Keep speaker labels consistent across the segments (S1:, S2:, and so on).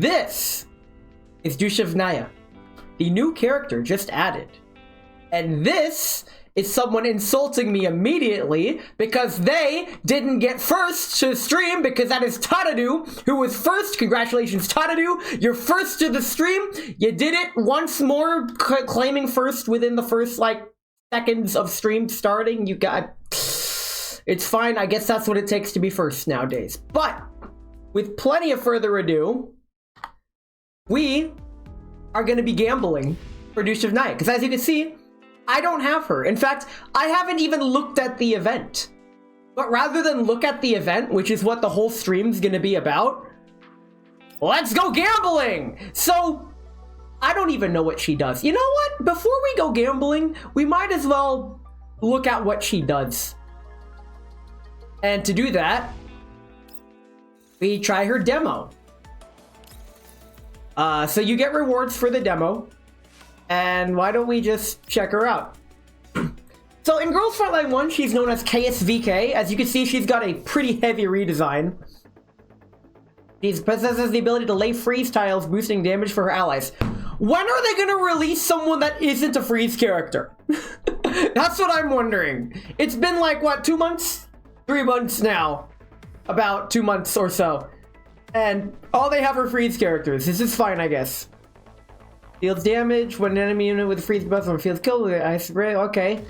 S1: This is Dushevnaya, the new character just added. And this is someone insulting me immediately because they didn't get first to the stream, because that is Tadadu, who was first. Congratulations, Tadadu. You're first to the stream. You did it once more, claiming first within the first, like, seconds of stream starting. You got... It's fine. I guess that's what it takes to be first nowadays. But with plenty of further ado, we are going to be gambling for Dushevnaya, because as you can see, I don't have her. In fact, I haven't even looked at the event. But rather than look at the event, which is what the whole stream's going to be about, let's go gambling! So, I don't even know what she does. You know what? Before we go gambling, we might as well look at what she does. And to do that, we try her demo. So you get rewards for the demo. And why don't we just check her out? So in Girls Frontline 1, she's known as KSVK. As you can see, she's got a pretty heavy redesign. She possesses the ability to lay freeze tiles, boosting damage for her allies. When are they going to release someone that isn't a freeze character? That's what I'm wondering. It's been like, what, 2 months? 3 months now. About 2 months or so. And all they have are freeze characters. This is fine, I guess. Deals damage when an enemy unit with freeze buff or feels killed with ice spray. Okay.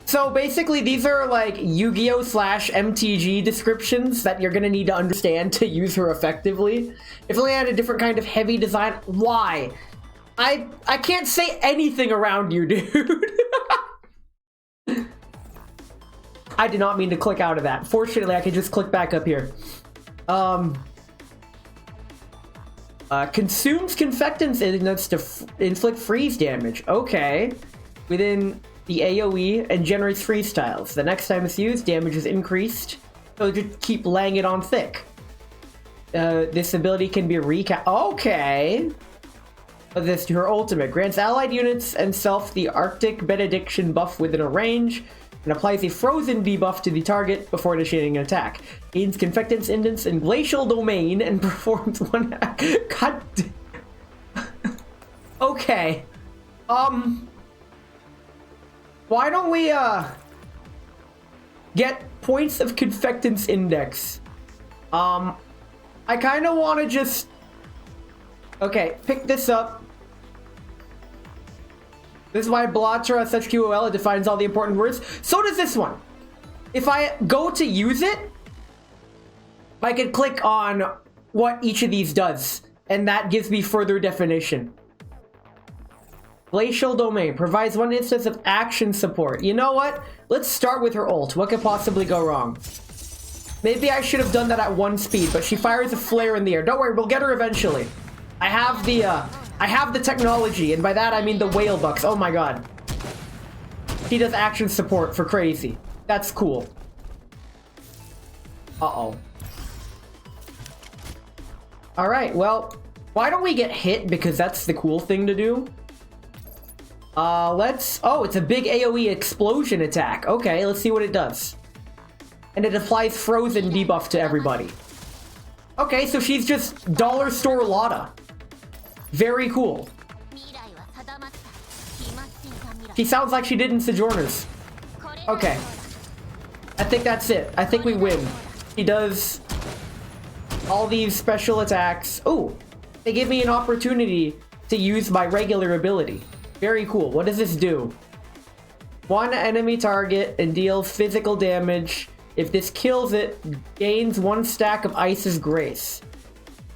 S1: So basically, these are like Yu-Gi-Oh! / MTG descriptions that you're gonna need to understand to use her effectively. If only I had a different kind of heavy design. Why? I can't say anything around you, dude. I did not mean to click out of that. Fortunately, I can just click back up here. Consumes confectants ingots to inflict freeze damage. Okay. Within the AoE and generates freeze tiles. The next time it's used, damage is increased. So just keep laying it on thick. This ability can be Okay. This to her ultimate. Grants allied units and self the Arctic Benediction buff within a range, and applies a frozen debuff to the target before initiating an attack. Gains confectants indents in glacial domain and performs one. God. Okay. Why don't we get points of confectants index? I kind of want to just. Okay, pick this up. This is why Blatra has such QOL. It defines all the important words. So does this one. If I go to use it, I can click on what each of these does, and that gives me further definition. Glacial Domain provides one instance of action support. You know what? Let's start with her ult. What could possibly go wrong? Maybe I should have done that at 1 speed, but she fires a flare in the air. Don't worry, we'll get her eventually. I have the technology, and by that I mean the whale bucks. Oh my god. He does action support for crazy. That's cool. Uh-oh. Alright, well, why don't we get hit, because that's the cool thing to do. Oh, it's a big AoE explosion attack. Okay, let's see what it does. And it applies frozen debuff to everybody. Okay, so she's just dollar store Lotta. Very cool. She sounds like she did in Sojourners. Okay. I think that's it. I think we win. She does all these special attacks. Oh, they give me an opportunity to use my regular ability. Very cool. What does this do? One enemy target and deals physical damage. If this kills it, gains 1 stack of Ice's Grace.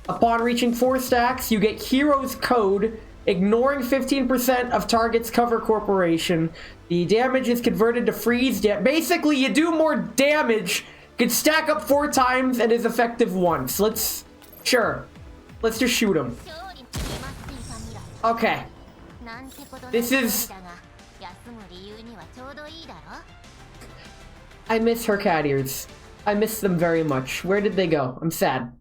S1: Upon reaching 4 stacks, you get Hero's Code, ignoring 15% of target's cover corporation. The damage is converted to freeze damage. Basically, you do more damage, can stack up 4 times, and is effective once. Sure. Let's just shoot him. Okay. This is... I miss her cat ears. I miss them very much. Where did they go? I'm sad.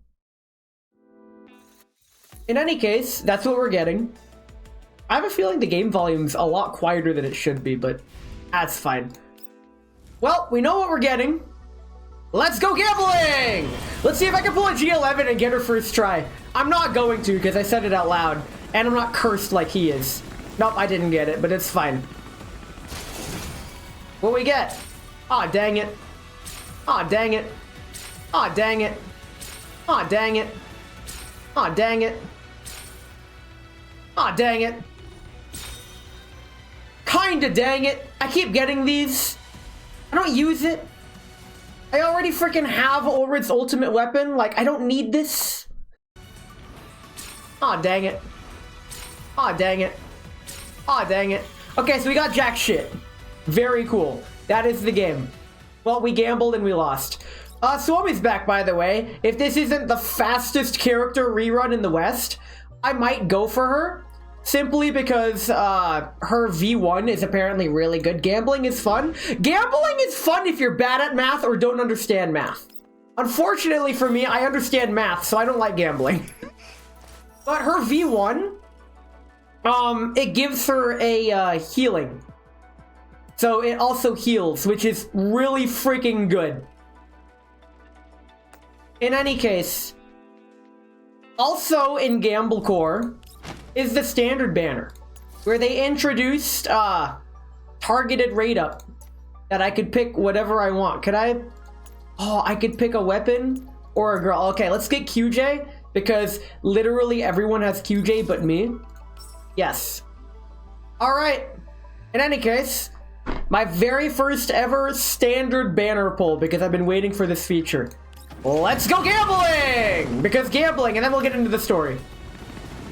S1: In any case, that's what we're getting. I have a feeling the game volume's a lot quieter than it should be, but that's fine. Well, we know what we're getting. Let's go gambling! Let's see if I can pull a G11 and get her first try. I'm not going to because I said it out loud. And I'm not cursed like he is. Nope, I didn't get it, but it's fine. What we get? Aw, dang it. Aw, dang it. Aw, dang it. Aw, dang it. Aw, dang it. Aw, dang it. Kinda dang it. I keep getting these. I don't use it. I already freaking have Ulrid's ultimate weapon. Like, I don't need this. Aw, dang it. Aw, dang it. Aw, dang it. Okay, so we got jack shit. Very cool. That is the game. Well, we gambled and we lost. Suomi's back, by the way. If this isn't the fastest character rerun in the West, I might go for her. Simply because her V1 is apparently really good. Gambling is fun. Gambling is fun if you're bad at math or don't understand math. Unfortunately for me, I understand math, so I don't like gambling. But her V1, it gives her a healing. So it also heals, which is really freaking good. In any case, also in Gamble Core is the standard banner, where they introduced targeted rate up that I could pick whatever I want. Could I? Oh, I could pick a weapon or a girl. Okay, let's get QJ because literally everyone has QJ but me. Yes. All right. In any case, my very first ever standard banner pull because I've been waiting for this feature. Let's go gambling! Because gambling, and then we'll get into the story.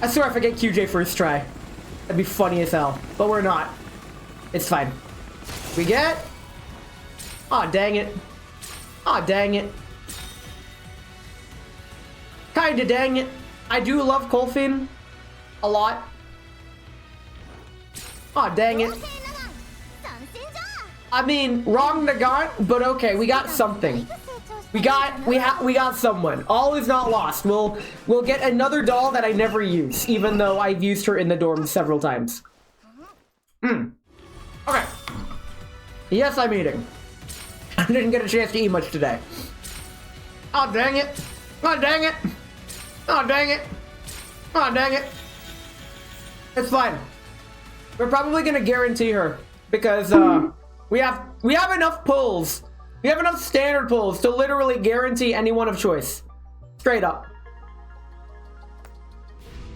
S1: I swear I forget QJ first try. That'd be funny as hell. But we're not. It's fine. We get... Aw, dang it. Aw, dang it. Kinda dang it. I do love Kolfin. A lot. Aw, dang it. I mean, wrong Nagant, but okay, we got something. We got someone. All is not lost. We'll get another doll that I never use, even though I've used her in the dorm several times. Okay. Yes, I'm eating. I didn't get a chance to eat much today. Oh, dang it. Oh, dang it. Oh, dang it. Oh, dang it. It's fine. We're probably gonna guarantee her because we have enough pulls. We have enough standard pulls to literally guarantee anyone of choice. Straight up.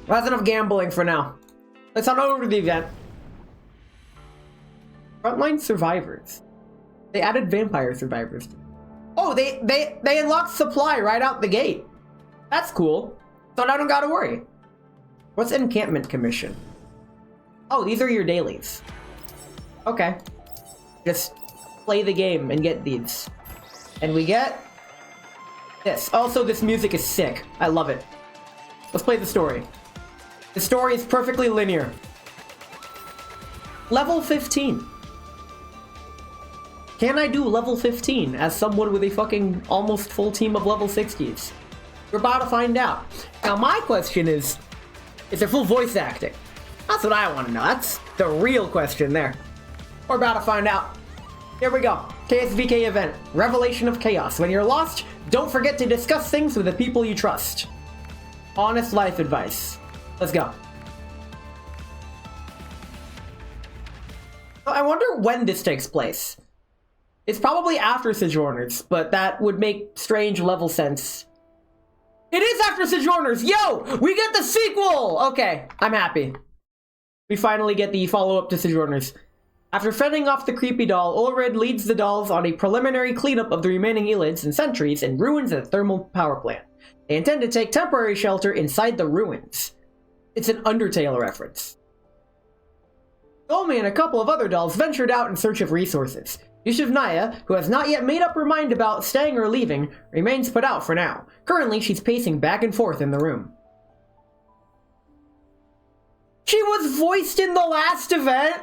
S1: Well, that's enough gambling for now. Let's head over to the event. Frontline survivors. They added vampire survivors. Oh, they unlocked supply right out the gate. That's cool. So I don't gotta worry. What's encampment commission? Oh, these are your dailies. Okay. Just play the game and get these. And we get this. Also, this music is sick. I love it. Let's play the story. The story is perfectly linear. Level 15. Can I do level 15 as someone with a fucking almost full team of level 60s? We're about to find out. Now, my question is there full voice acting? That's what I want to know. That's the real question there. We're about to find out. Here we go. KSVK event. Revelation of Chaos. When you're lost, don't forget to discuss things with the people you trust. Honest life advice. Let's go. So I wonder when this takes place. It's probably after Sojourners, but that would make strange level sense. It is after Sojourners! Yo! We get the sequel! Okay, I'm happy. We finally get the follow-up to Sojourners. After fending off the creepy doll, Ulrid leads the dolls on a preliminary cleanup of the remaining Elids and sentries in ruins at a thermal power plant. They intend to take temporary shelter inside the ruins. It's an Undertale reference. Golmi and a couple of other dolls ventured out in search of resources. Dushevnaya, who has not yet made up her mind about staying or leaving, remains put out for now. Currently, she's pacing back and forth in the room. She was voiced in the last event?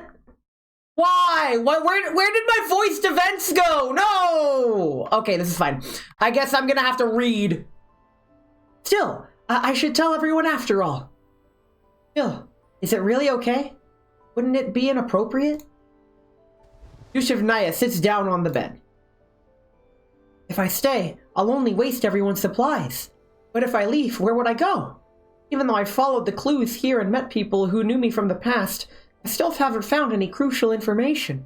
S1: Why? Where did my voiced events go? No! Okay, this is fine. I guess I'm gonna have to read. Still, I should tell everyone after all. Still, is it really okay? Wouldn't it be inappropriate? Dushevnaya sits down on the bed. If I stay, I'll only waste everyone's supplies. But if I leave, where would I go? Even though I followed the clues here and met people who knew me from the past, I still haven't found any crucial information.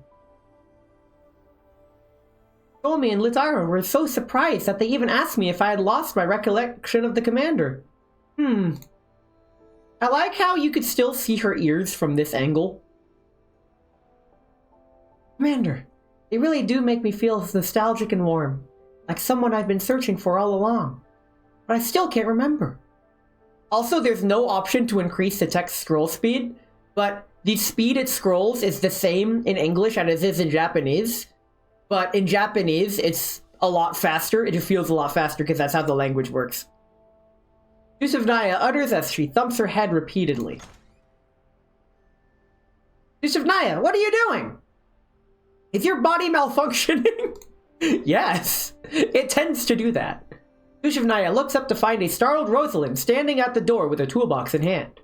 S1: Tomi and Litara were so surprised that they even asked me if I had lost my recollection of the commander. I like how you could still see her ears from this angle. Commander, they really do make me feel nostalgic and warm, like someone I've been searching for all along. But I still can't remember. Also, there's no option to increase the text scroll speed, but the speed it scrolls is the same in English as it is in Japanese. But in Japanese, it's a lot faster. It feels a lot faster because that's how the language works. Dushevnaya utters as she thumps her head repeatedly. Dushevnaya, what are you doing? Is your body malfunctioning? Yes, it tends to do that. Dushevnaya looks up to find a startled Rosalind standing at the door with a toolbox in hand.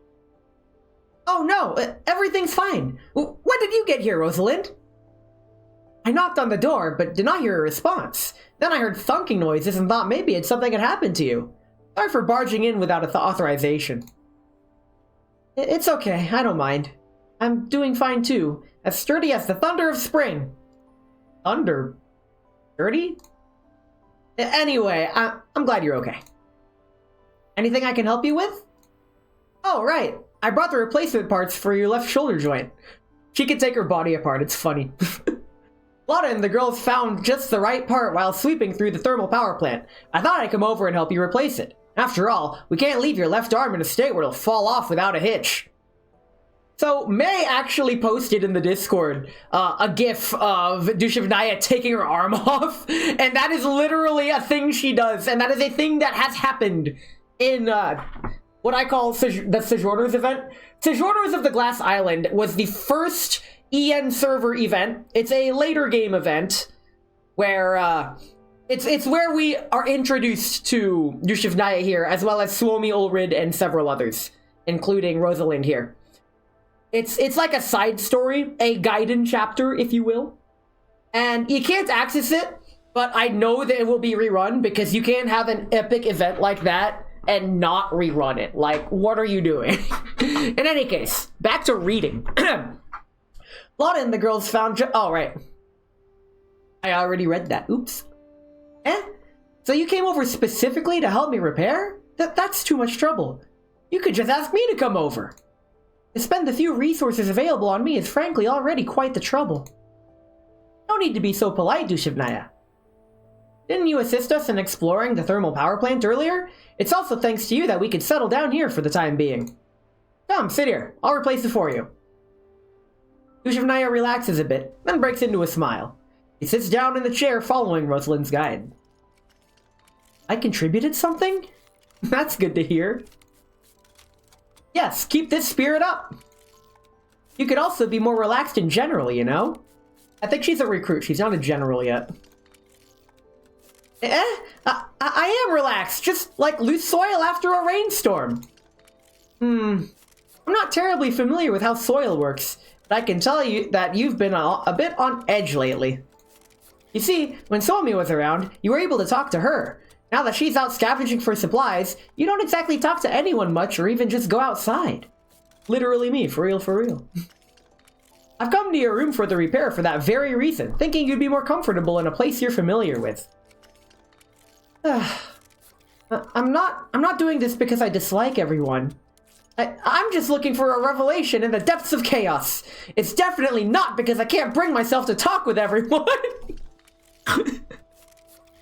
S1: Oh no, everything's fine. When did you get here, Rosalind? I knocked on the door, but did not hear a response. Then I heard thunking noises and thought maybe something had happened to you. Sorry for barging in without authorization. It's okay, I don't mind. I'm doing fine too, as sturdy as the thunder of spring. Thunder? Sturdy? Anyway, I'm glad you're okay. Anything I can help you with? Oh, right. I brought the replacement parts for your left shoulder joint. She can take her body apart, it's funny. Lotta and the girls found just the right part while sweeping through the thermal power plant. I thought I'd come over and help you replace it. After all, we can't leave your left arm in a state where it'll fall off without a hitch. So, May actually posted in the Discord a gif of Dushevnaya taking her arm off, and that is literally a thing she does, and that is a thing that has happened in what I call the Sojourners event. Sojourners of the Glass Island was the first EN server event. It's a later game event where it's where we are introduced to Dushevnaya here, as well as Suomi, Ulrid, and several others, including Rosalind here. It's like a side story, a Gaiden chapter, if you will. And you can't access it, but I know that it will be rerun because you can't have an epic event like that and not rerun it. Like, what are you doing? In any case, back to reading. Lotta and the girls found oh, right. I already read that. Oops. So you came over specifically to help me repair? That's too much trouble. You could just ask me to come over. To spend the few resources available on me is frankly already quite the trouble. No need to be so polite, Dushevnaya. Didn't you assist us in exploring the thermal power plant earlier? It's also thanks to you that we could settle down here for the time being. Come, sit here. I'll replace it for you. Dushevnaya relaxes a bit, then breaks into a smile. He sits down in the chair following Rosalind's guide. I contributed something? That's good to hear. Yes, keep this spirit up. You could also be more relaxed in general, you know? I think she's a recruit. She's not a general yet. I am relaxed, just like loose soil after a rainstorm. I'm not terribly familiar with how soil works, but I can tell you that you've been a bit on edge lately. You see, when Suomi was around, you were able to talk to her. Now that she's out scavenging for supplies, you don't exactly talk to anyone much or even just go outside. Literally me, for real, for real. I've come to your room for the repair for that very reason, thinking you'd be more comfortable in a place you're familiar with. I'm not doing this because I dislike everyone. I'm just looking for a revelation in the depths of chaos. It's definitely not because I can't bring myself to talk with everyone.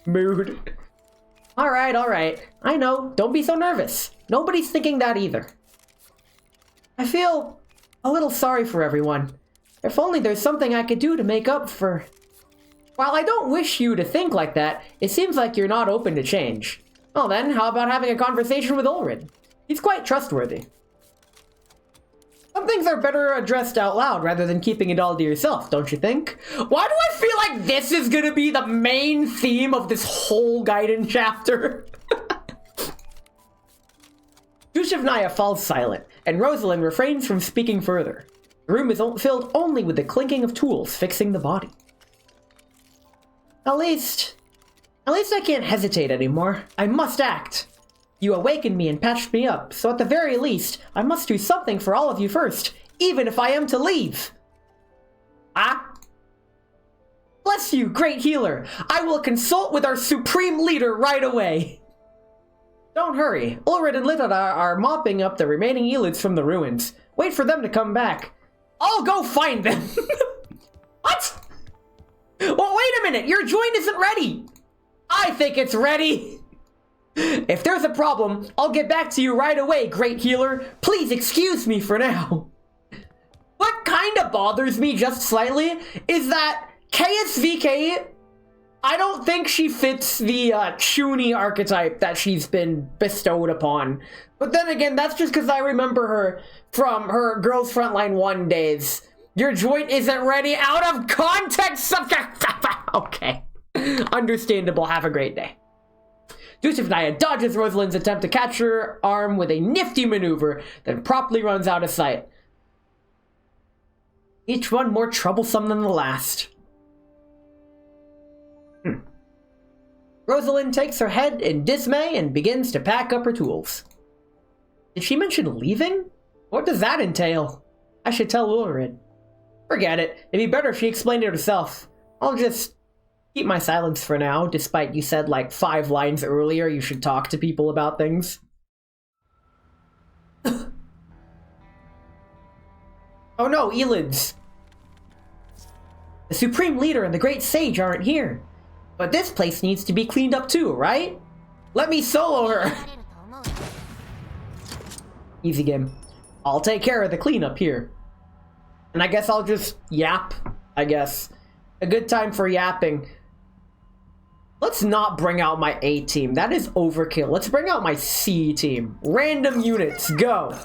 S1: Mood. Alright. I know, don't be so nervous. Nobody's thinking that either. I feel a little sorry for everyone. If only there's something I could do to make up for... While I don't wish you to think like that, it seems like you're not open to change. Well then, how about having a conversation with Ulrid? He's quite trustworthy. Some things are better addressed out loud rather than keeping it all to yourself, don't you think? Why do I feel like this is gonna be the main theme of this whole Gaiden chapter? Dushevnaya falls silent, and Rosalind refrains from speaking further. The room is filled only with the clinking of tools fixing the body. At least I can't hesitate anymore. I must act. You awakened me and patched me up, so at the very least, I must do something for all of you first, even if I am to leave. Ah? Bless you, great healer. I will consult with our supreme leader right away. Don't hurry. Ulrid and Lita are mopping up the remaining Elids from the ruins. Wait for them to come back. I'll go find them. What? Well, wait a minute. Your joint isn't ready. I think it's ready. If there's a problem, I'll get back to you right away, great healer. Please excuse me for now. What kind of bothers me just slightly is that KSVK, I don't think she fits the Chuni archetype that she's been bestowed upon. But then again, that's just because I remember her from her Girls Frontline 1 days. Your joint isn't ready out of context. Okay. Understandable. Have a great day. Dushevnaya dodges Rosalind's attempt to catch her arm with a nifty maneuver, then promptly runs out of sight. Each one more troublesome than the last. Rosalind takes her head in dismay and begins to pack up her tools. Did she mention leaving? What does that entail? I should tell Ulrid. Forget it. It'd be better if she explained it herself. I'll just keep my silence for now, despite you said like 5 lines earlier you should talk to people about things. Oh no, Elids. The Supreme Leader and the Great Sage aren't here. But this place needs to be cleaned up too, right? Let me solo her. Easy game. I'll take care of the cleanup here. And I guess I'll just yap, I guess. A good time for yapping. Let's not bring out my A team. That is overkill. Let's bring out my C team. Random units, go.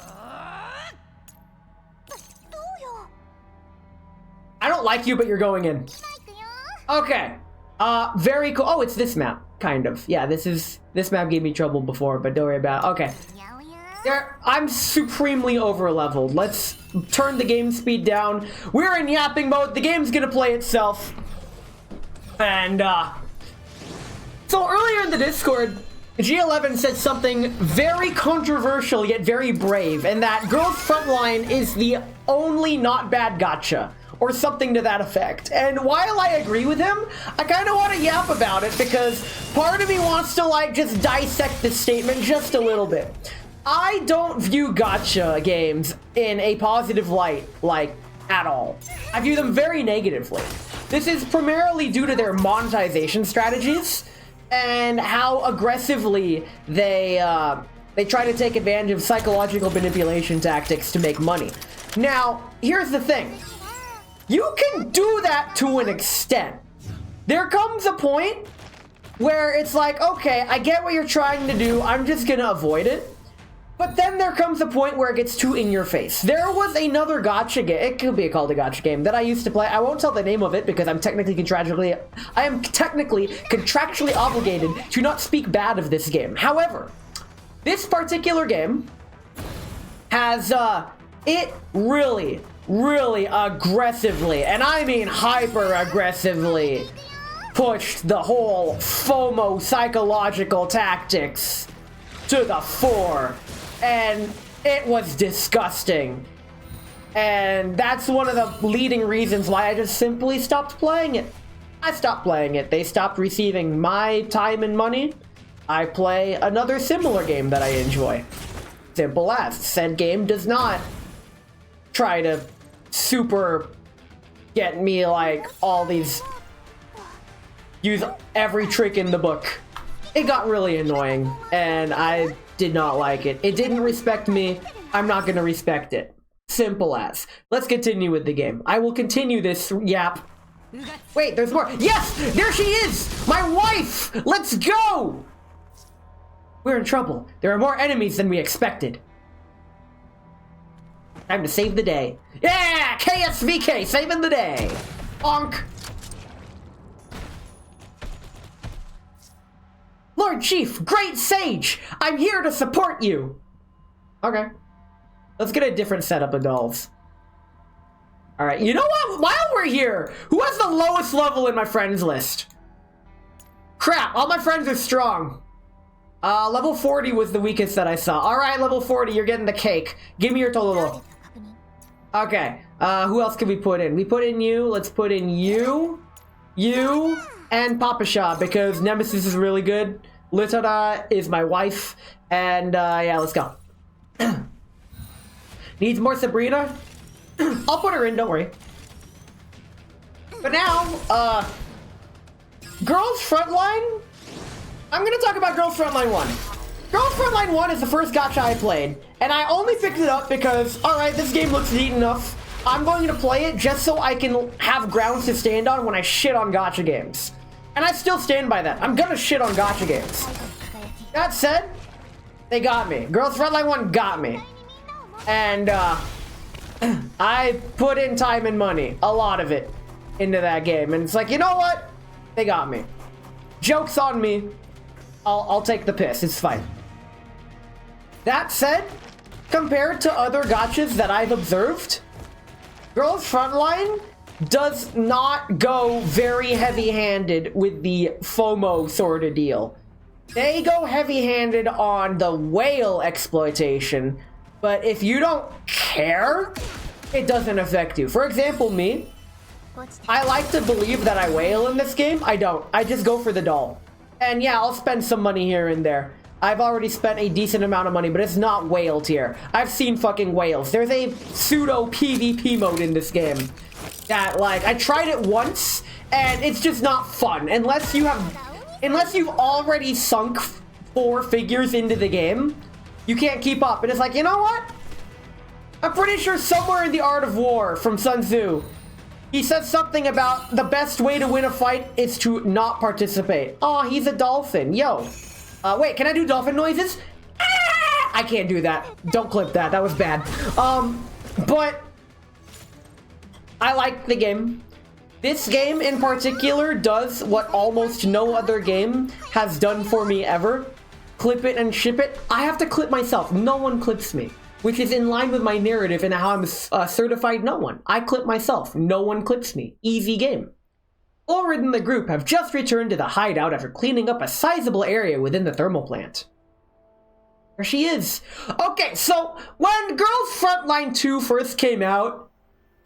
S1: I don't like you, but you're going in. Okay. Very cool. Oh, it's this map, kind of. Yeah, this map gave me trouble before, but don't worry about it. Okay. I'm supremely over-leveled. Let's turn the game speed down. We're in yapping mode. The game's gonna play itself. And, so earlier in the Discord, G11 said something very controversial yet very brave, and that Girls Frontline is the only not bad gacha, or something to that effect. And while I agree with him, I kind of want to yap about it because part of me wants to like just dissect this statement just a little bit. I don't view gacha games in a positive light, like, at all. I view them very negatively. This is primarily due to their monetization strategies and how aggressively they try to take advantage of psychological manipulation tactics to make money. Now, here's the thing. You can do that to an extent. There comes a point where it's like, okay, I get what you're trying to do, I'm just gonna avoid it. But then there comes a point where it gets too in your face. There was another gacha game, it could be called a gacha game, that I used to play. I won't tell the name of it because I am technically contractually obligated to not speak bad of this game. However, this particular game has, it really aggressively, and I mean hyper aggressively, pushed the whole FOMO psychological tactics to the fore. And it was disgusting. And that's one of the leading reasons why I just simply stopped playing it. I stopped playing it. They stopped receiving my time and money. I play another similar game that I enjoy. Simple as. Said game does not try to super get me like all these, use every trick in the book. It got really annoying and I did not like it. It didn't respect me. I'm not gonna respect it. Simple as. Let's continue with the game. I will continue this yap. Wait, there's more. Yes, there she is, my wife. Let's go. We're in trouble. There are more enemies than we expected. Time to save the day. Yeah, KSVK saving the day. Bonk. Lord Chief, Great Sage, I'm here to support you. Okay. Let's get a different setup of dolls. All right, you know what? While we're here, who has the lowest level in my friends list? Crap, all my friends are strong. Level 40 was the weakest that I saw. Alright, level 40, you're getting the cake. Give me your total. Okay, who else can we put in? We put in you, let's put in you, and Papa Shah, because Nemesis is really good. Litara is my wife, and, yeah, let's go. Needs more Sabrina? I'll put her in, don't worry. But now, Girls Frontline? I'm gonna talk about Girls Frontline 1. Girls Frontline 1 is the first gacha I played, and I only picked it up because, alright, this game looks neat enough. I'm going to play it just so I can have grounds to stand on when I shit on gacha games. And I still stand by that. I'm gonna shit on gacha games. That said, they got me. Girls Frontline 1 got me. And, I put in time and money, a lot of it, into that game. And it's like, you know what? They got me. Joke's on me. I'll take the piss. It's fine. That said, compared to other gachas that I've observed, Girls Frontline does not go very heavy-handed with the FOMO sort of deal. They go heavy-handed on the whale exploitation, but if you don't care, it doesn't affect you. For example, me, I like to believe that I whale in this game. I don't. I just go for the doll. And yeah, I'll spend some money here and there. I've already spent a decent amount of money, but it's not whale tier. I've seen fucking whales. There's a pseudo PvP mode in this game that, like, I tried it once, and it's just not fun. Unless you've already sunk 4 figures into the game, you can't keep up. And it's like, you know what? I'm pretty sure somewhere in The Art of War from Sun Tzu, he says something about the best way to win a fight is to not participate. Oh, he's a dolphin. Yo. Wait, can I do dolphin noises? Ah! I can't do that. Don't clip that. That was bad. But I like the game. This game in particular does what almost no other game has done for me ever. Clip it and ship it. I have to clip myself. No one clips me. Which is in line with my narrative and how I'm certified no one. I clip myself. No one clips me. Easy game. Ulrid and the group have just returned to the hideout after cleaning up a sizable area within the thermal plant. There she is. Okay, so when Girls Frontline 2 first came out,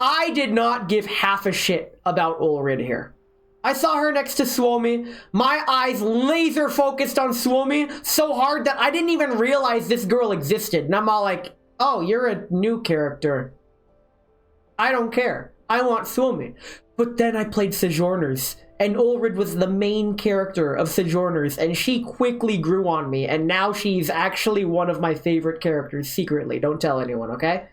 S1: I did not give half a shit about Ulrid here. I saw her next to Suomi. My eyes laser focused on Suomi so hard that I didn't even realize this girl existed. And I'm all like, oh, you're a new character. I don't care. I want Suomi. But then I played Sojourners, and Ulrid was the main character of Sojourners, and she quickly grew on me, and now she's actually one of my favorite characters secretly. Don't tell anyone, okay?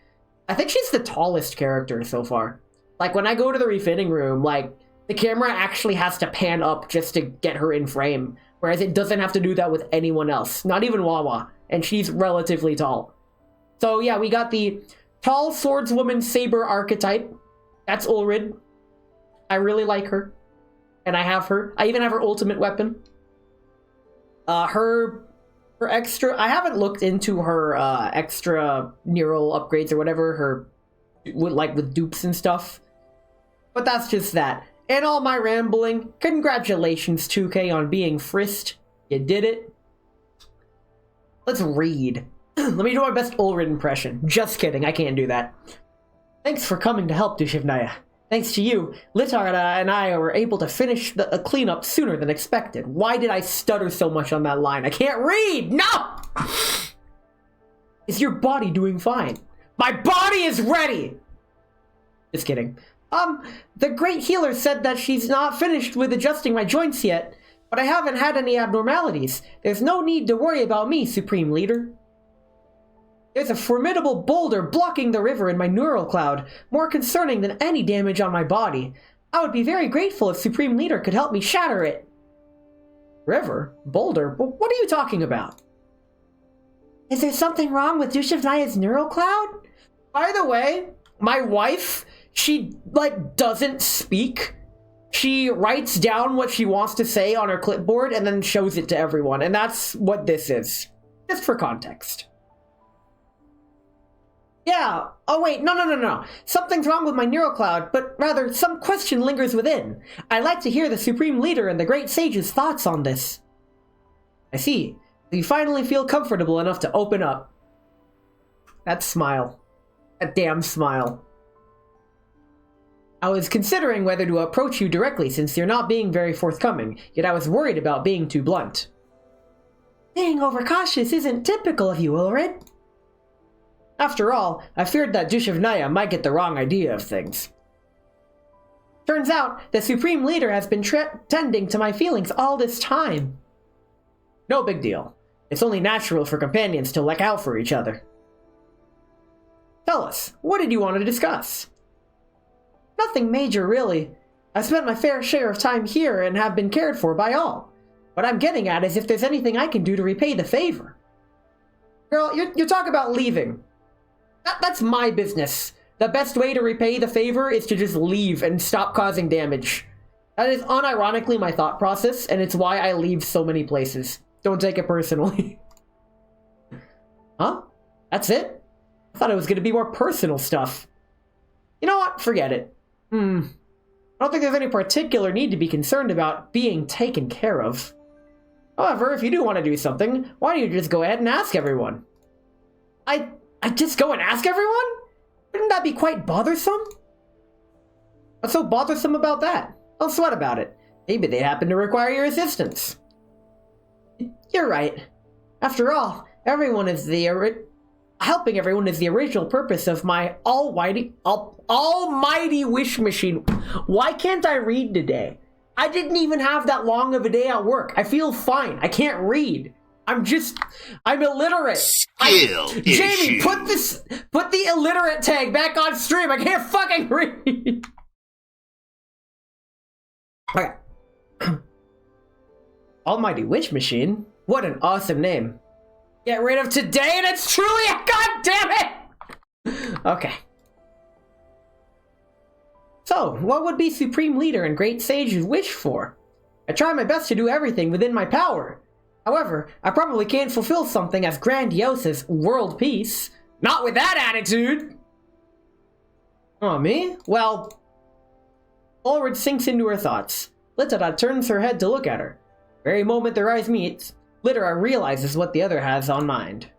S1: I think she's the tallest character so far. Like, when I go to the refitting room, like, the camera actually has to pan up just to get her in frame, whereas it doesn't have to do that with anyone else, not even Wawa, and she's relatively tall. So yeah, we got the tall swordswoman saber archetype. That's Ulrid. I really like her, and I have her. I even have her ultimate weapon. Her extra, I haven't looked into her extra neural upgrades or whatever, her, with dupes and stuff, but that's just that. And all my rambling, congratulations 2K on being frisked. You did it. Let's read. Let me do my best Ulrid impression. Just kidding, I can't do that. Thanks for coming to help, Dushevnaya. Thanks to you, Litarda and I were able to finish the cleanup sooner than expected. Why did I stutter so much on that line? I can't read! No! Is your body doing fine? My body is ready! Just kidding. The great healer said that she's not finished with adjusting my joints yet, but I haven't had any abnormalities. There's no need to worry about me, Supreme Leader. There's a formidable boulder blocking the river in my neural cloud, more concerning than any damage on my body. I would be very grateful if Supreme Leader could help me shatter it. River? Boulder? What are you talking about? Is there something wrong with Dushevnaya's neural cloud? By the way, my wife, she, like, doesn't speak. She writes down what she wants to say on her clipboard and then shows it to everyone, and that's what this is. Just for context. Yeah, oh wait, no. Something's wrong with my neural cloud, but rather, some question lingers within. I'd like to hear the Supreme Leader and the Great Sage's thoughts on this. I see. You finally feel comfortable enough to open up. That smile. That damn smile. I was considering whether to approach you directly since you're not being very forthcoming, yet I was worried about being too blunt. Being overcautious isn't typical of you, Ulrid. After all, I feared that Dushevnaya might get the wrong idea of things. Turns out, the Supreme Leader has been tending to my feelings all this time. No big deal. It's only natural for companions to look out for each other. Tell us, what did you want to discuss? Nothing major, really. I've spent my fair share of time here and have been cared for by all. What I'm getting at is if there's anything I can do to repay the favor. Girl, you talk about leaving. That's my business. The best way to repay the favor is to just leave and stop causing damage. That is unironically my thought process, and it's why I leave so many places. Don't take it personally. Huh? That's it? I thought it was going to be more personal stuff. You know what? Forget it. I don't think there's any particular need to be concerned about being taken care of. However, if you do want to do something, why don't you just go ahead and ask everyone? I just go and ask everyone? Wouldn't that be quite bothersome? What's so bothersome about that? Don't sweat about it. Maybe they happen to require your assistance. You're right. After all, helping everyone is the original purpose of my almighty wish machine. Why can't I read today? I didn't even have that long of a day at work. I feel fine. I can't read. I'm illiterate. Jamie, put the illiterate tag back on stream. I can't fucking read. Okay. Almighty Wish Machine? What an awesome name. Get rid of today and it's truly a goddamn it! Okay. So, what would be Supreme Leader and Great Sage's wish for? I try my best to do everything within my power. However, I probably can't fulfill something as grandiose as world peace. Not with that attitude! Oh, me? Well... Ulrid sinks into her thoughts. Littara turns her head to look at her. Very moment their eyes meet, Littara realizes what the other has on mind.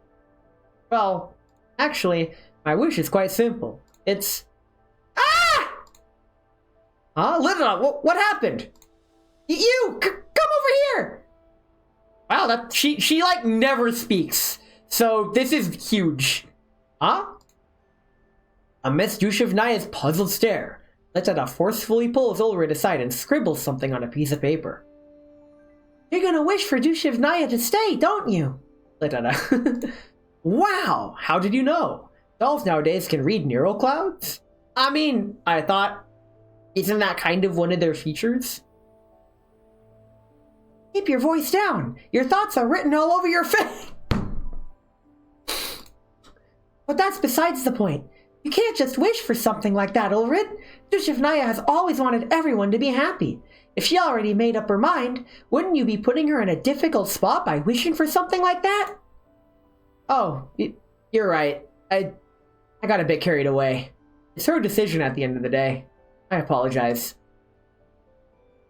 S1: Well, actually, my wish is quite simple. It's... Ah! Huh? Littara, what happened? You! Come over here! Wow, that she like never speaks. So this is huge. Huh? Amidst Dushevnaya's puzzled stare, Littara forcefully pulls Ulrid aside and scribbles something on a piece of paper. You're gonna wish for Dushevnaya to stay, don't you? Littara. Wow, how did you know? Dolls nowadays can read neural clouds? I mean, I thought, isn't that kind of one of their features? Keep your voice down. Your thoughts are written all over your face. But that's besides the point. You can't just wish for something like that, Ulrid. Dushevnaya has always wanted everyone to be happy. If she already made up her mind, wouldn't you be putting her in a difficult spot by wishing for something like that? Oh, you're right. I got a bit carried away. It's her decision at the end of the day. I apologize.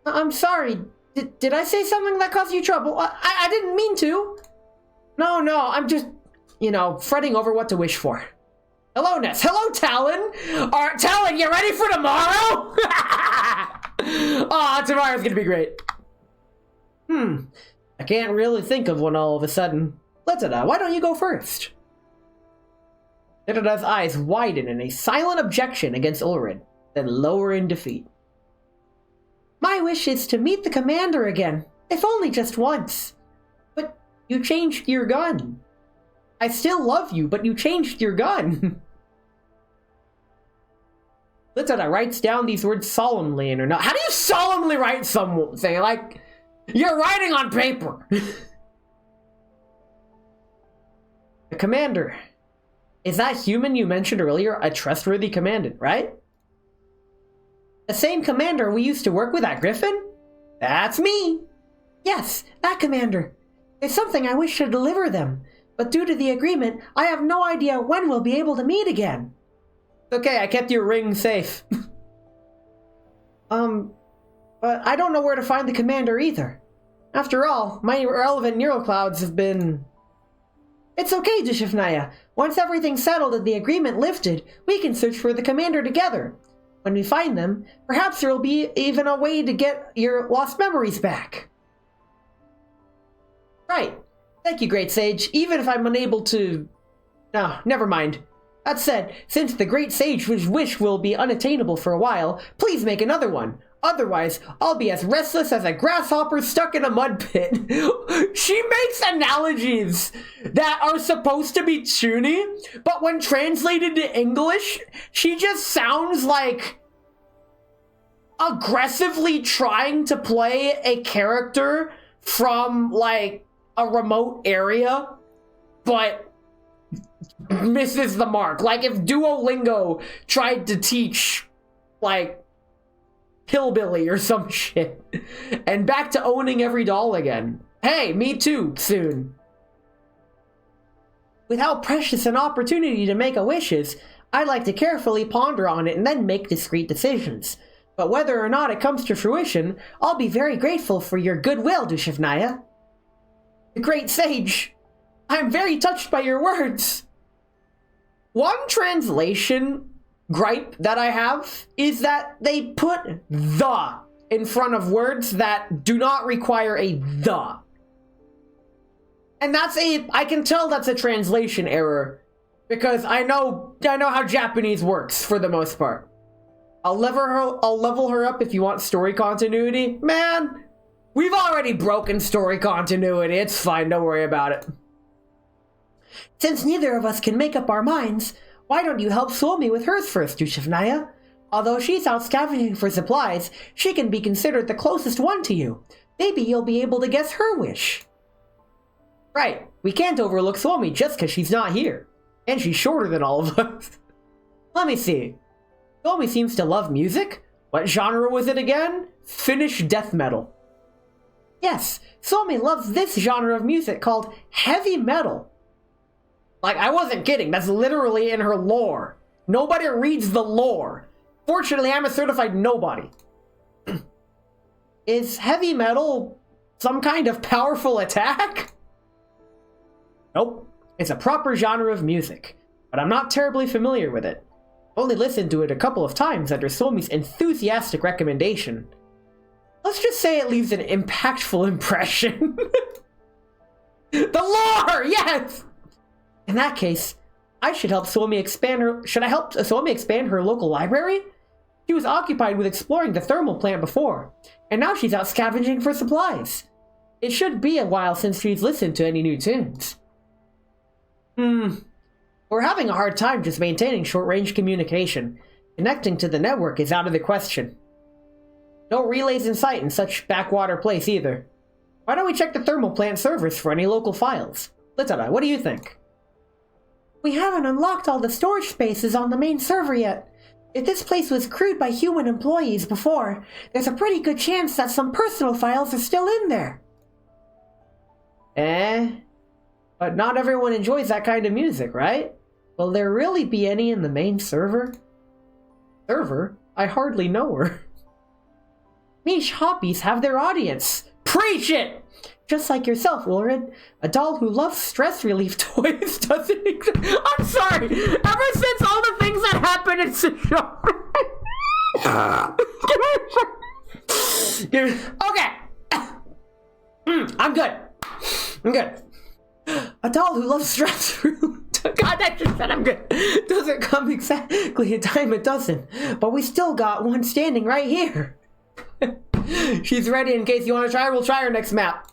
S1: I'm sorry. Did I say something that caused you trouble? I didn't mean to. No, I'm just, fretting over what to wish for. Hello, Ness. Hello, Talon. Talon, you ready for tomorrow? Aw, tomorrow's gonna be great. I can't really think of one all of a sudden. Littara, why don't you go first? Littara's eyes widen in a silent objection against Ulrid, then lower in defeat. My wish is to meet the commander again, if only just once. But you changed your gun. I still love you, but you changed your gun. Littara writes down these words solemnly in her note. How do you solemnly write something? Like, you're writing on paper. The commander. Is that human you mentioned earlier a trustworthy commandant, right? The same commander we used to work with at Griffin? That's me. Yes, that commander. There's something I wish to deliver them, but due to the agreement, I have no idea when we'll be able to meet again. Okay, I kept your ring safe. But I don't know where to find the commander either. After all, my irrelevant neural clouds have been... It's okay, Dushevnaya. Once everything's settled and the agreement lifted, we can search for the commander together. When we find them, perhaps there will be even a way to get your lost memories back. Right. Thank you, Great Sage, even if I'm unable to... No, never mind. That said, since the Great Sage's wish will be unattainable for a while, please make another one. Otherwise, I'll be as restless as a grasshopper stuck in a mud pit. She makes analogies that are supposed to be toony, but when translated to English, she just sounds like aggressively trying to play a character from, like, a remote area, but misses the mark. Like if Duolingo tried to teach, like, Hillbilly or some shit. And back to owning every doll again. Hey, me too, soon. With how precious an opportunity to make a wish is, I'd like to carefully ponder on it and then make discreet decisions. But whether or not it comes to fruition, I'll be very grateful for your goodwill, Dushevnaya. The Great Sage, I'm very touched by your words. One translation gripe that I have is that they put the in front of words that do not require a the. And I can tell that's a translation error because I know how Japanese works for the most part. I'll level her up if you want story continuity. Man, we've already broken story continuity. It's fine, don't worry about it. Since neither of us can make up our minds, why don't you help Suomi with hers first, Dushevnaya? Although she's out scavenging for supplies, she can be considered the closest one to you. Maybe you'll be able to guess her wish. Right, we can't overlook Suomi just because she's not here. And she's shorter than all of us. Let me see. Suomi seems to love music. What genre was it again? Finnish death metal. Yes, Suomi loves this genre of music called heavy metal. Like, I wasn't kidding. That's literally in her lore. Nobody reads the lore. Fortunately, I'm a certified nobody. Is heavy metal some kind of powerful attack? Nope. It's a proper genre of music, but I'm not terribly familiar with it. Only listened to it a couple of times under Suomi's enthusiastic recommendation. Let's just say it leaves an impactful impression. The lore! Yes! In that case, should I help Suomi expand her local library? She was occupied with exploring the thermal plant before, and now she's out scavenging for supplies. It should be a while since she's listened to any new tunes. We're having a hard time just maintaining short-range communication. Connecting to the network is out of the question. No relays in sight in such backwater place either. Why don't we check the thermal plant servers for any local files? Litara, what do you think? We haven't unlocked all the storage spaces on the main server yet. If this place was crewed by human employees before, there's a pretty good chance that some personal files are still in there. But not everyone enjoys that kind of music, right? Will there really be any in the main server? Server? I hardly know her. Niche hobbies have their audience. Preach it! Just like yourself, Ulrid, a doll who loves stress relief toys doesn't exist. I'm sorry! Ever since all the things that happened in Okay! I'm good. A doll who loves stress relief. God, that just said I'm good. Doesn't come exactly a dime a dozen, but we still got one standing right here. She's ready in case you want to try. We'll try her next map.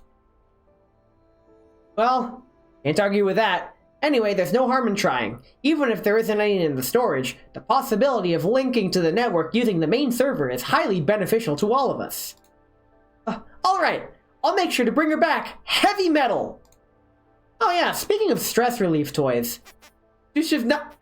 S1: Well, can't argue with that. Anyway, there's no harm in trying. Even if there isn't any in the storage, the possibility of linking to the network using the main server is highly beneficial to all of us. Alright, I'll make sure to bring her back. Heavy metal! Oh yeah, speaking of stress relief toys, Dushevnaya...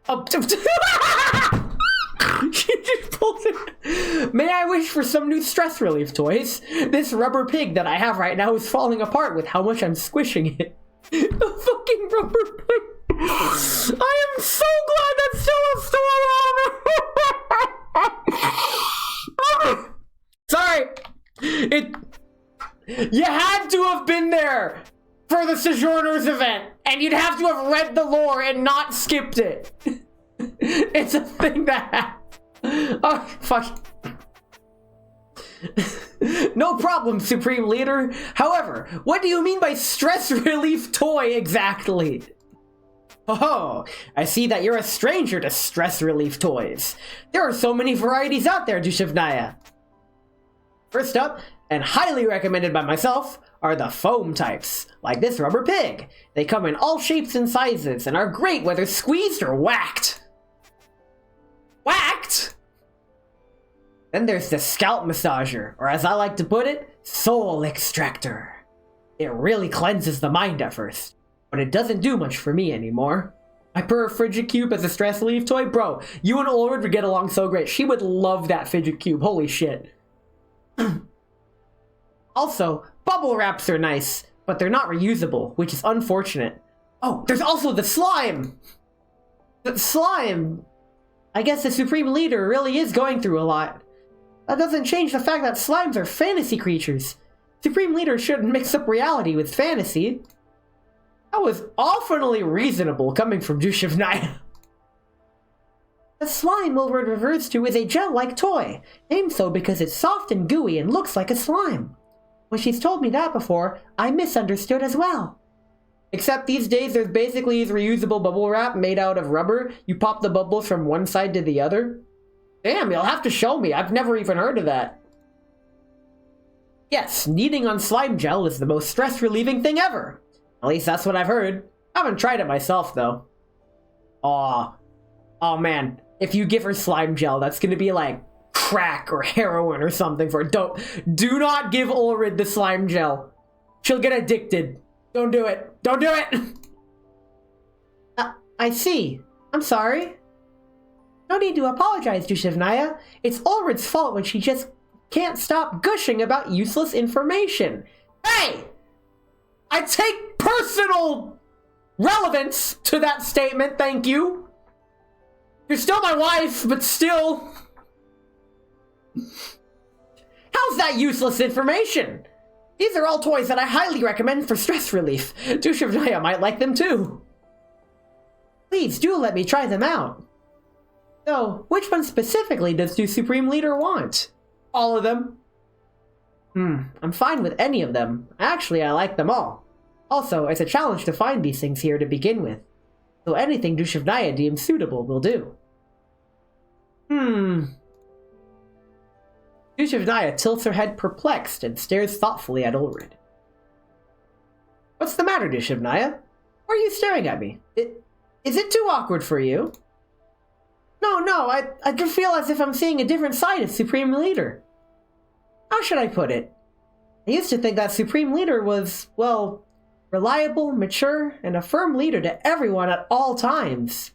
S1: She just pulled it. May I wish for some new stress relief toys? This rubber pig that I have right now is falling apart with how much I'm squishing it. The fucking rubber pig. I am so glad that's still a store. Sorry. You had to have been there for the Sojourners event, and you'd have to have read the lore and not skipped it. It's a thing that oh, fuck. No problem, Supreme Leader. However, what do you mean by stress relief toy exactly? Oh, I see that you're a stranger to stress relief toys. There are so many varieties out there, Dushevnaya. First up, and highly recommended by myself, are the foam types, like this rubber pig. They come in all shapes and sizes and are great whether squeezed or whacked. Whacked? Then there's the scalp massager, or as I like to put it, soul extractor. It really cleanses the mind at first, but it doesn't do much for me anymore. I prefer a fidget cube as a stress relief toy. Bro, you and Ulrid would get along so great. She would love that fidget cube, holy shit. Also, bubble wraps are nice, but they're not reusable, which is unfortunate. Oh, there's also the slime! The slime! I guess the Supreme Leader really is going through a lot. That doesn't change the fact that slimes are fantasy creatures. Supreme Leader shouldn't mix up reality with fantasy. That was awfully reasonable coming from Dushevnaya. The slime Ulrid refers to is a gel-like toy, named so because it's soft and gooey and looks like a slime. When she's told me that before, I misunderstood as well. Except these days there's basically this reusable bubble wrap made out of rubber. You pop the bubbles from one side to the other. Damn, you'll have to show me. I've never even heard of that. Yes, kneading on slime gel is the most stress-relieving thing ever. At least that's what I've heard. I haven't tried it myself, though. Aw. Oh man, if you give her slime gel, that's gonna be like crack or heroin or something for it. Do not give Ulrid the slime gel. She'll get addicted. Don't do it. Don't do it! I see. I'm sorry. No need to apologize, Dushevnaya. It's Ulrid's fault when she just can't stop gushing about useless information. Hey! I take personal relevance to that statement, thank you. You're still my wife, but still. How's that useless information? These are all toys that I highly recommend for stress relief. Dushevnaya might like them too. Please do let me try them out. So, which one specifically does the Supreme Leader want? All of them. I'm fine with any of them. Actually, I like them all. Also, it's a challenge to find these things here to begin with. So anything Dushevnaya deems suitable will do. Dushevnaya tilts her head perplexed and stares thoughtfully at Ulrid. What's the matter, Dushevnaya? Why are you staring at me? Is it too awkward for you? No, I just feel as if I'm seeing a different side of Supreme Leader. How should I put it? I used to think that Supreme Leader was, well, reliable, mature, and a firm leader to everyone at all times.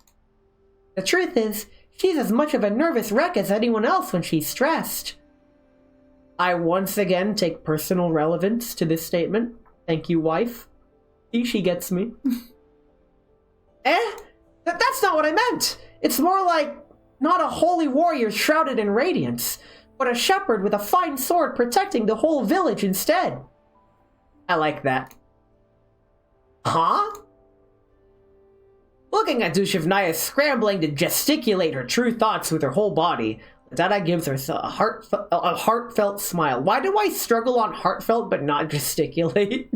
S1: The truth is, she's as much of a nervous wreck as anyone else when she's stressed. I once again take personal relevance to this statement. Thank you, wife. See, she gets me. That's not what I meant! It's more like not a holy warrior shrouded in radiance, but a shepherd with a fine sword protecting the whole village instead. I like that. Huh? Looking at Dushevnaya scrambling to gesticulate her true thoughts with her whole body, Dada gives her a heartfelt smile. Why do I struggle on heartfelt but not gesticulate?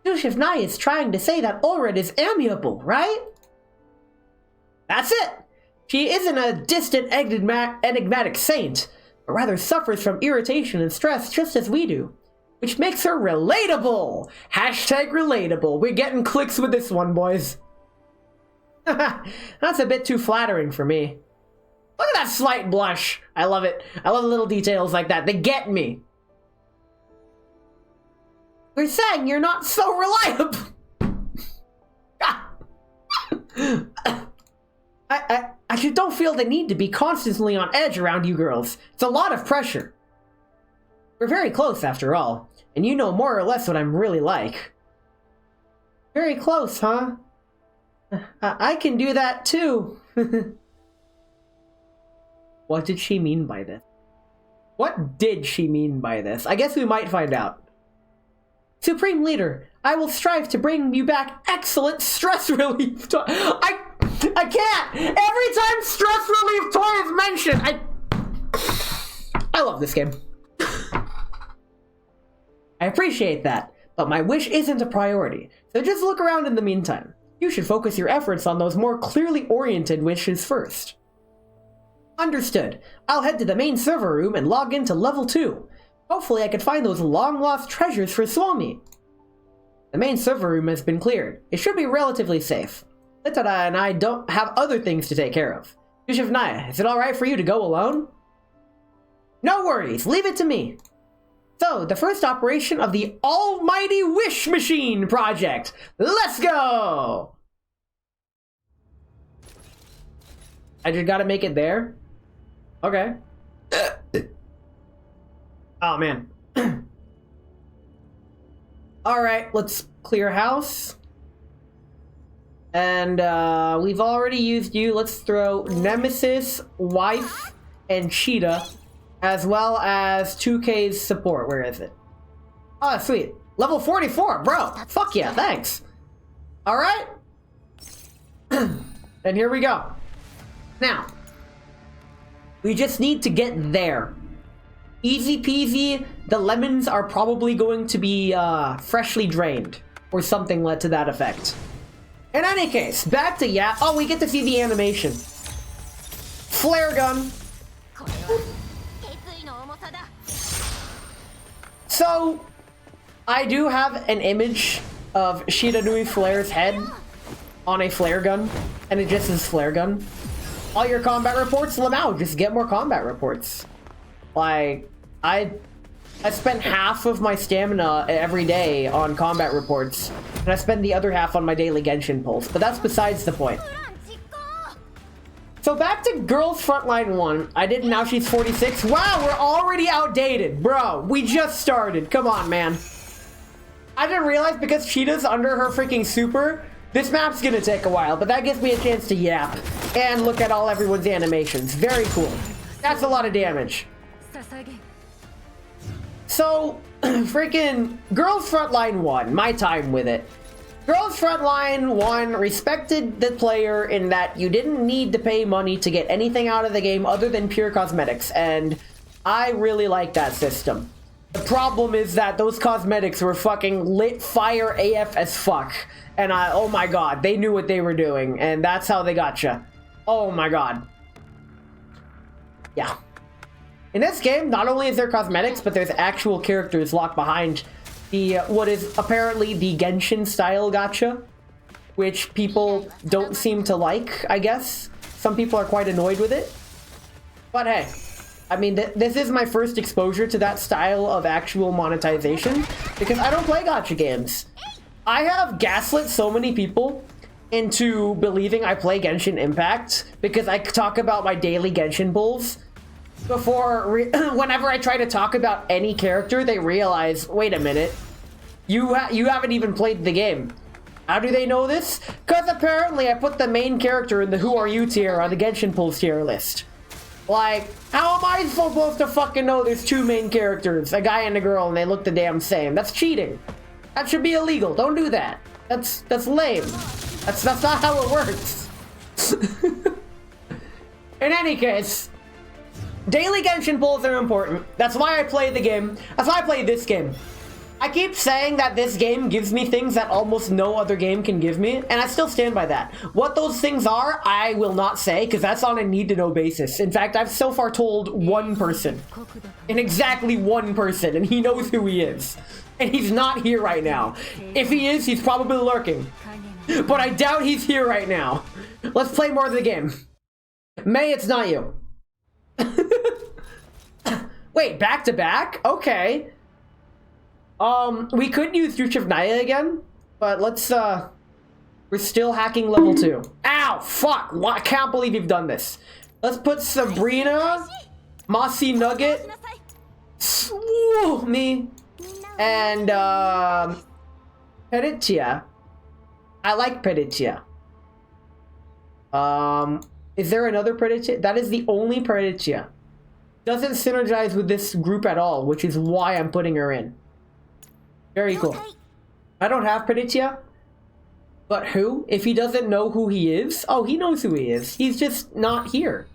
S1: Dushevnaya is trying to say that Ulrid is amiable, right? That's it! She isn't a distant enigmatic saint, but rather suffers from irritation and stress just as we do. Which makes her relatable! Hashtag relatable. We're getting clicks with this one, boys. That's a bit too flattering for me. Look at that slight blush. I love it. I love little details like that. They get me. We're saying you're not so reliable. I just don't feel the need to be constantly on edge around you girls. It's a lot of pressure. We're very close after all, and you know more or less what I'm really like. Very close, huh? I can do that too. What did she mean by this? What did she mean by this? I guess we might find out. Supreme Leader, I will strive to bring you back excellent stress relief toy. I can't! Every time stress relief toy is mentioned, I love this game. I appreciate that, but my wish isn't a priority, so just look around in the meantime. You should focus your efforts on those more clearly oriented wishes first. Understood. I'll head to the main server room and log into level 2. Hopefully I can find those long-lost treasures for Swami. The main server room has been cleared. It should be relatively safe. Litara and I don't have other things to take care of. Dushevnaya, is it alright for you to go alone? No worries, leave it to me. So, the first operation of the Almighty Wish Machine project. Let's go! I just gotta make it there? Okay. Oh, man. Alright, let's clear house. And, we've already used you. Let's throw Nemesis, Wife, and Cheetah, as well as 2K's support. Where is it? Oh, sweet. Level 44, bro. Fuck yeah, thanks. Alright. And here we go. Now, we just need to get there. Easy peasy. The lemons are probably going to be freshly drained, or something to that effect. In any case, back to oh, we get to see the animation. Flare gun. So, I do have an image of Shiranui Flare's head on a flare gun, and it just says flare gun. All your combat reports, Lamau, just get more combat reports. Like, I spend half of my stamina every day on combat reports, and I spend the other half on my daily Genshin pulse, but that's besides the point. So back to Girls Frontline 1. I did Now She's 46. Wow, we're already outdated. Bro, we just started. Come on, man. I didn't realize because Cheetah's under her freaking super, this map's gonna take a while, but that gives me a chance to yap and look at all everyone's animations. Very cool. That's a lot of damage. So, freaking Girls Frontline 1, my time with it. Girls Frontline 1 respected the player in that you didn't need to pay money to get anything out of the game other than pure cosmetics, and I really like that system. The problem is that those cosmetics were fucking lit fire AF as fuck, and oh my god, they knew what they were doing, and that's how they gotcha. Oh my god. Yeah. In this game, not only is there cosmetics, but there's actual characters locked behind the what is apparently the Genshin style gacha, which people don't seem to like, I guess. Some people are quite annoyed with it. But hey, I mean, this is my first exposure to that style of actual monetization, because I don't play gacha games. I have gaslit so many people into believing I play Genshin Impact because I talk about my daily Genshin pulls. Whenever I try to talk about any character, they realize, wait a minute, you haven't even played the game. How do they know this? Because apparently I put the main character in the Who Are You tier on the Genshin Pulse tier list. Like, how am I supposed to fucking know there's two main characters, a guy and a girl, and they look the damn same? That's cheating. That should be illegal. Don't do that. That's lame. That's not how it works. In any case, daily Genshin pulls are important. That's why I play the game. That's why I play this game. I keep saying that this game gives me things that almost no other game can give me, and I still stand by that. What those things are, I will not say, because that's on a need-to-know basis. In fact, I've so far told one person. And exactly one person, and he knows who he is. And he's not here right now. If he is, he's probably lurking. But I doubt he's here right now. Let's play more of the game. May, it's not you. Wait, back to back? Okay. We could use Dushevnaya again, but let's, we're still hacking level 2. Ow! Fuck! I can't believe you've done this. Let's put Sabrina, Mossy Nugget, me, and, Peritia. I like Peritia. Is there another Peritia? That is the only Peritia. doesn't synergize with this group at all, which is why I'm putting her in. Very cool. I don't have Praditya. But who? If he doesn't know who he is? Oh, he knows who he is. He's just not here.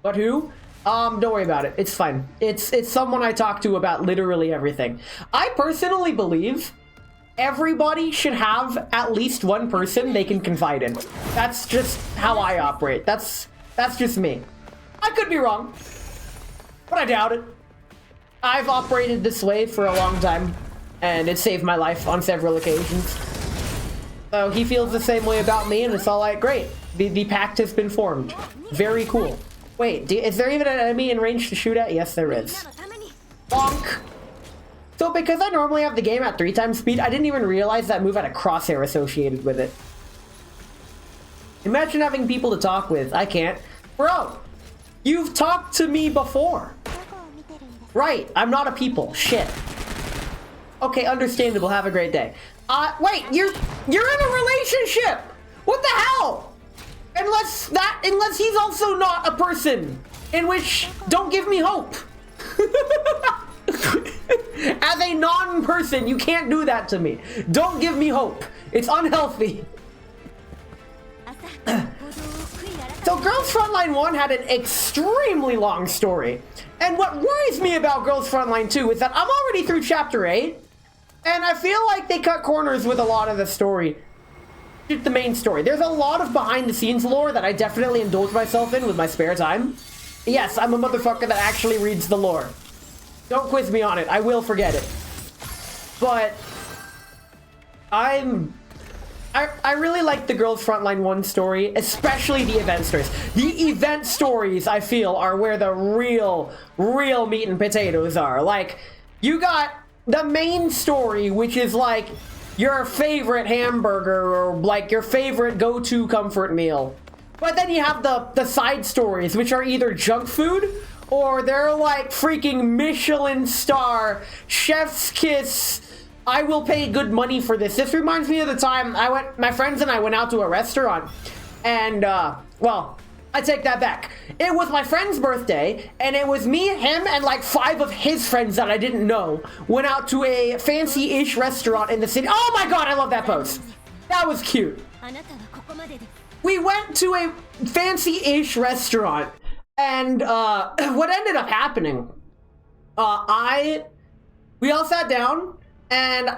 S1: But who? Don't worry about it. It's fine. It's someone I talk to about literally everything. I personally believe everybody should have at least one person they can confide in. That's just how I operate. That's just me. I could be wrong, but I doubt it. I've operated this way for a long time, and it saved my life on several occasions. So he feels the same way about me, and it's all like, great. The pact has been formed. Very cool. Wait, is there even an enemy in range to shoot at? Yes, there is. Bonk! So because I normally have the game at 3 times speed, I didn't even realize that move had a crosshair associated with it. Imagine having people to talk with. I can't. Bro, you've talked to me before. Right, I'm not a people. Shit. Okay, understandable. Have a great day. Wait, you're in a relationship! What the hell? Unless he's also not a person. In which, don't give me hope. As a non-person, you can't do that to me. Don't give me hope. It's unhealthy. So Girls Frontline 1 had an extremely long story. And what worries me about Girls Frontline 2 is that I'm already through Chapter 8. And I feel like they cut corners with a lot of the story. The main story. There's a lot of behind-the-scenes lore that I definitely indulge myself in with my spare time. Yes, I'm a motherfucker that actually reads the lore. Don't quiz me on it. I will forget it. But I really like the Girls Frontline 1 story, especially the event stories. The event stories, I feel, are where the real meat and potatoes are. Like, you got the main story, which is like your favorite hamburger or like your favorite go-to comfort meal. But then you have the side stories, which are either junk food or they're like freaking Michelin star, chef's kiss. I will pay good money for this. This reminds me of the time my friends and I went out to a restaurant and, well, I take that back. It was my friend's birthday, and it was me, him, and like 5 of his friends that I didn't know went out to a fancy-ish restaurant in the city. Oh my god, I love that pose. That was cute. We went to a fancy-ish restaurant, and what ended up happening, we all sat down, and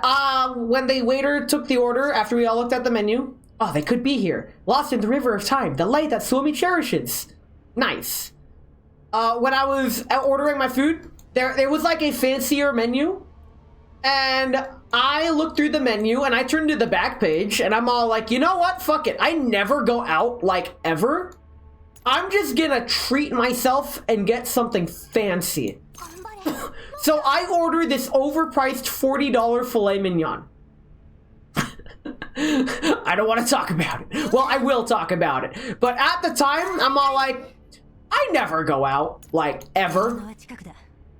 S1: when the waiter took the order, after we all looked at the menu, oh, they could be here. Lost in the river of time, the light that Suomi cherishes. Nice. When I was ordering my food, there was like a fancier menu. And I looked through the menu and I turned to the back page and I'm all like, you know what? Fuck it. I never go out, like, ever. I'm just gonna treat myself and get something fancy. So I ordered this overpriced $40 filet mignon. I don't want to talk about it. Well, I will talk about it. But at the time, I'm all like, I never go out, like, ever.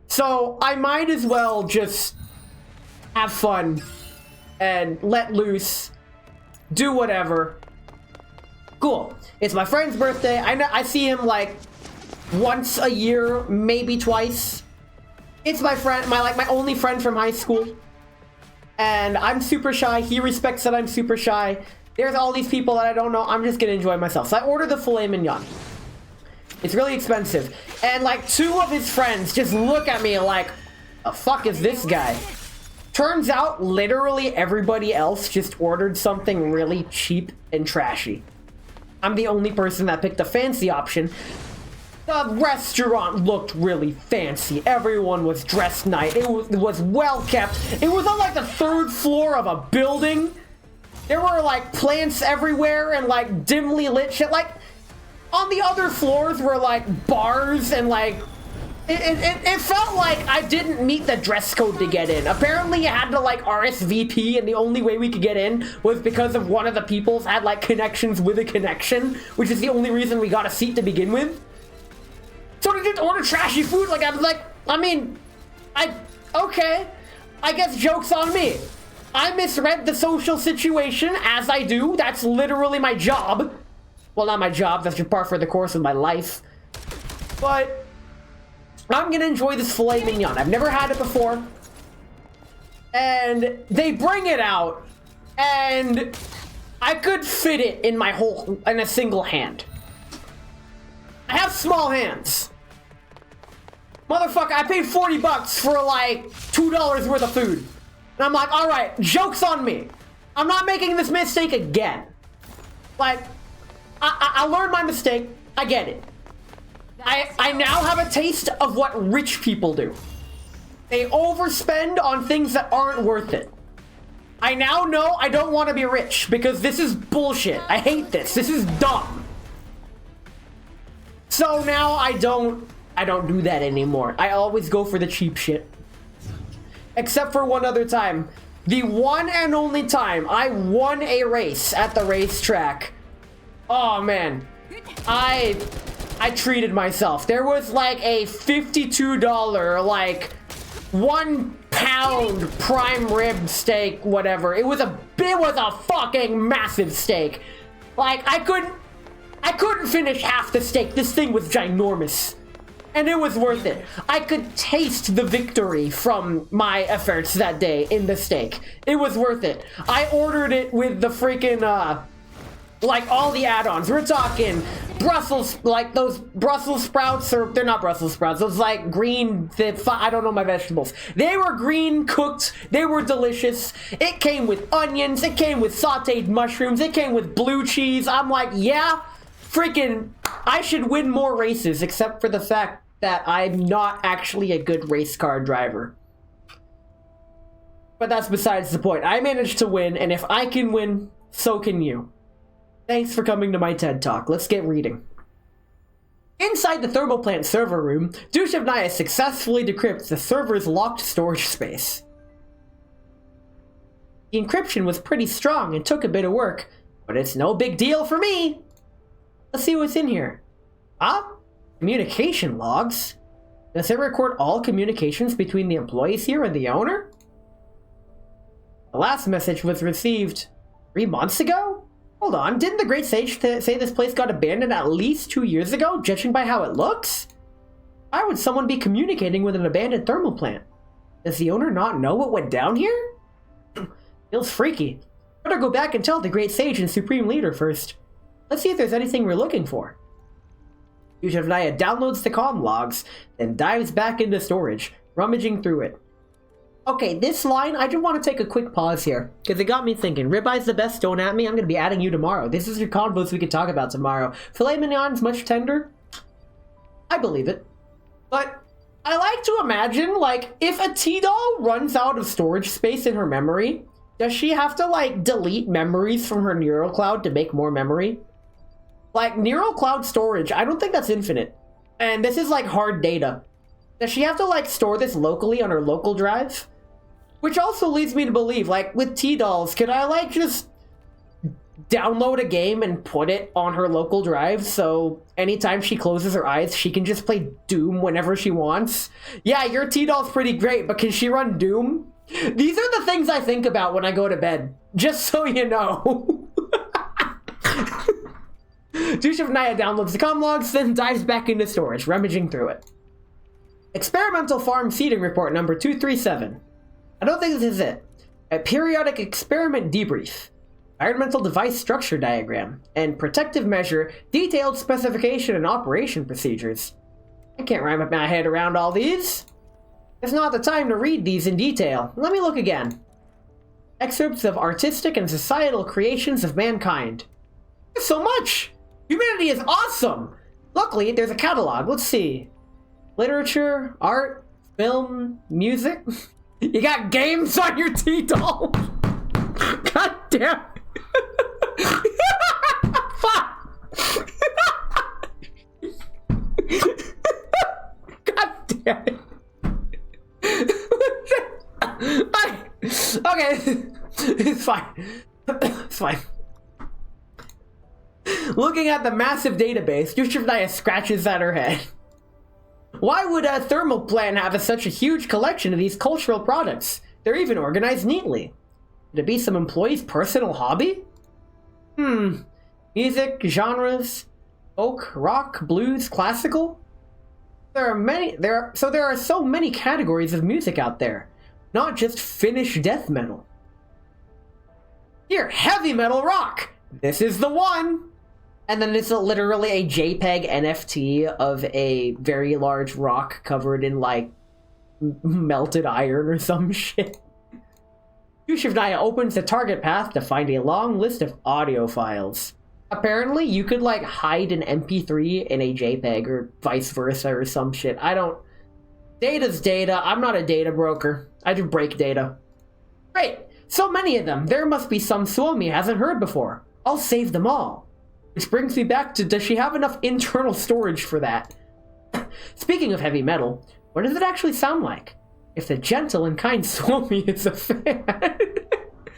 S1: So I might as well just have fun and let loose, do whatever. Cool. It's my friend's birthday. I see him like once a year, maybe twice. It's my friend, my only friend from high school. And I'm super shy. He respects that I'm super shy. There's all these people that I don't know. I'm just gonna enjoy myself. So I ordered the filet mignon. It's really expensive. And like 2 of his friends just look at me like, the fuck is this guy? Turns out literally everybody else just ordered something really cheap and trashy. I'm the only person that picked a fancy option. The restaurant looked really fancy. Everyone was dressed nice. It was well kept. It was on like the 3rd floor of a building. There were like plants everywhere and like dimly lit shit. Like on the other floors were like bars and like it felt like I didn't meet the dress code to get in. Apparently you had to like RSVP and the only way we could get in was because of one of the people's had like connections with a connection, which is the only reason we got a seat to begin with. So to just order trashy food, like I was like, I mean, okay, I guess joke's on me. I misread the social situation, as I do. That's literally my job. Well, not my job, that's just par for the course of my life. But I'm gonna enjoy this filet mignon. I've never had it before. And they bring it out, and I could fit it in in a single hand. I have small hands. Motherfucker, I paid 40 bucks for like $2 worth of food. And I'm like, all right, joke's on me. I'm not making this mistake again. Like, I learned my mistake. I get it. I now have a taste of what rich people do. They overspend on things that aren't worth it. I now know I don't want to be rich because this is bullshit. I hate this. This is dumb. So now I don't do that anymore. I always go for the cheap shit. Except for one other time. The one and only time I won a race at the racetrack. Oh man. I treated myself. There was like a $52 like 1 pound prime rib steak, whatever. It was a fucking massive steak. Like I couldn't finish half the steak. This thing was ginormous. And it was worth it. I could taste the victory from my efforts that day in the steak. It was worth it. I ordered it with the freaking, like all the add-ons. We're talking Brussels, like those Brussels sprouts, or they're not Brussels sprouts. Those like green, I don't know my vegetables. They were green, cooked. They were delicious. It came with onions. It came with sauteed mushrooms. It came with blue cheese. I'm like, yeah, freaking, I should win more races, except for the fact that I'm not actually a good race car driver. But that's besides the point. I managed to win, and if I can win, so can you. Thanks for coming to my TED Talk. Let's get reading. Inside the thermal plant server room, Dushevnaya successfully decrypts the server's locked storage space. The encryption was pretty strong and took a bit of work, but it's no big deal for me. Let's see what's in here. Communication logs? Does it record all communications between the employees here and the owner? The last message was received 3 months ago? Hold on, didn't the Great Sage say this place got abandoned at least 2 years ago, judging by how it looks? Why would someone be communicating with an abandoned thermal plant? Does the owner not know what went down here? Feels freaky. Better go back and tell the Great Sage and Supreme Leader first. Let's see if there's anything we're looking for. Dushevnaya downloads the comm logs, then dives back into storage, rummaging through it. Okay, this line, I just want to take a quick pause here, because it got me thinking. Ribeye's the best, don't at me, I'm going to be adding you tomorrow. This is your combos we can talk about tomorrow. Filet mignon's much tender? I believe it. But I like to imagine, like, if a T-doll runs out of storage space in her memory, does she have to, like, delete memories from her neural cloud to make more memory? Like, neural cloud storage, I don't think that's infinite. And this is, like, hard data. Does she have to, like, store this locally on her local drive? Which also leads me to believe, like, with T-dolls, could I, like, just download a game and put it on her local drive so anytime she closes her eyes, she can just play Doom whenever she wants? Yeah, your T-doll's pretty great, but can she run Doom? These are the things I think about when I go to bed, just so you know. Dushevnaya downloads the comm logs, then dives back into storage, rummaging through it. Experimental Farm Seeding Report number 237. I don't think this is it. A periodic experiment debrief. Environmental device structure diagram. And protective measure, detailed specification and operation procedures. I can't wrap my head around all these. It's not the time to read these in detail. Let me look again. Excerpts of artistic and societal creations of mankind. There's so much! Humanity is awesome! Luckily, there's a catalog. Let's see. Literature, art, film, music. You got games on your T-doll. God damn. Fuck. God damn it. Okay. It's fine. It's fine. Looking at the massive database, Dushevnaya scratches at her head. Why would a thermal plant have such a huge collection of these cultural products? They're even organized neatly. Could it be some employee's personal hobby? Music, genres, folk, rock, blues, classical? There are so many categories of music out there, not just Finnish death metal. Here, heavy metal rock. This is the one. And then it's literally a JPEG NFT of a very large rock covered in like melted iron or some shit. Dushevnaya opens the target path to find a long list of audio files. Apparently, you could like hide an MP3 in a JPEG or vice versa or some shit. Data's data. I'm not a data broker. I do break data. Great. So many of them. There must be some Suomi hasn't heard before. I'll save them all. Which brings me back to, does she have enough internal storage for that? Speaking of heavy metal, what does it actually sound like? If the gentle and kind Suomi is a fan,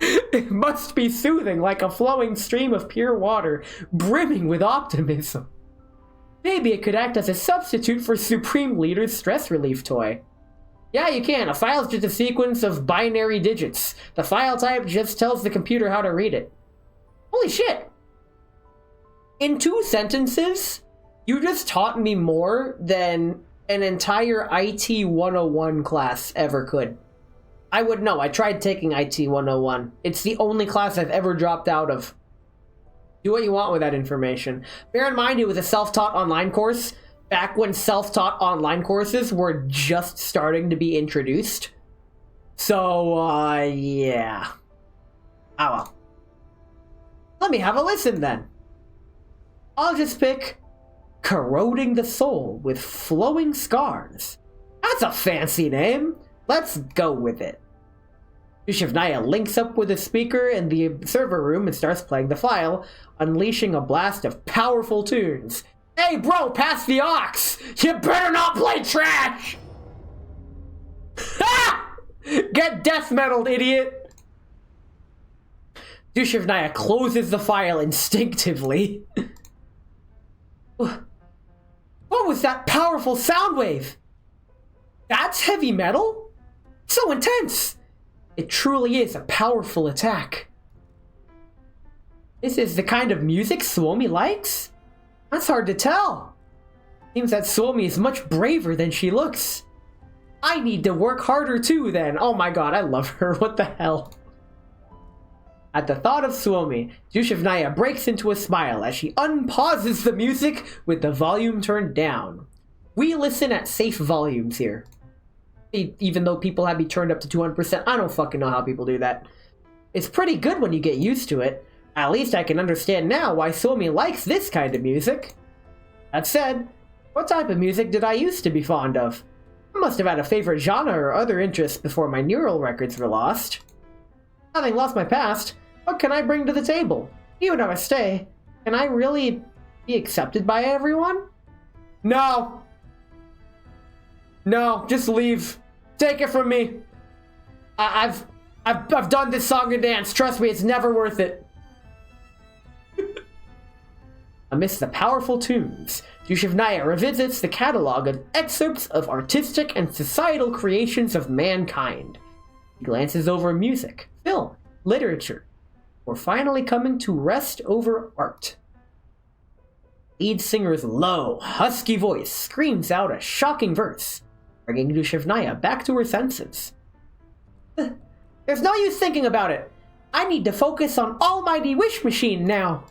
S1: it must be soothing like a flowing stream of pure water, brimming with optimism. Maybe it could act as a substitute for Supreme Leader's stress relief toy. Yeah, you can. A file's just a sequence of binary digits. The file type just tells the computer how to read it. Holy shit! In 2 sentences, you just taught me more than an entire IT 101 class ever could. I would know. I tried taking IT 101. It's the only class I've ever dropped out of. Do what you want with that information. Bear in mind, it was a self-taught online course back when self-taught online courses were just starting to be introduced. So, yeah. Oh well. Let me have a listen then. I'll just pick Corroding the Soul with Flowing Scars. That's a fancy name. Let's go with it. Dushevnaya links up with a speaker in the server room and starts playing the file, unleashing a blast of powerful tunes. Hey bro, pass the aux! You better not play trash! Ha! Get death metaled, idiot! Dushevnaya closes the file instinctively. What was that powerful sound wave? That's heavy metal? So intense! It truly is a powerful attack. This is the kind of music Suomi likes? That's hard to tell. Seems that Suomi is much braver than she looks. I need to work harder too then. Oh my god, I love her. What the hell? At the thought of Suomi, Dushevnaya breaks into a smile as she unpauses the music with the volume turned down. We listen at safe volumes here. Even though people have me turned up to 200%, I don't fucking know how people do that. It's pretty good when you get used to it. At least I can understand now why Suomi likes this kind of music. That said, what type of music did I used to be fond of? I must have had a favorite genre or other interests before my neural records were lost. Having lost my past, what can I bring to the table? Even if I stay, can I really be accepted by everyone? No. No, just leave. Take it from me. I've done this song and dance. Trust me, it's never worth it. Amidst the powerful tunes, Dushevnaya revisits the catalog of excerpts of artistic and societal creations of mankind. He glances over music, film, literature, before finally coming to rest over art. Lead singer's low, husky voice screams out a shocking verse, bringing Dushevnaya back to her senses. There's no use thinking about it. I need to focus on Almighty Wish Machine now.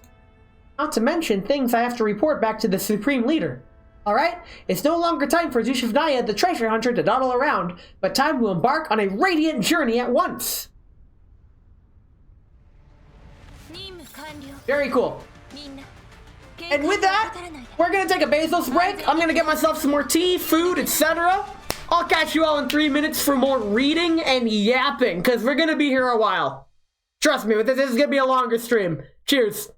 S1: Not to mention things I have to report back to the Supreme Leader. Alright, it's no longer time for Dushevnaya the treasure hunter to dawdle around, but time to embark on a radiant journey at once. Very cool. And with that, we're gonna take a Bezos break. I'm gonna get myself some more tea, food, etc. I'll catch you all in 3 minutes for more reading and yapping, because we're gonna be here a while. Trust me, this is gonna be a longer stream. Cheers.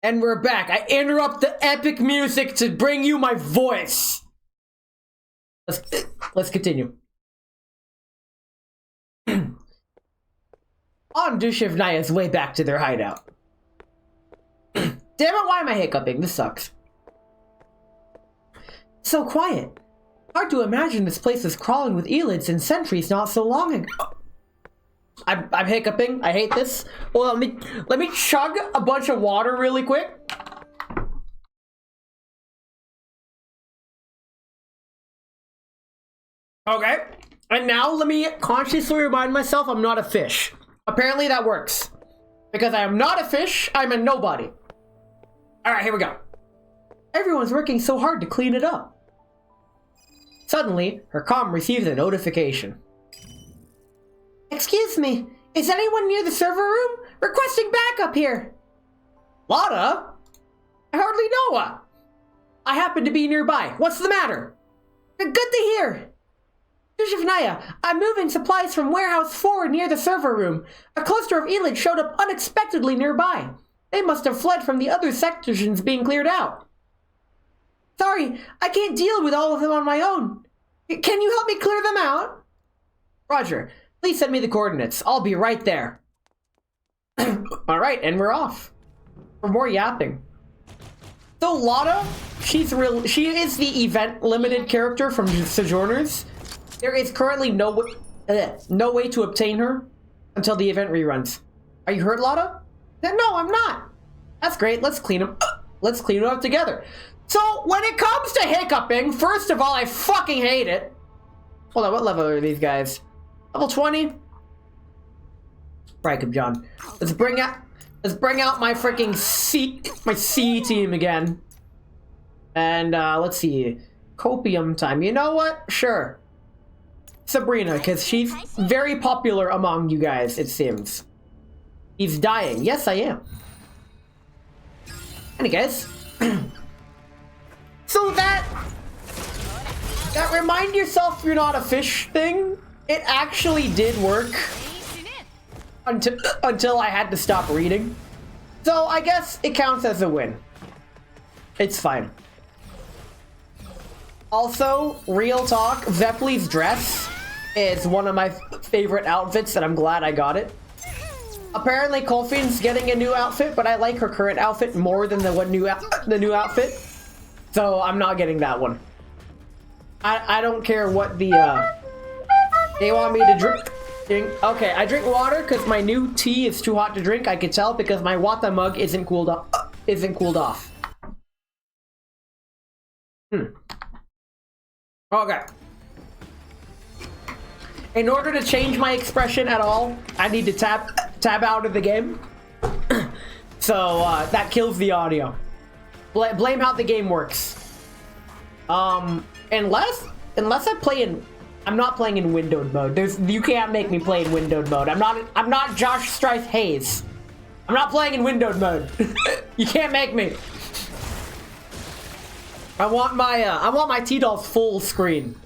S1: And we're back. I interrupt the epic music to bring you my voice. Let's continue. On Dushevnaya's way back to their hideout. Damn it, why am I hiccuping? This sucks. So quiet. Hard to imagine this place was crawling with elids and sentries not so long ago. I'm hiccuping. I hate this. Well, let me chug a bunch of water really quick. Okay. And now let me consciously remind myself I'm not a fish. Apparently that works. Because I am not a fish, I'm a nobody. Alright, here we go. Everyone's working so hard to clean it up. Suddenly, her comm receives a notification. Excuse me, is anyone near the server room? Requesting backup here. Lotta? I hardly know her. I happen to be nearby. What's the matter? Good to hear. Dushevnaya, I'm moving supplies from warehouse 4 near the server room. A cluster of elids showed up unexpectedly nearby. They must have fled from the other sections being cleared out. Sorry, I can't deal with all of them on my own. Can you help me clear them out? Roger. Please send me the coordinates. I'll be right there. Alright, and we're off. For more yapping. So Lotta, she is the event limited character from Sojourners. There is currently no way to obtain her until the event reruns. Are you hurt, Lotta? No, I'm not. That's great. Let's clean them up together. So when it comes to hiccuping, first of all, I fucking hate it. Hold on, what level are these guys? Level 20? Right, John. Let's bring out my freaking C team again. And let's see. Copium time. You know what? Sure. Sabrina, because she's very popular among you guys, it seems. He's dying. Yes, I am. Anyways. So that remind yourself you're not a fish thing, it actually did work. Until I had to stop reading. So I guess it counts as a win. It's fine. Also, real talk, Zeppeli's dress is one of my favorite outfits and I'm glad I got it. Apparently Colfine's getting a new outfit, but I like her current outfit more than the new outfit. So I'm not getting that one. I don't care what the they want me to drink. Okay, I drink water because my new tea is too hot to drink. I could tell because my Wata mug isn't cooled off. Okay. In order to change my expression at all, I need to tab out of the game. So that kills the audio. Blame how the game works. Unless I play in. I'm not playing in windowed mode. You can't make me play in windowed mode. I'm not Josh Strife Hayes. I'm not playing in windowed mode. You can't make me. I want my T-Dolls full screen.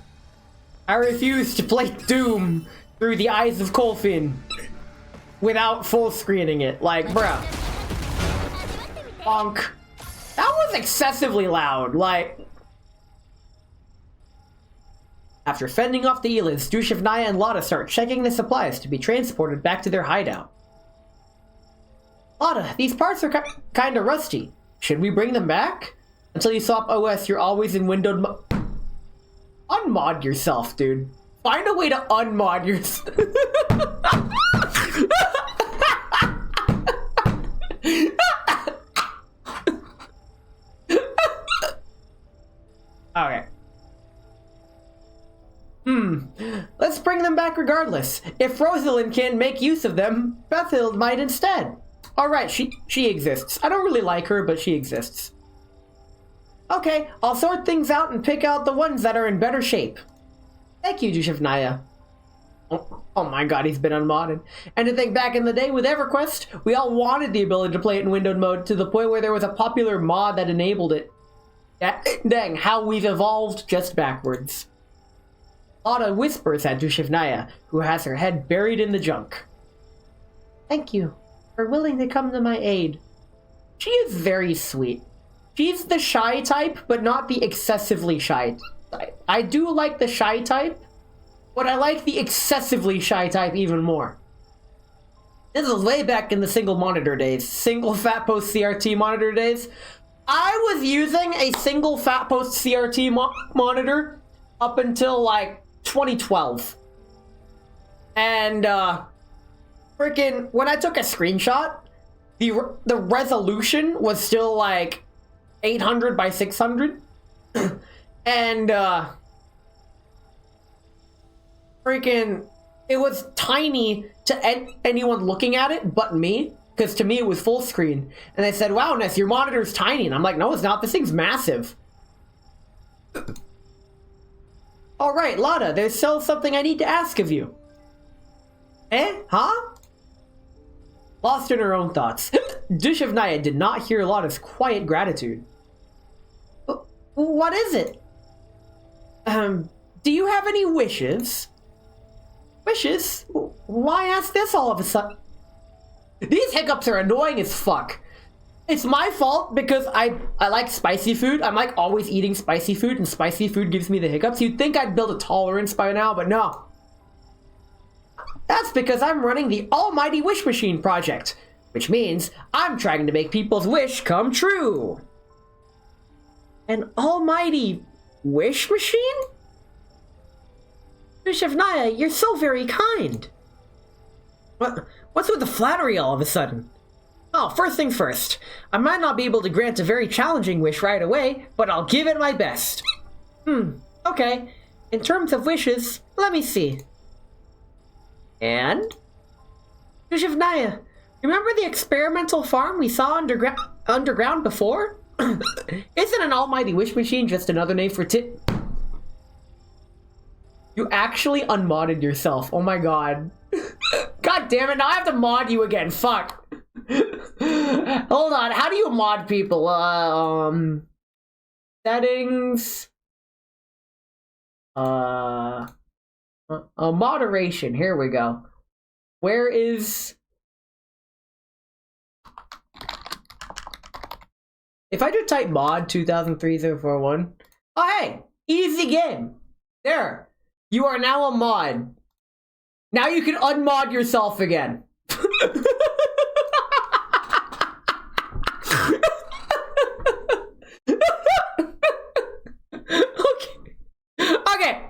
S1: I refuse to play Doom through the eyes of Colfin without full screening it. Like, bruh. Bonk. That was excessively loud. Like. After fending off the elids, Dushevnaya and Lotta start checking the supplies to be transported back to their hideout. Lotta, these parts are kinda rusty. Should we bring them back? Until you swap OS, you're always in windowed mode. Unmod yourself, dude. Find a way to unmod yourself. Okay. Let's bring them back regardless. If Rosalind can make use of them, Bethild might instead. Alright, she exists. I don't really like her, but she exists. Okay, I'll sort things out and pick out the ones that are in better shape. Thank you, Dushevnaya. Oh my god, he's been unmodded. And to think back in the day with EverQuest, we all wanted the ability to play it in windowed mode to the point where there was a popular mod that enabled it. Dang, how we've evolved just backwards. Lotta whispers at Dushevnaya, who has her head buried in the junk. Thank you for willing to come to my aid. She is very sweet. She's the shy type, but not the excessively shy type. I do like the shy type, but I like the excessively shy type even more. This is way back in the single monitor days. Single fat post CRT monitor days. I was using a single fat post CRT monitor up until like 2012. And freaking when I took a screenshot, the resolution was still like 800 by 600. And freaking it was tiny to anyone looking at it but me, because to me it was full screen. And they said, wow, Ness, your monitor's tiny. And I'm like, no, it's not. This thing's massive. All right, Lada, there's still something I need to ask of you. Eh? Huh? Lost in her own thoughts, Dushevnaya did not hear Lada's quiet gratitude. What is it? Do you have any wishes? Wishes? Why ask this all of a sudden? These hiccups are annoying as fuck. It's my fault because I like spicy food. I'm like always eating spicy food, and spicy food gives me the hiccups. You'd think I'd build a tolerance by now, but no. That's because I'm running the Almighty Wish Machine project, which means I'm trying to make people's wish come true. An Almighty Wish Machine? Dushevnaya, you're so very kind. What's with the flattery all of a sudden? Oh, first thing first. I might not be able to grant a very challenging wish right away, but I'll give it my best. Okay. In terms of wishes, let me see. And? Dushevnaya, remember the experimental farm we saw underground before? Isn't an Almighty Wish Machine just another name for You actually unmodded yourself. Oh my god. God damn it, now I have to mod you again. Fuck. Hold on, how do you mod people? Settings. Moderation, here we go. Where is... If I just type mod 2003-041, oh hey, easy game. There, you are now a mod. Now you can unmod yourself again. Okay.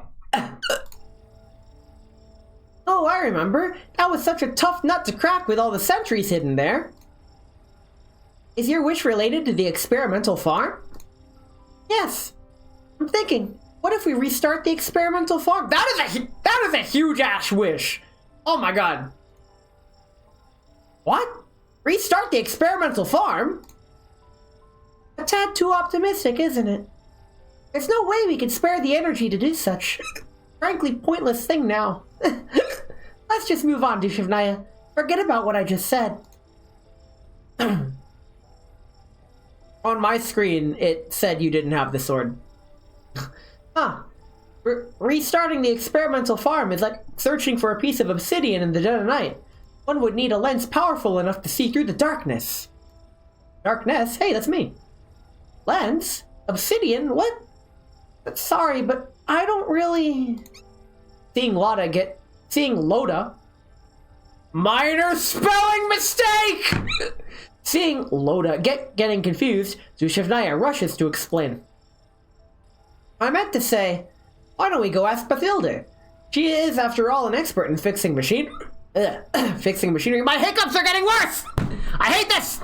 S1: Oh, I remember. That was such a tough nut to crack with all the sentries hidden there. Is your wish related to the experimental farm? Yes. I'm thinking, what if we restart the experimental farm? That is a huge ass wish. Oh my god. What? Restart the experimental farm? A tad too optimistic, isn't it? There's no way we can spare the energy to do such frankly pointless thing now. Let's just move on, Dushevnaya. Forget about what I just said. On my screen, it said you didn't have the sword. Huh. Restarting the experimental farm is like searching for a piece of obsidian in the dead of night. One would need a lens powerful enough to see through the darkness. Darkness? Hey, that's me. Lens? Obsidian? What? Sorry, but I don't really... Seeing Loda. Minor spelling mistake! Seeing Loda getting confused, Dushevnaya rushes to explain. I meant to say, why don't we go ask Bathilde? She is, after all, an expert in fixing machinery. My hiccups are getting worse! I hate this!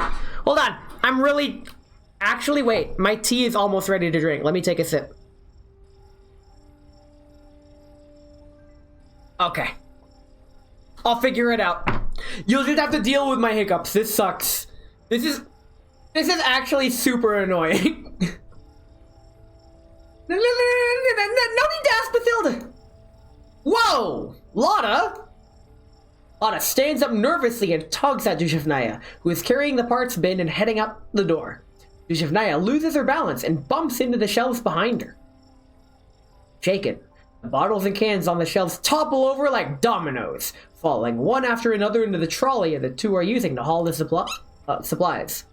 S1: Hold on, I'm really... Actually, wait, my tea is almost ready to drink. Let me take a sip. Okay. I'll figure it out. You'll just have to deal with my hiccups. This sucks. This is actually super annoying. No need to ask Bathilde. Whoa! Loda stands up nervously and tugs at Dushevnaya, who is carrying the parts bin and heading out the door. Dushevnaya loses her balance and bumps into the shelves behind her. Shaken, the bottles and cans on the shelves topple over like dominoes, falling one after another into the trolley the two are using to haul the supplies.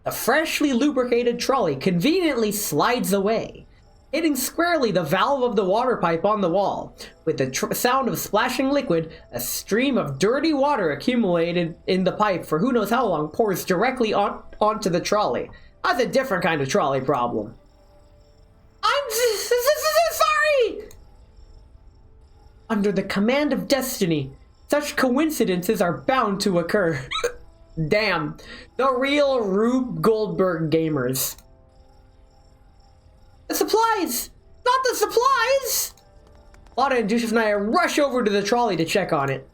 S1: The freshly lubricated trolley conveniently slides away, hitting squarely the valve of the water pipe on the wall. With the sound of splashing liquid, a stream of dirty water accumulated in the pipe for who knows how long pours directly onto the trolley. That's a different kind of trolley problem. I'm sorry! Under the command of destiny, such coincidences are bound to occur. Damn, the real Rube Goldberg gamers. The supplies! Not the supplies! Lotta and Dushevnaya rush over to the trolley to check on it.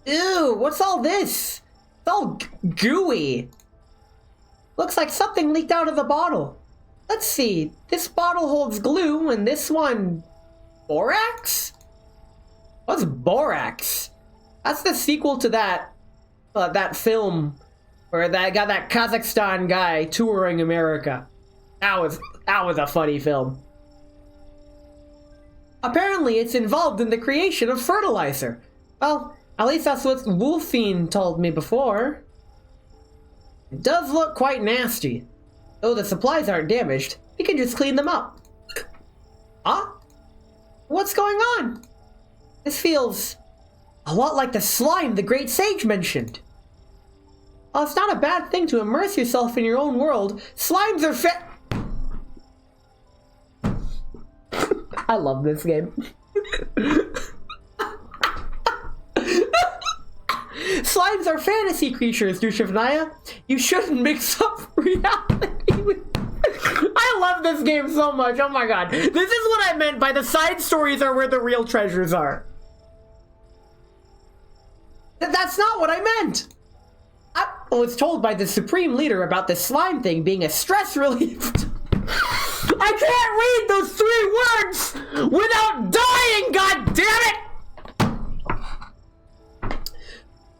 S1: Ew, what's all this? It's all gooey. Looks like something leaked out of the bottle. Let's see, this bottle holds glue and this one... borax? What's borax? That's the sequel to that film where that got that Kazakhstan guy touring America. That was a funny film. Apparently, it's involved in the creation of fertilizer. Well, at least that's what Wolfine told me before. It does look quite nasty. Though the supplies aren't damaged, we can just clean them up. Huh? What's going on? This feels a lot like the slime the Great Sage mentioned. Well, it's not a bad thing to immerse yourself in your own world. Slimes are I love this game. Slimes are fantasy creatures, Dushevnaya. You shouldn't mix up reality with... I love this game so much. Oh my god. This is what I meant by the side stories are where the real treasures are. That's not what I meant. I was told by the Supreme Leader about the slime thing being a stress relief. I can't read those 3 words without dying, god damn it!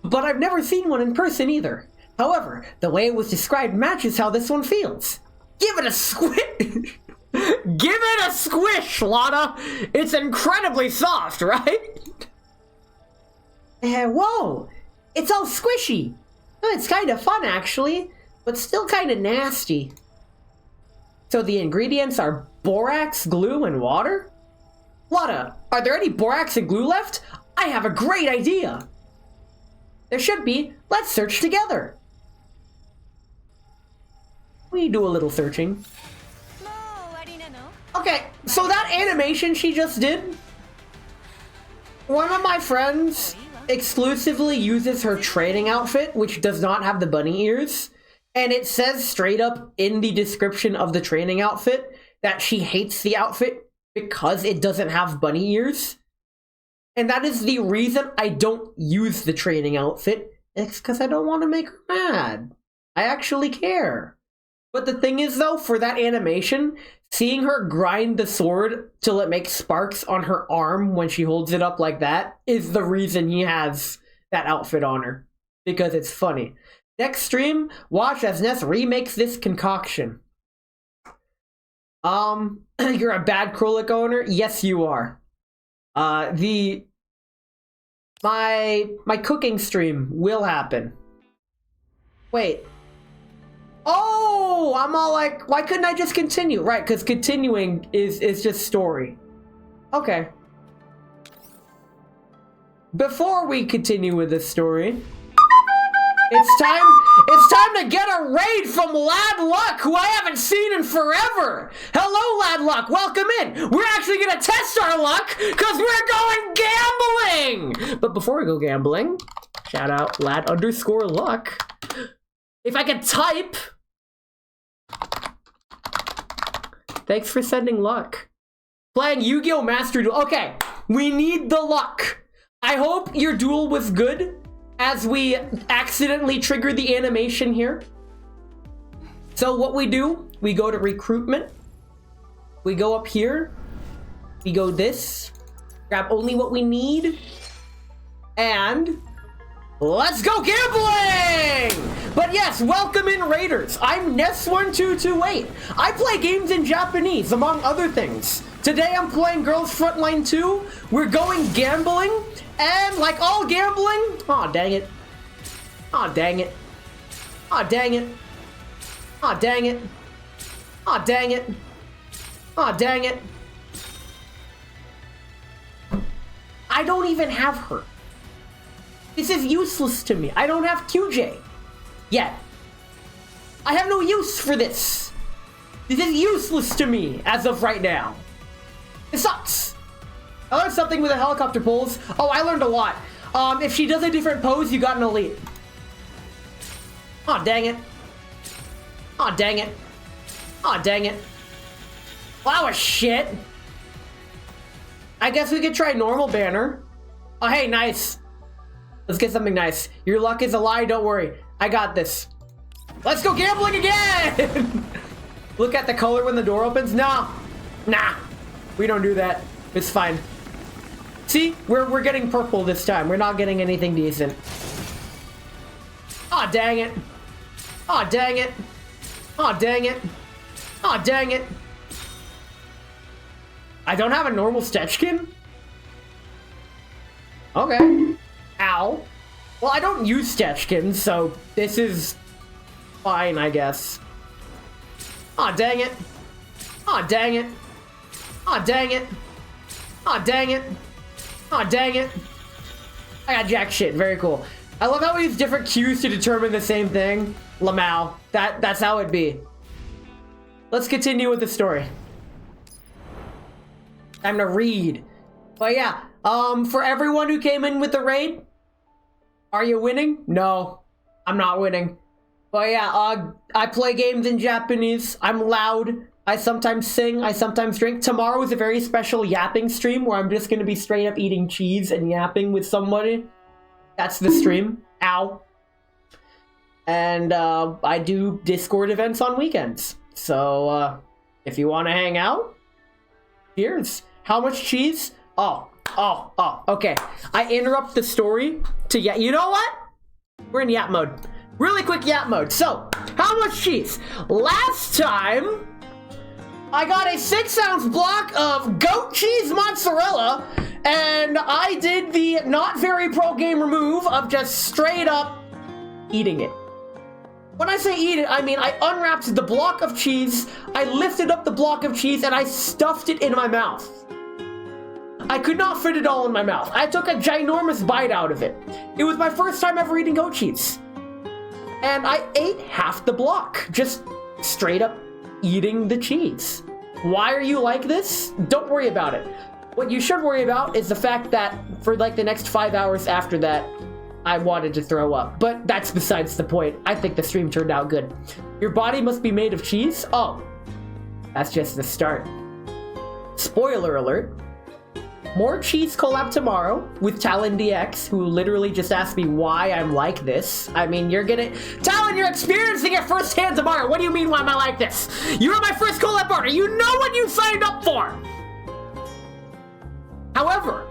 S1: But I've never seen one in person either. However, the way it was described matches how this one feels. Give it a squish! Give it a squish, Lotta! It's incredibly soft, right? Whoa! It's all squishy! It's kind of fun, actually, but still kind of nasty. So the ingredients are borax, glue, and water? Lotta, are there any borax and glue left? I have a great idea! There should be. Let's search together. We do a little searching. Okay, so that animation she just did, one of my friends exclusively uses her training outfit, which does not have the bunny ears. And it says straight up in the description of the training outfit that she hates the outfit because it doesn't have bunny ears. And that is the reason I don't use the training outfit. It's because I don't want to make her mad. I actually care. But the thing is, though, for that animation, seeing her grind the sword till it makes sparks on her arm when she holds it up like that is the reason he has that outfit on her. Because it's funny. Next stream, watch as Ness remakes this concoction. You're a bad Krolik owner? Yes, you are. My cooking stream will happen. Wait. Oh, I'm all like, why couldn't I just continue? Right, because continuing is just story. Okay. Before we continue with this story, it's time to get a raid from Lad Luck, who I haven't seen in forever. Hello, Lad Luck. Welcome in. We're actually gonna test our luck because we're going gambling. But before we go gambling, shout out Lad_Luck. If I could type. Thanks for sending luck. Playing Yu-Gi-Oh! Master Duel. Okay, we need the luck. I hope your duel was good. As we accidentally trigger the animation here. So what we do, we go to recruitment. We go up here. We go this. Grab only what we need. And let's go gambling! But yes, welcome in Raiders. I'm Ness1228. I play games in Japanese, among other things. Today I'm playing Girls Frontline 2. We're going gambling. And like all gambling, aw dang it. Aw dang it. Aw dang it. Aw, dang it. Aw, dang it. Aw, dang it. I don't even have her. This is useless to me. I don't have QJ yet. I have no use for this. This is useless to me as of right now. It sucks. I learned something with the helicopter pulls. Oh, I learned a lot. If she does a different pose, you got an elite. Aw, dang it. Aw, dang it. Aw, dang it. Wow, shit. I guess we could try normal banner. Oh, hey, nice. Let's get something nice. Your luck is a lie, don't worry. I got this. Let's go gambling again! Look at the color when the door opens. No. Nah. We don't do that. It's fine. See? We're getting purple this time. We're not getting anything decent. Aw, dang it. Aw, dang it. Aw, dang it. Aw, dang it. I don't have a normal Stechkin? Okay. Ow. Well, I don't use Stechkin, so this is fine, I guess. Aw, dang it. Aw, dang it. Aw, dang it. Aw, dang it. Aw, dang it. I got jack shit. Very cool. I love how we use different cues to determine the same thing. Lamau. That's how it be. Let's continue with the story. Time to read. But yeah, for everyone who came in with the raid, are you winning? No, I'm not winning. But yeah, I play games in Japanese. I'm loud. I sometimes sing. I sometimes drink. Tomorrow is a very special yapping stream where I'm just going to be straight up eating cheese and yapping with somebody. That's the stream. Ow. And I do Discord events on weekends. So if you want to hang out, cheers. How much cheese? Oh, okay. I interrupt the story to yap. You know what? We're in yap mode. Really quick yap mode. So, how much cheese? Last time, I got a 6-ounce block of goat cheese mozzarella, and I did the not very pro gamer move of just straight up eating it. When I say eat it, I mean I unwrapped the block of cheese, I lifted up the block of cheese, and I stuffed it in my mouth. I could not fit it all in my mouth. I took a ginormous bite out of it. It was my first time ever eating goat cheese. And I ate half the block, just straight up eating the cheese. Why are you like this? Don't worry about it. What you should worry about is the fact that for like the next 5 hours after that, I wanted to throw up. But that's besides the point. I think the stream turned out good. Your body must be made of cheese? Oh, that's just the start. Spoiler alert. More cheese collab tomorrow with Talon DX, who literally just asked me why I'm like this. I mean, Talon, you're experiencing it firsthand tomorrow. What do you mean, why am I like this? You were my first collab partner. You know what you signed up for. However,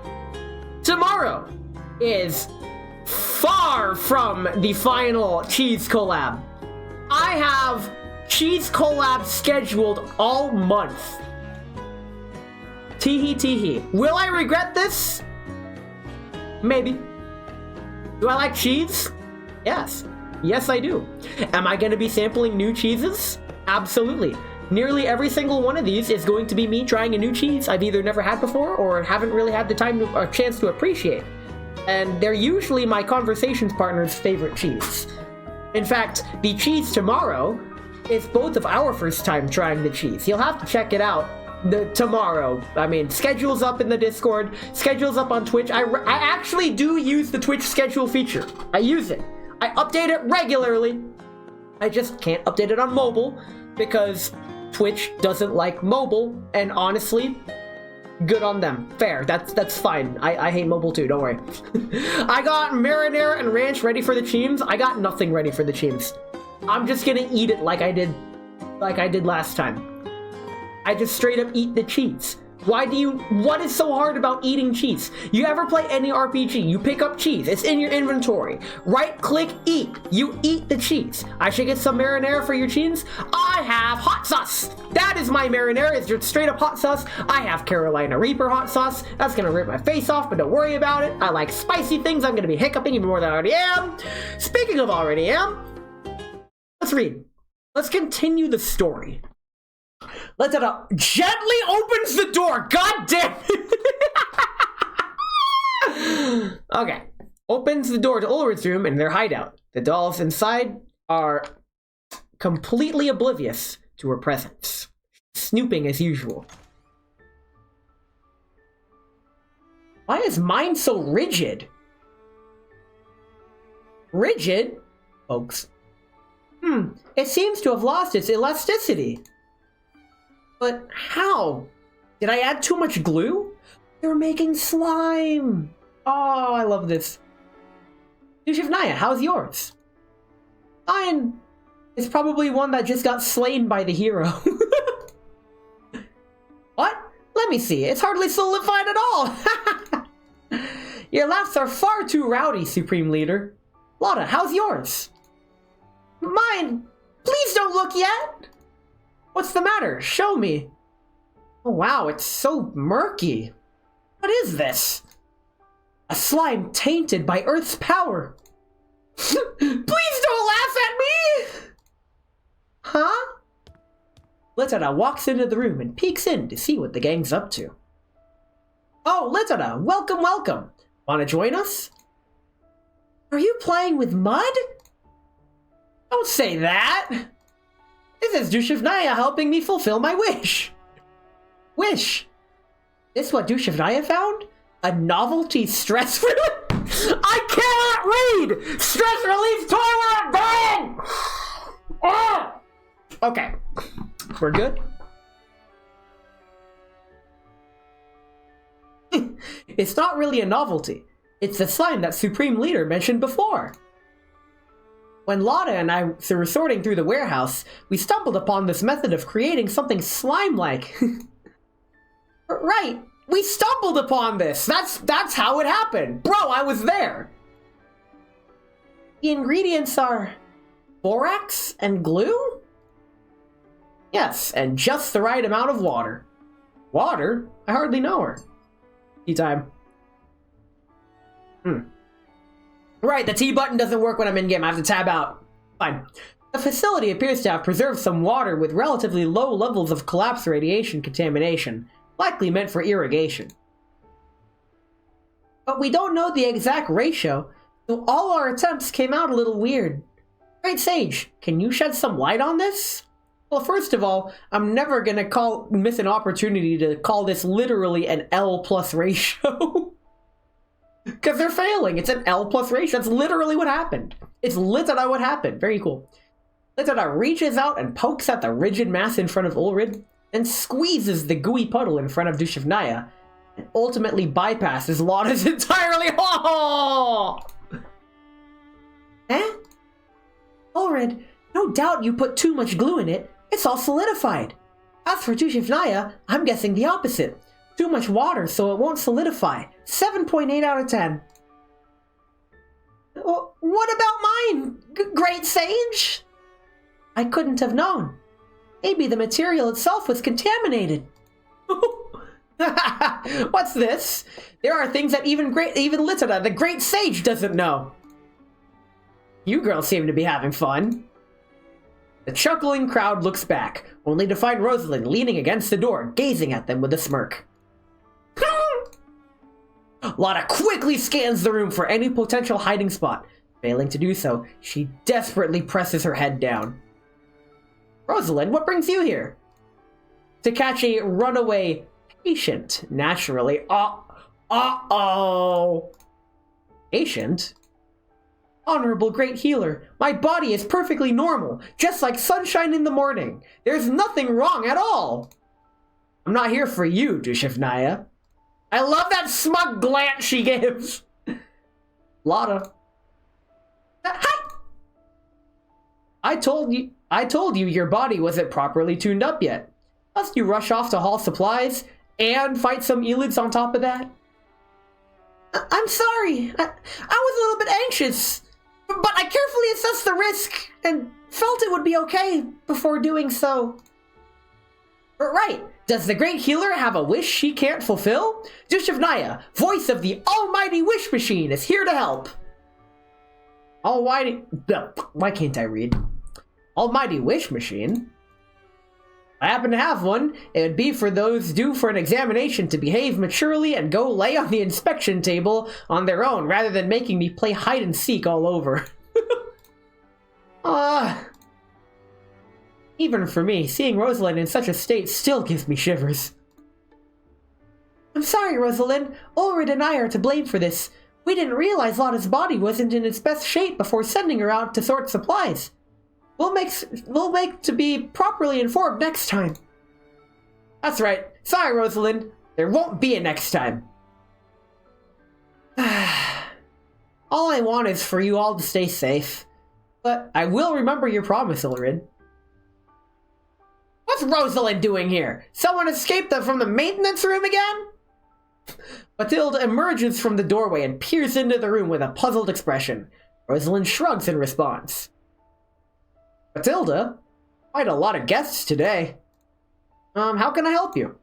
S1: tomorrow is far from the final cheese collab. I have cheese collabs scheduled all month. Teehee teehee. Will I regret this? Maybe. Do I like cheese? Yes. Yes, I do. Am I going to be sampling new cheeses? Absolutely. Nearly every single one of these is going to be me trying a new cheese I've either never had before or haven't really had the time or chance to appreciate. And they're usually my conversations partner's favorite cheese. In fact, the cheese tomorrow is both of our first time trying the cheese. You'll have to check it out. Tomorrow. I mean, schedule's up in the Discord, schedule's up on Twitch. I actually do use the Twitch schedule feature. I use it. I update it regularly. I just can't update it on mobile because Twitch doesn't like mobile, and honestly, good on them. Fair. That's fine. I hate mobile too, don't worry. I got marinara and ranch ready for the cheems. I got nothing ready for the cheems. I'm just gonna eat it like I did last time. I just straight up eat the cheese. What is so hard about eating cheese? You ever play any RPG, you pick up cheese, it's in your inventory. Right click, eat. You eat the cheese. I should get some marinara for your cheese. I have hot sauce. That is my marinara, it's just straight up hot sauce. I have Carolina Reaper hot sauce. That's gonna rip my face off, but don't worry about it. I like spicy things. I'm gonna be hiccuping even more than I already am. Speaking of already am, let's read. Let's continue the story. Letana gently opens the door. God damn it. Okay. Opens the door to Ulrich's room and their hideout. The dolls inside are completely oblivious to her presence. Snooping as usual. Why is mine so rigid? Rigid? Folks. It seems to have lost its elasticity. But how? Did I add too much glue? They're making slime. Oh, I love this. Dushevnaya, how's yours? Mine is probably one that just got slain by the hero. What? Let me see. It's hardly solidified at all. Your laughs are far too rowdy, Supreme Leader. Lotta, how's yours? Mine! Please don't look yet! What's the matter? Show me. Oh wow, it's so murky. What is this? A slime tainted by Earth's power. Please don't laugh at me! Huh? Letana walks into the room and peeks in to see what the gang's up to. Oh, Letana, welcome, welcome. Wanna join us? Are you playing with mud? Don't say that! This is Dushevnaya helping me fulfill my wish! Wish? This what Dushevnaya found? A novelty stress relief? I cannot read! Stress relief toilet bang! Oh! Okay. We're good? It's not really a novelty. It's the slime that Supreme Leader mentioned before. When Lotta and I were sorting through the warehouse, we stumbled upon this method of creating something slime-like. Right, we stumbled upon this. That's how it happened. Bro, I was there. The ingredients are borax and glue? Yes, and just the right amount of water. Water? I hardly know her. Tea time. Right, the T button doesn't work when I'm in-game. I have to tab out. Fine. The facility appears to have preserved some water with relatively low levels of collapsed radiation contamination, likely meant for irrigation. But we don't know the exact ratio, so all our attempts came out a little weird. Great Sage, can you shed some light on this? Well, first of all, I'm never gonna miss an opportunity to call this literally an L plus ratio. Because they're failing. It's an L plus ratio. That's literally what happened. It's literally what happened. Very cool. Letana reaches out and pokes at the rigid mass in front of Ulrid, and squeezes the gooey puddle in front of Dushevnaya, and ultimately bypasses Lotta's entirely. Oh! Eh? Ulrid, no doubt you put too much glue in it. It's all solidified. As for Dushevnaya, I'm guessing the opposite. Too much water, so it won't solidify. 7.8 out of 10. What about mine, Great Sage? I couldn't have known. Maybe the material itself was contaminated. What's this? There are things that even Letana, the Great Sage, doesn't know. You girls seem to be having fun. The chuckling crowd looks back, only to find Rosalind leaning against the door, gazing at them with a smirk. Lotta quickly scans the room for any potential hiding spot. Failing to do so, she desperately presses her head down. Rosalind, what brings you here? To catch a runaway patient, naturally. Uh-oh. Patient? Honorable Great Healer, my body is perfectly normal, just like sunshine in the morning. There's nothing wrong at all. I'm not here for you, Dushevnaya. I love that smug glance she gives. Lotta. Hi! I told you your body wasn't properly tuned up yet. Must you rush off to haul supplies and fight some elids on top of that? I'm sorry. I was a little bit anxious, but I carefully assessed the risk and felt it would be okay before doing so. Right. Does the Great Healer have a wish she can't fulfill? Dushevnaya, voice of the almighty wish machine, is here to help. Almighty... Why can't I read? Almighty wish machine? I happen to have one. It would be for those due for an examination to behave maturely and go lay on the inspection table on their own, rather than making me play hide and seek all over. Even for me, seeing Rosalind in such a state still gives me shivers. I'm sorry, Rosalind. Ulrid and I are to blame for this. We didn't realize Lotta's body wasn't in its best shape before sending her out to sort supplies. We'll make to be properly informed next time. That's right. Sorry, Rosalind. There won't be a next time. All I want is for you all to stay safe. But I will remember your promise, Ulrid. What's Rosalind doing here? Someone escaped from the maintenance room again? Matilda emerges from the doorway and peers into the room with a puzzled expression. Rosalind shrugs in response. Matilda? Quite a lot of guests today. How can I help you?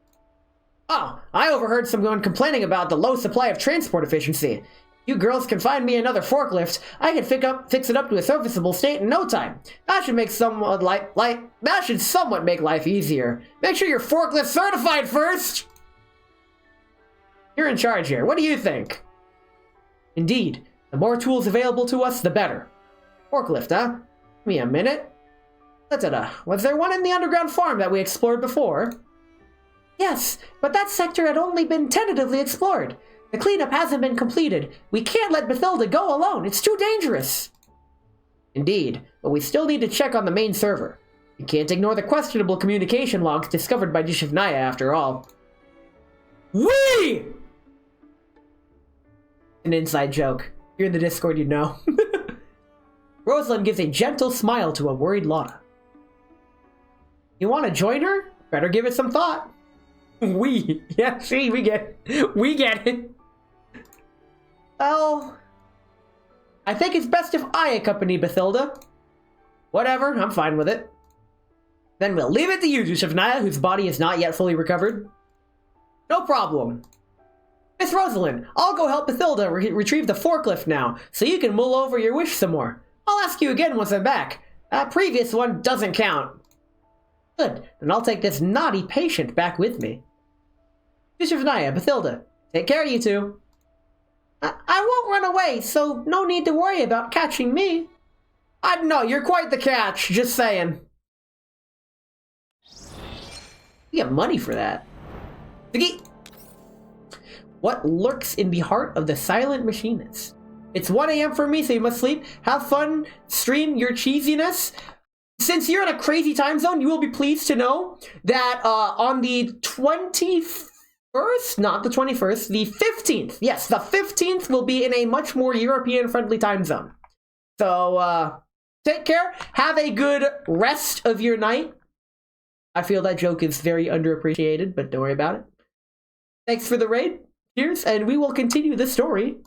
S1: Oh, I overheard someone complaining about the low supply of transport efficiency. You girls can find me another forklift. I can fix it up to a serviceable state in no time. That should make somewhat make life easier. Make sure you're forklift certified first. You're in charge here. What do you think? Indeed, the more tools available to us, the better. Forklift, huh? Give me a minute. Was there one in the underground farm that we explored before? Yes, but that sector had only been tentatively explored. The cleanup hasn't been completed. We can't let Bathilda go alone. It's too dangerous. Indeed, but we still need to check on the main server. You can't ignore the questionable communication logs discovered by Dushevnaya after all. Whee! An inside joke. If you're in the Discord, you know. Rosalind gives a gentle smile to a worried Lotta. You want to join her? Better give it some thought. Yeah, see, we get it. Well, I think it's best if I accompany Bathilda. Whatever, I'm fine with it. Then we'll leave it to you, Dushevnaya, whose body is not yet fully recovered. No problem. Miss Rosalind, I'll go help Bathilda retrieve the forklift now, so you can mull over your wish some more. I'll ask you again once I'm back. That previous one doesn't count. Good, then I'll take this naughty patient back with me. Dushevnaya, Bathilda, take care, you two. I won't run away, so no need to worry about catching me. I know, you're quite the catch, just saying. You get money for that. What lurks in the heart of the silent machinist? It's 1 a.m. for me, so you must sleep. Have fun, stream your cheesiness. Since you're in a crazy time zone, you will be pleased to know that on the 21st, not the 21st, the 15th. Yes, the 15th will be in a much more European-friendly time zone. So, take care. Have a good rest of your night. I feel that joke is very underappreciated, but don't worry about it. Thanks for the raid. Cheers, and we will continue the story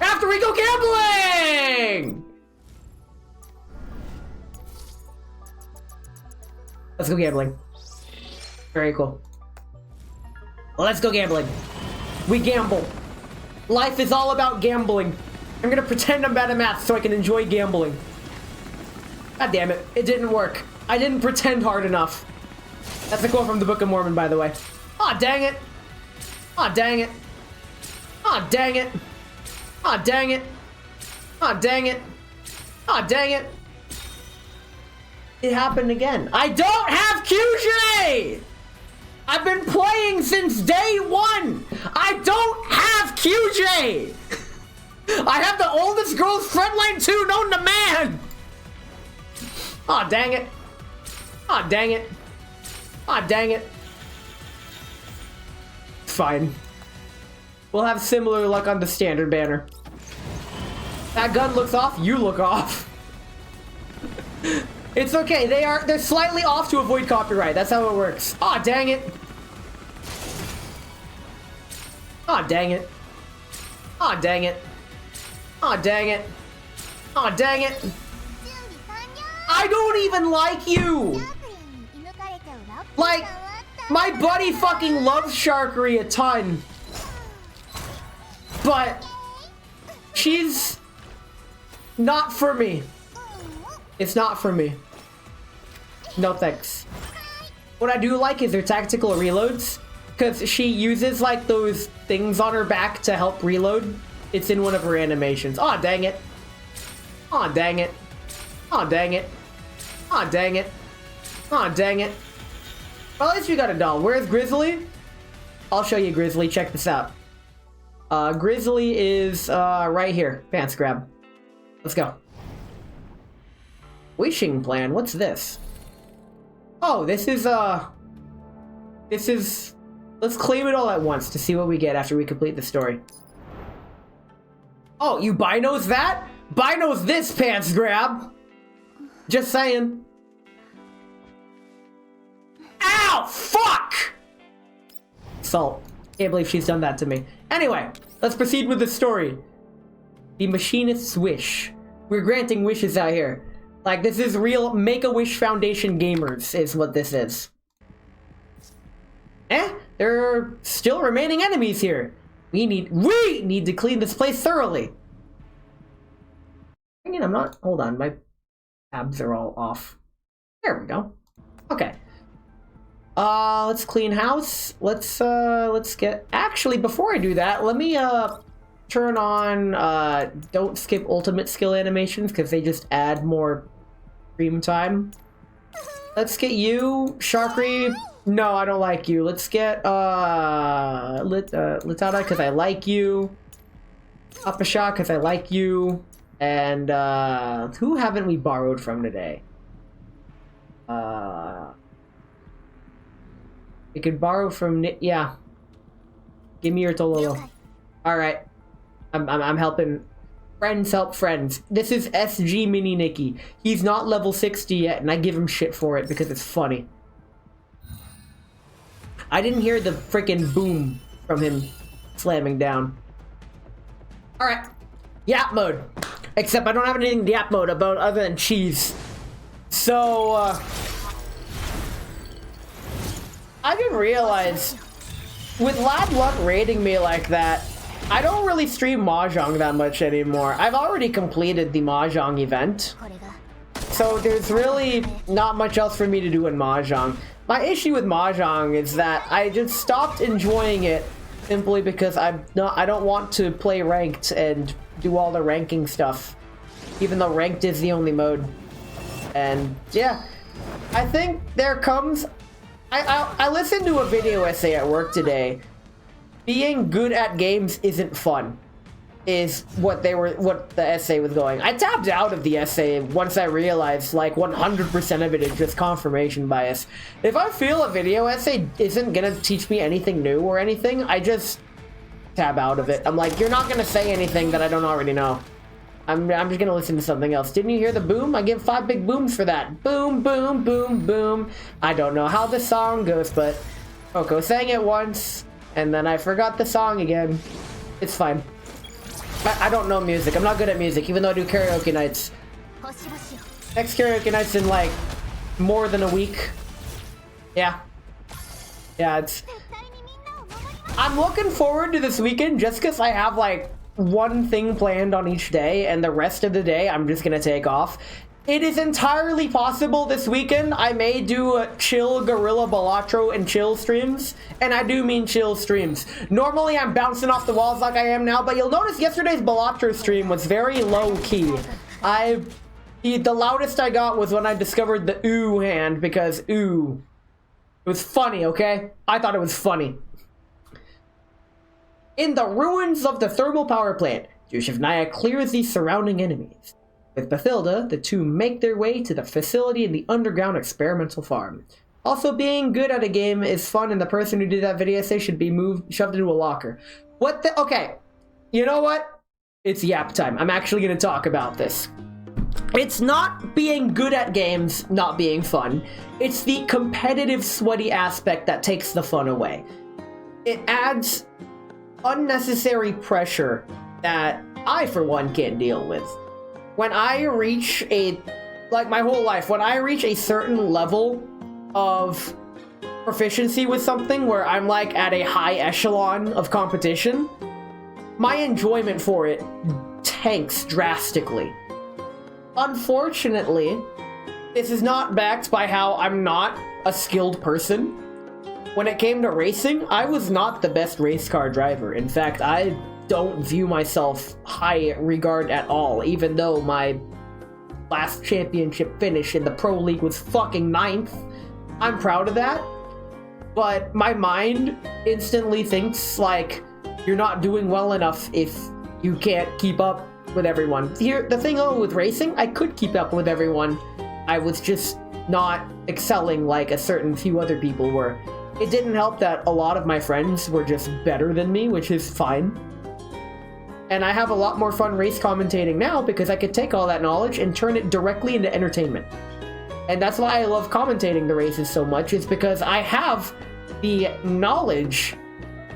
S1: after we go gambling! Let's go gambling. Very cool. Well, let's go gambling. We gamble. Life is all about gambling. I'm gonna pretend I'm bad at math so I can enjoy gambling. God damn it. It didn't work. I didn't pretend hard enough. That's a quote from the Book of Mormon, by the way. Aw, dang it. Aw, dang it. Aw, dang it. Aw, dang it. Aw, dang it. Aw, dang it. It happened again. I don't have QJ! I've been playing since day one! I don't have QJ! I have the oldest girl's frontline 2 known to man! Aw, dang it. Aw, dang it. Aw, dang it. Fine. We'll have similar luck on the standard banner. That gun looks off, you look off. It's okay, they're slightly off to avoid copyright. That's how it works. Aw, dang it. Aw, dang it. Aw, dang it. Aw, dang it. Aw, dang it. I don't even like you! Like, my buddy fucking loves Sharkery a ton. But she's not for me. It's not for me. No thanks. What I do like is her tactical reloads, because she uses like those things on her back to help reload. It's in one of her animations. Aw, dang it. Aw, dang it. Aw, dang it. Aw, dang it. Aw, dang it. Well, at least we got a doll. Where's Grizzly? I'll show you Grizzly. Check this out. Grizzly is right here. Pants grab. Let's go. Wishing plan. What's this? Oh, this is let's claim it all at once to see what we get after we complete the story. Oh, you binos that? Binos this, pants grab. Just saying. Ow! Fuck! Salt. Can't believe she's done that to me. Anyway, let's proceed with the story. The Machinist's Wish. We're granting wishes out here. Like, this is real Make-A-Wish Foundation gamers, is what this is. There are still remaining enemies here. We need to clean this place thoroughly. I mean, I'm not, hold on, my tabs are all off. There we go. Okay. Let's clean house. Let's get, actually, before I do that, let me, turn on, don't skip ultimate skill animations, because they just add more stream time. Let's get you, Sharkry. No, I don't like you. Let's get, Litada, because I like you. Apasha, because I like you. And, who haven't we borrowed from today? We could borrow from, yeah. Give me your Tololo. Alright. I'm helping. Friends help friends. This is SG Mini Nikki. He's not level 60 yet, and I give him shit for it because it's funny. I didn't hear the freaking boom from him slamming down. Alright. Yap mode. Except I don't have anything to yap mode about other than cheese. So, I didn't realize, with Lad Luck rating me like that, I don't really stream Mahjong that much anymore. I've already completed the Mahjong event. So there's really not much else for me to do in Mahjong. My issue with Mahjong is that I just stopped enjoying it simply because I don't want to play ranked and do all the ranking stuff, even though ranked is the only mode. And yeah, I think there comes, I listened to a video essay at work today. Being good at games isn't fun, is what the essay was going. I tapped out of the essay once I realized like 100% of it is just confirmation bias. If I feel a video essay isn't gonna teach me anything new or anything, I just tab out of it. I'm like, you're not gonna say anything that I don't already know. I'm just gonna listen to something else. Didn't you hear the boom? I give 5 big booms for that. Boom, boom, boom, boom. I don't know how the song goes, but Coco sang it once, and then I forgot the song again. It's fine. I don't know music. I'm not good at music, even though I do karaoke nights. Next karaoke night's in like more than a week. Yeah. Yeah, it's... I'm looking forward to this weekend just because I have like one thing planned on each day, and the rest of the day I'm just gonna take off. It is entirely possible this weekend I may do chill Gorilla Balatro and chill streams, and I do mean chill streams. Normally I'm bouncing off the walls like I am now, but you'll notice yesterday's Balatro stream was very low key. The loudest I got was when I discovered the ooh hand, because ooh. It was funny, okay? I thought it was funny. In the ruins of the thermal power plant, Dushevnaya clears the surrounding enemies. With Bathilda, the two make their way to the facility in the underground experimental farm. Also, being good at a game is fun, and the person who did that video essay should be shoved into a locker. What the? Okay. You know what? It's yap time. I'm actually going to talk about this. It's not being good at games not being fun. It's the competitive, sweaty aspect that takes the fun away. It adds unnecessary pressure that I, for one, can't deal with. When I reach my whole life, when I reach a certain level of proficiency with something where I'm like at a high echelon of competition, my enjoyment for it tanks drastically. Unfortunately, this is not backed by how I'm not a skilled person. When it came to racing, I was not the best race car driver. In fact, I don't view myself high regard at all, even though my last championship finish in the Pro League was fucking 9th. I'm proud of that. But my mind instantly thinks, like, you're not doing well enough if you can't keep up with everyone. Here, the thing with racing, I could keep up with everyone. I was just not excelling like a certain few other people were. It didn't help that a lot of my friends were just better than me, which is fine. And I have a lot more fun race commentating now because I could take all that knowledge and turn it directly into entertainment. And that's why I love commentating the races so much, is because I have the knowledge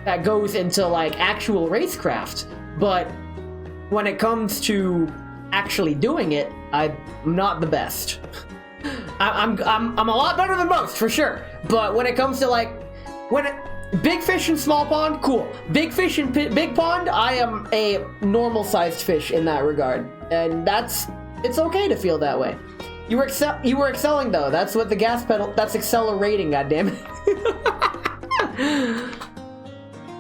S1: that goes into, like, actual racecraft. But when it comes to actually doing it, I'm not the best. I'm a lot better than most, for sure. But when it comes to, like, big fish in small pond, cool. Big fish in big pond, I am a normal-sized fish in that regard. And it's okay to feel that way. You were excelling, though. That's what the gas pedal, that's accelerating, goddammit.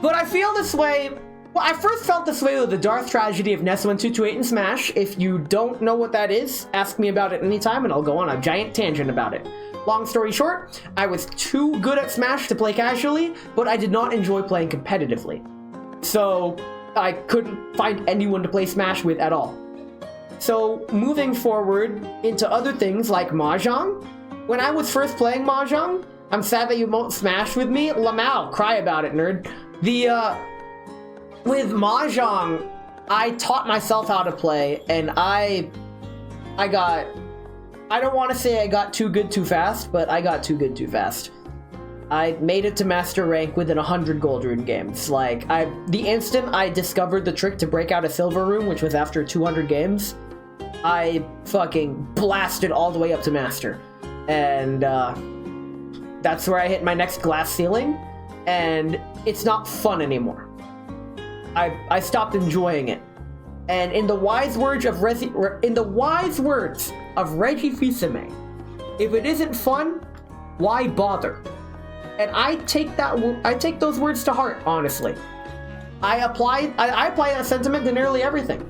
S1: But I feel this way. Well, I first felt this way with the Darth tragedy of Ness1228 in Smash. If you don't know what that is, ask me about it anytime and I'll go on a giant tangent about it. Long story short, I was too good at Smash to play casually, but I did not enjoy playing competitively. So I couldn't find anyone to play Smash with at all. So moving forward into other things like Mahjong, when I was first playing Mahjong, I'm sad that you won't Smash with me. Lamau, cry about it, nerd. With Mahjong, I taught myself how to play, and I don't want to say I got too good too fast, but I got too good too fast. I made it to master rank within 100 gold rune games. Like, the instant I discovered the trick to break out a silver rune, which was after 200 games, I fucking blasted all the way up to master. And that's where I hit my next glass ceiling, and it's not fun anymore. I stopped enjoying it. And in the wise words of Reggie Fils-Aimé, if it isn't fun, why bother? And I take those words to heart, honestly. I apply that sentiment to nearly everything.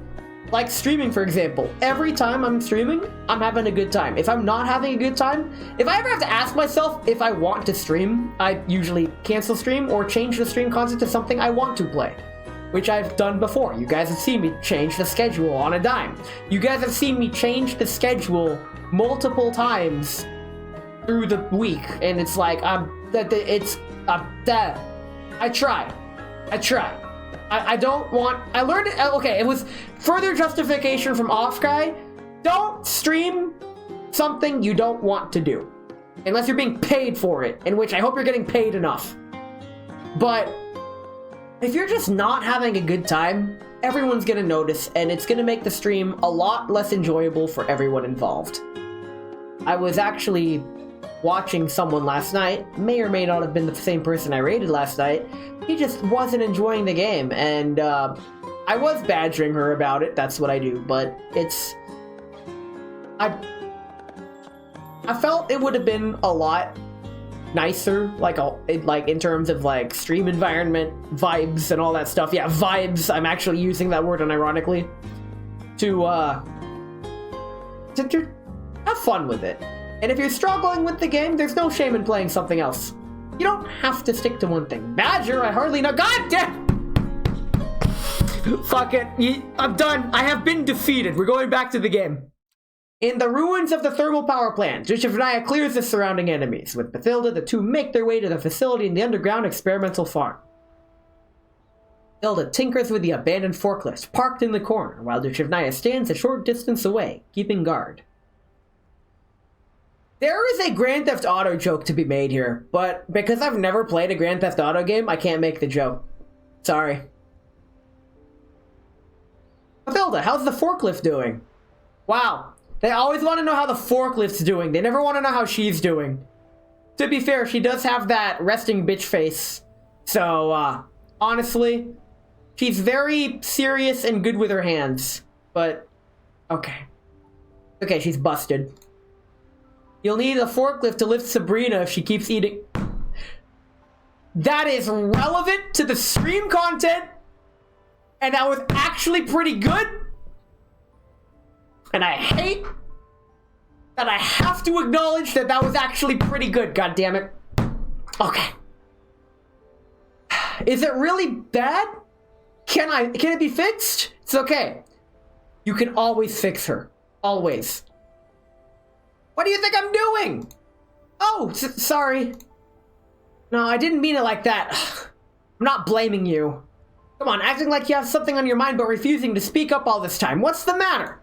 S1: Like streaming, for example. Every time I'm streaming, I'm having a good time. If I'm not having a good time, if I ever have to ask myself if I want to stream, I usually cancel stream or change the stream content to something I want to play, which I've done before. You guys have seen me change the schedule on a dime. You guys have seen me change the schedule multiple times through the week, and it's like, I try. I don't want, I learned it, okay, it was further justification from Off Guy. Don't stream something you don't want to do, unless you're being paid for it, in which I hope you're getting paid enough. But if you're just not having a good time, everyone's gonna notice, and it's gonna make the stream a lot less enjoyable for everyone involved. I was actually watching someone last night, may or may not have been the same person I raided last night. He just wasn't enjoying the game, and I was badgering her about it. That's what I do, but I felt it would have been a lot nicer, like in terms of like stream environment, vibes, and all that stuff. Yeah, vibes. I'm actually using that word unironically to have fun with it. And if you're struggling with the game, there's no shame in playing something else. You don't have to stick to one thing. Badger, I hardly know. God damn! Fuck it. I'm done. I have been defeated. We're going back to the game. In the ruins of the thermal power plant, Dushevnaya clears the surrounding enemies. With Bathilda, the two make their way to the facility in the underground experimental farm. Bathilda tinkers with the abandoned forklift parked in the corner, while Dushevnaya stands a short distance away, keeping guard. There is a Grand Theft Auto joke to be made here, but because I've never played a Grand Theft Auto game, I can't make the joke. Sorry. Bathilda, how's the forklift doing? Wow. They always want to know how the forklift's doing. They never want to know how she's doing. To be fair, she does have that resting bitch face. So, honestly, she's very serious and good with her hands. But, okay. Okay, she's busted. You'll need a forklift to lift Sabrina if she keeps eating. That is relevant to the stream content, and that was actually pretty good. And I hate that I have to acknowledge that that was actually pretty good, goddammit. Okay. Is it really bad? Can it be fixed? It's okay. You can always fix her. Always. What do you think I'm doing? Oh, sorry. No, I didn't mean it like that. I'm not blaming you. Come on, acting like you have something on your mind but refusing to speak up all this time. What's the matter?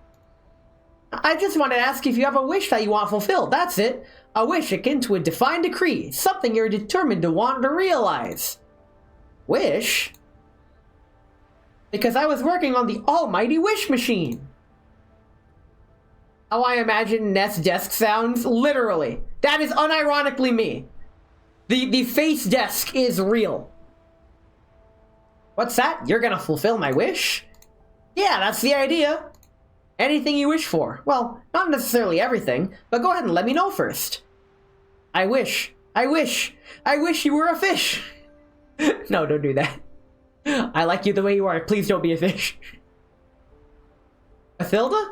S1: I just wanted to ask if you have a wish that you want fulfilled. That's it. A wish akin to a defined decree. Something you're determined to want to realize. Wish? Because I was working on the almighty wish machine. How I imagine Ness desk sounds? Literally. That is unironically me. The face desk is real. What's that? You're gonna fulfill my wish? Yeah, that's the idea. Anything you wish for. Well, not necessarily everything, but go ahead and let me know first. I wish you were a fish. No, don't do that. I like you the way you are. Please don't be a fish. Mathilda?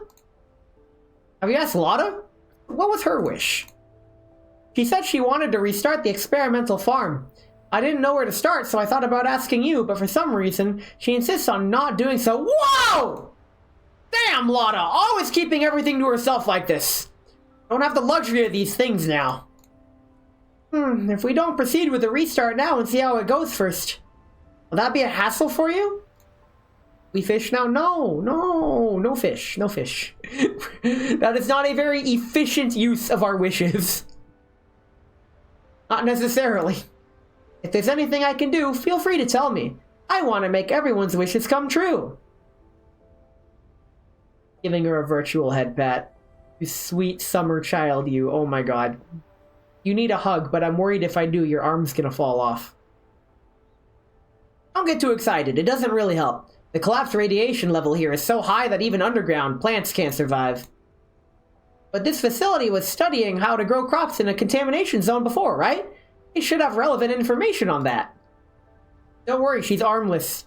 S1: Have you asked Lotta? What was her wish? She said she wanted to restart the experimental farm. I didn't know where to start, so I thought about asking you, but for some reason, she insists on not doing so. Whoa! Damn, Lotta! Always keeping everything to herself like this. Don't have the luxury of these things now. If we don't proceed with the restart now and see how it goes first, will that be a hassle for you? We fish now? No fish. That is not a very efficient use of our wishes. Not necessarily. If there's anything I can do, feel free to tell me. I want to make everyone's wishes come true. Giving her a virtual head pat. You sweet summer child, you. Oh my god. You need a hug, but I'm worried if I do, your arm's gonna fall off. Don't get too excited. It doesn't really help. The collapsed radiation level here is so high that even underground plants can't survive. But this facility was studying how to grow crops in a contamination zone before, right? It should have relevant information on that. Don't worry, she's armless.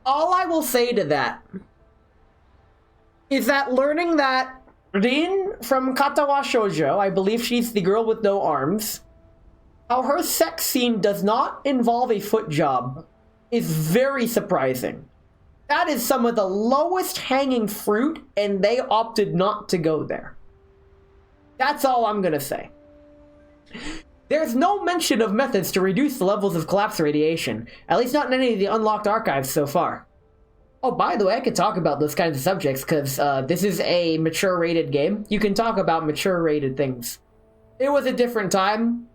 S1: All I will say to that is that learning that Rin from Katawa Shoujo, I believe she's the girl with no arms, how her sex scene does not involve a foot job is very surprising. That is some of the lowest hanging fruit, and they opted not to go there. That's all I'm gonna say. There's no mention of methods to reduce the levels of collapse radiation, at least not in any of the unlocked archives so far. Oh, by the way, I could talk about those kinds of subjects, because this is a mature-rated game. You can talk about mature-rated things. It was a different time.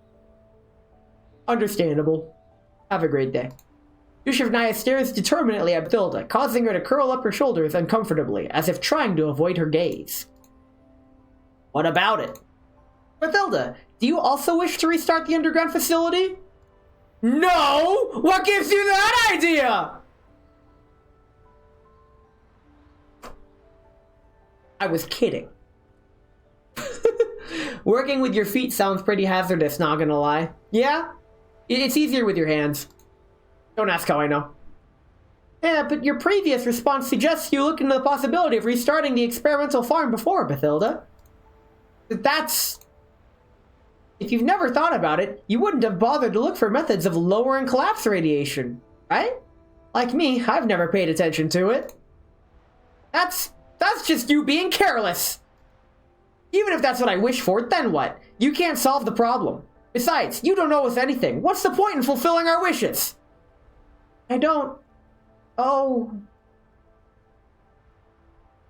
S1: Understandable. Have a great day. Dushevnaya stares determinedly at Mathilda, causing her to curl up her shoulders uncomfortably, as if trying to avoid her gaze. What about it? Mathilda, do you also wish to restart the underground facility? No! What gives you that idea? I was kidding. Working with your feet sounds pretty hazardous, not gonna lie. Yeah? It's easier with your hands. Don't ask how I know. Yeah, but your previous response suggests you look into the possibility of restarting the experimental farm before, Mathilda. That's... If you've never thought about it, you wouldn't have bothered to look for methods of lowering collapse radiation, right? Like me, I've never paid attention to it. That's just you being careless. Even if that's what I wish for, then what? You can't solve the problem. Besides, you don't know us anything. What's the point in fulfilling our wishes? I don't... Oh...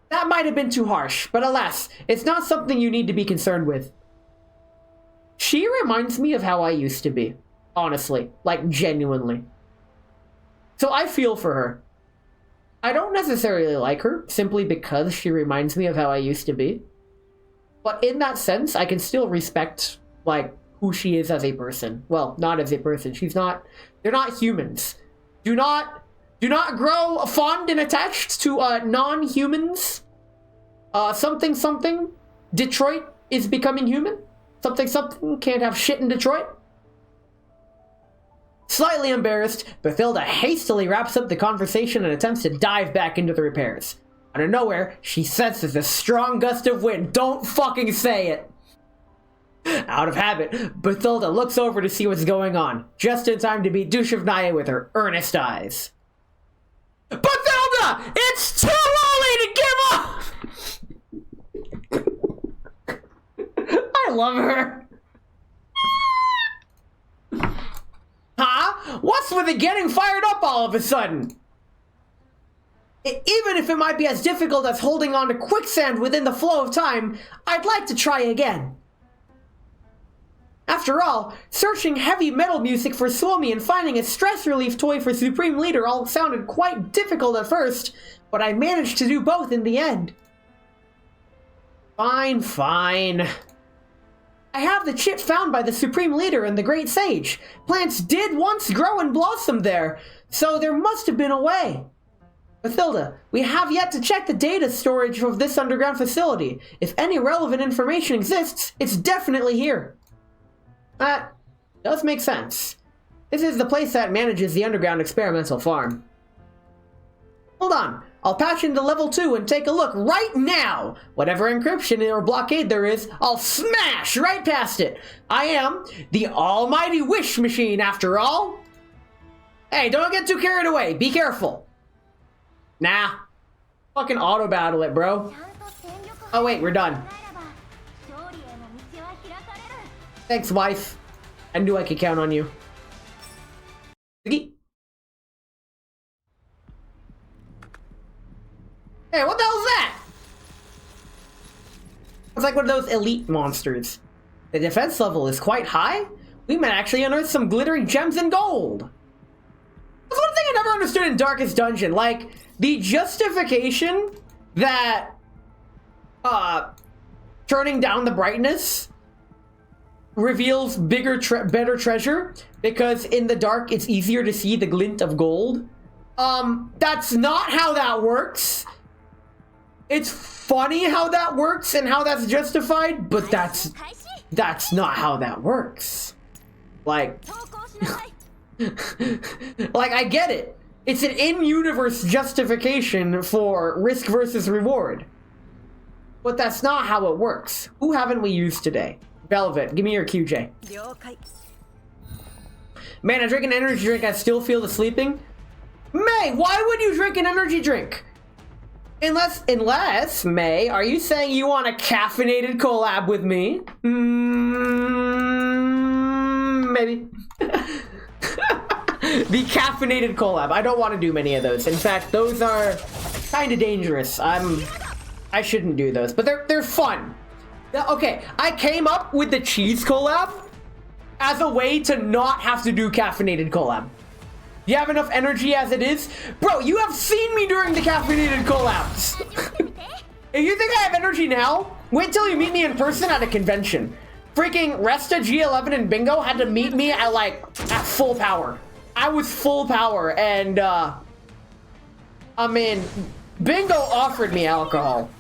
S1: That might have been too harsh, but alas, it's not something you need to be concerned with. She reminds me of how I used to be. Honestly. Like, genuinely. So I feel for her. I don't necessarily like her, simply because she reminds me of how I used to be. But in that sense, I can still respect, like, who she is as a person. Well, not as a person. She's not... They're not humans. Do not grow fond and attached to non-humans. Something something. Detroit is becoming human. Something something can't have shit in Detroit. Slightly embarrassed, Bathilda hastily wraps up the conversation and attempts to dive back into the repairs. Out of nowhere, she senses a strong gust of wind. Don't fucking say it! Out of habit, Bathilda looks over to see what's going on, just in time to meet Dushevnaya with her earnest eyes. Bathilda! It's too early to give up! I love her. Huh? What's with it getting fired up all of a sudden? Even if it might be as difficult as holding on to quicksand within the flow of time, I'd like to try again. After all, searching heavy metal music for Suomi and finding a stress relief toy for Supreme Leader all sounded quite difficult at first, but I managed to do both in the end. Fine, fine. I have the chip found by the Supreme Leader and the Great Sage. Plants did once grow and blossom there, so there must have been a way. Bathilda, we have yet to check the data storage of this underground facility. If any relevant information exists, it's definitely here. That does make sense. This is the place that manages the underground experimental farm. Hold on, I'll patch into level 2 and take a look right now. Whatever encryption or blockade there is, I'll smash right past it. I am the almighty wish machine after all. Hey, don't get too carried away. Be careful. Nah. Fucking auto battle it, bro. Oh wait, we're done. Thanks, wife. I knew I could count on you. Hey, what the hell is that? It's like one of those elite monsters. The defense level is quite high. We might actually unearth some glittering gems and gold. That's one thing I never understood in Darkest Dungeon. Like, the justification that turning down the brightness reveals better treasure, because in the dark it's easier to see the glint of gold. That's not how that works. It's funny how that works and how that's justified, but that's not how that works. Like, like, I get it. It's an in-universe justification for risk versus reward. But that's not how it works. Who haven't we used today? Velvet, give me your QJ. Man, I drink an energy drink, I still feel the sleeping. May, why would you drink an energy drink? Unless, May, are you saying you want a caffeinated collab with me? Maybe. The caffeinated collab. I don't want to do many of those. In fact, those are kind of dangerous. I shouldn't do those, but they're fun. Okay, I came up with the cheese collab as a way to not have to do caffeinated collab. You have enough energy as it is? Bro, you have seen me during the caffeinated collabs. If you think I have energy now, wait till you meet me in person at a convention. Freaking Resta, G11, and Bingo had to meet me at full power. I was full power, and I mean, Bingo offered me alcohol.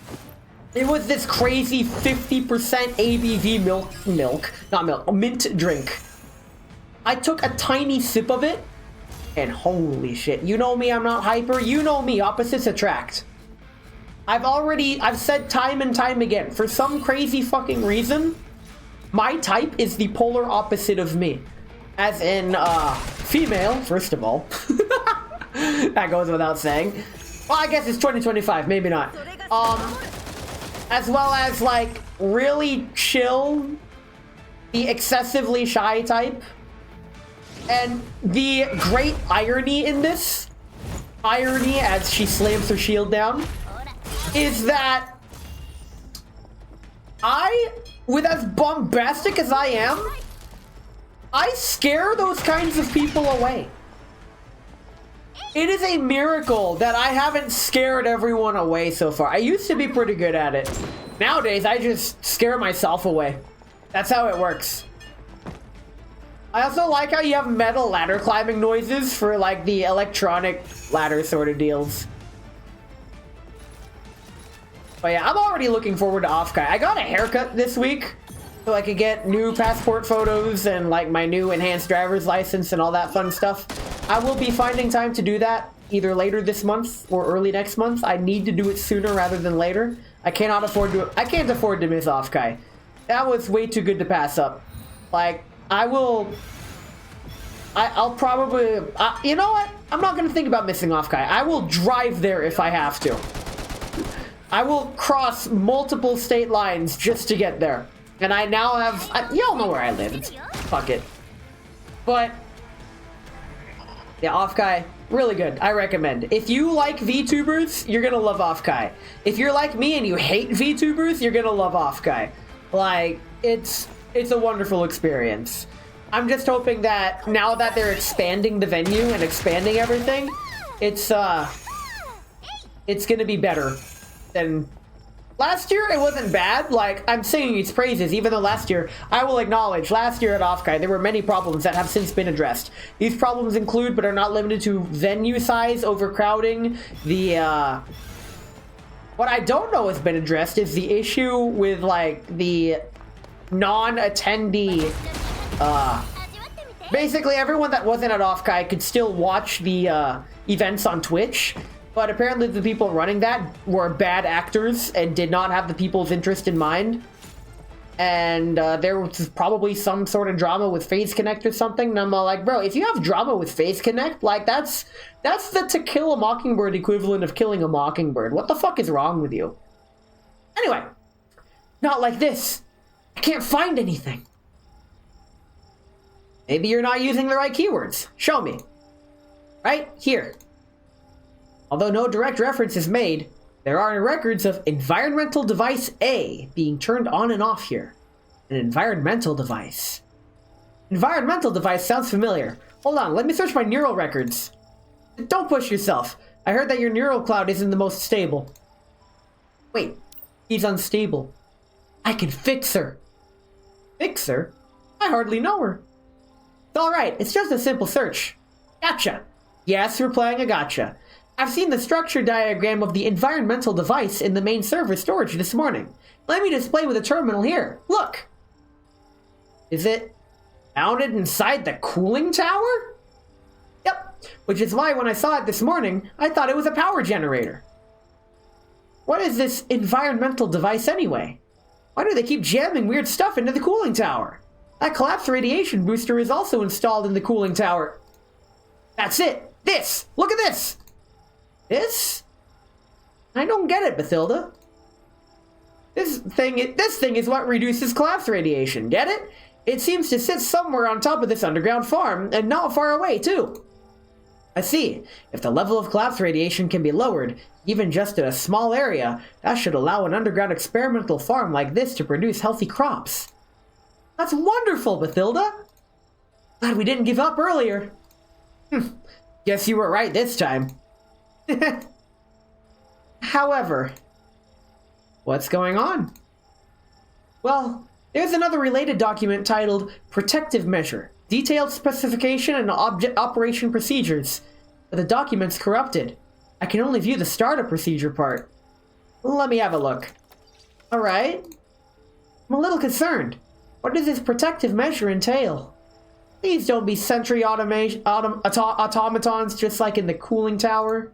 S1: It was this crazy 50% ABV mint drink. I took a tiny sip of it, and holy shit, you know me, I'm not hyper. You know me, opposites attract. I've said time and time again, for some crazy fucking reason, my type is the polar opposite of me. As in, female, first of all. That goes without saying. Well, I guess it's 2025, maybe not. As well as, like, really chill, the excessively shy type. And the great irony in this, as she slams her shield down, is that with as bombastic as I am, I scare those kinds of people away. It is a miracle that I haven't scared everyone away so far. I used to be pretty good at it. Nowadays, I just scare myself away. That's how it works. I also like how you have metal ladder climbing noises for, like, the electronic ladder sort of deals. But yeah, I'm already looking forward to Offkai. I got a haircut this week so I could get new passport photos and like my new enhanced driver's license and all that fun stuff. I will be finding time to do that either later this month or early next month. I need to do it sooner rather than later. I can't afford to miss Offkai. That was way too good to pass up. Like, I'll probably, you know what? I'm not going to think about missing Offkai. I will drive there if I have to. I will cross multiple state lines just to get there. And I now have, y'all know where I live. Fuck it. But, yeah, Offkai, really good. I recommend. If you like VTubers, you're going to love Offkai. If you're like me and you hate VTubers, you're going to love Offkai. Like, it's a wonderful experience. I'm just hoping that now that they're expanding the venue and expanding everything, it's gonna be better than last year. It wasn't bad. Like, I'm singing its praises, even though last year, I will acknowledge, last year at Offkai, there were many problems that have since been addressed. These problems include, but are not limited to, venue size, overcrowding, what I don't know has been addressed is the issue with, like, the non-attendee, basically everyone that wasn't at Offkai could still watch the, events on Twitch, but apparently the people running that were bad actors and did not have the people's interest in mind. And, there was probably some sort of drama with Phase Connect or something, and I'm all like, bro, if you have drama with Phase Connect, like, that's the To Kill a Mockingbird equivalent of killing a mockingbird. What the fuck is wrong with you? Anyway, not like this. I can't find anything. Maybe you're not using the right keywords. Show me. Right here. Although no direct reference is made, there are records of environmental device A being turned on and off here. An environmental device. Environmental device sounds familiar. Hold on, let me search my neural records. Don't push yourself. I heard that your neural cloud isn't the most stable. Wait, he's unstable. I can fix her. Fix her? I hardly know her. It's alright, it's just a simple search. Gotcha. Yes, we're playing a gotcha. I've seen the structure diagram of the environmental device in the main server storage this morning. Let me display with a terminal here. Look! Is it mounted inside the cooling tower? Yep, which is why when I saw it this morning, I thought it was a power generator. What is this environmental device anyway? Why do they keep jamming weird stuff into the cooling tower? That collapse radiation booster is also installed in the cooling tower. That's it! This! Look at this! This? I don't get it, Bathilda. This thing is what reduces collapse radiation, get it? It seems to sit somewhere on top of this underground farm, and not far away, too. I see. If the level of collapse radiation can be lowered, even just in a small area, that should allow an underground experimental farm like this to produce healthy crops. That's wonderful, Bathilda! Glad we didn't give up earlier. Guess you were right this time. However, what's going on? Well, there's another related document titled Protective Measure, Detailed Specification and Operation Procedures. But the document's corrupted. I can only view the startup procedure part. Let me have a look. Alright. I'm a little concerned. What does this protective measure entail? Please don't be sentry automatons just like in the cooling tower.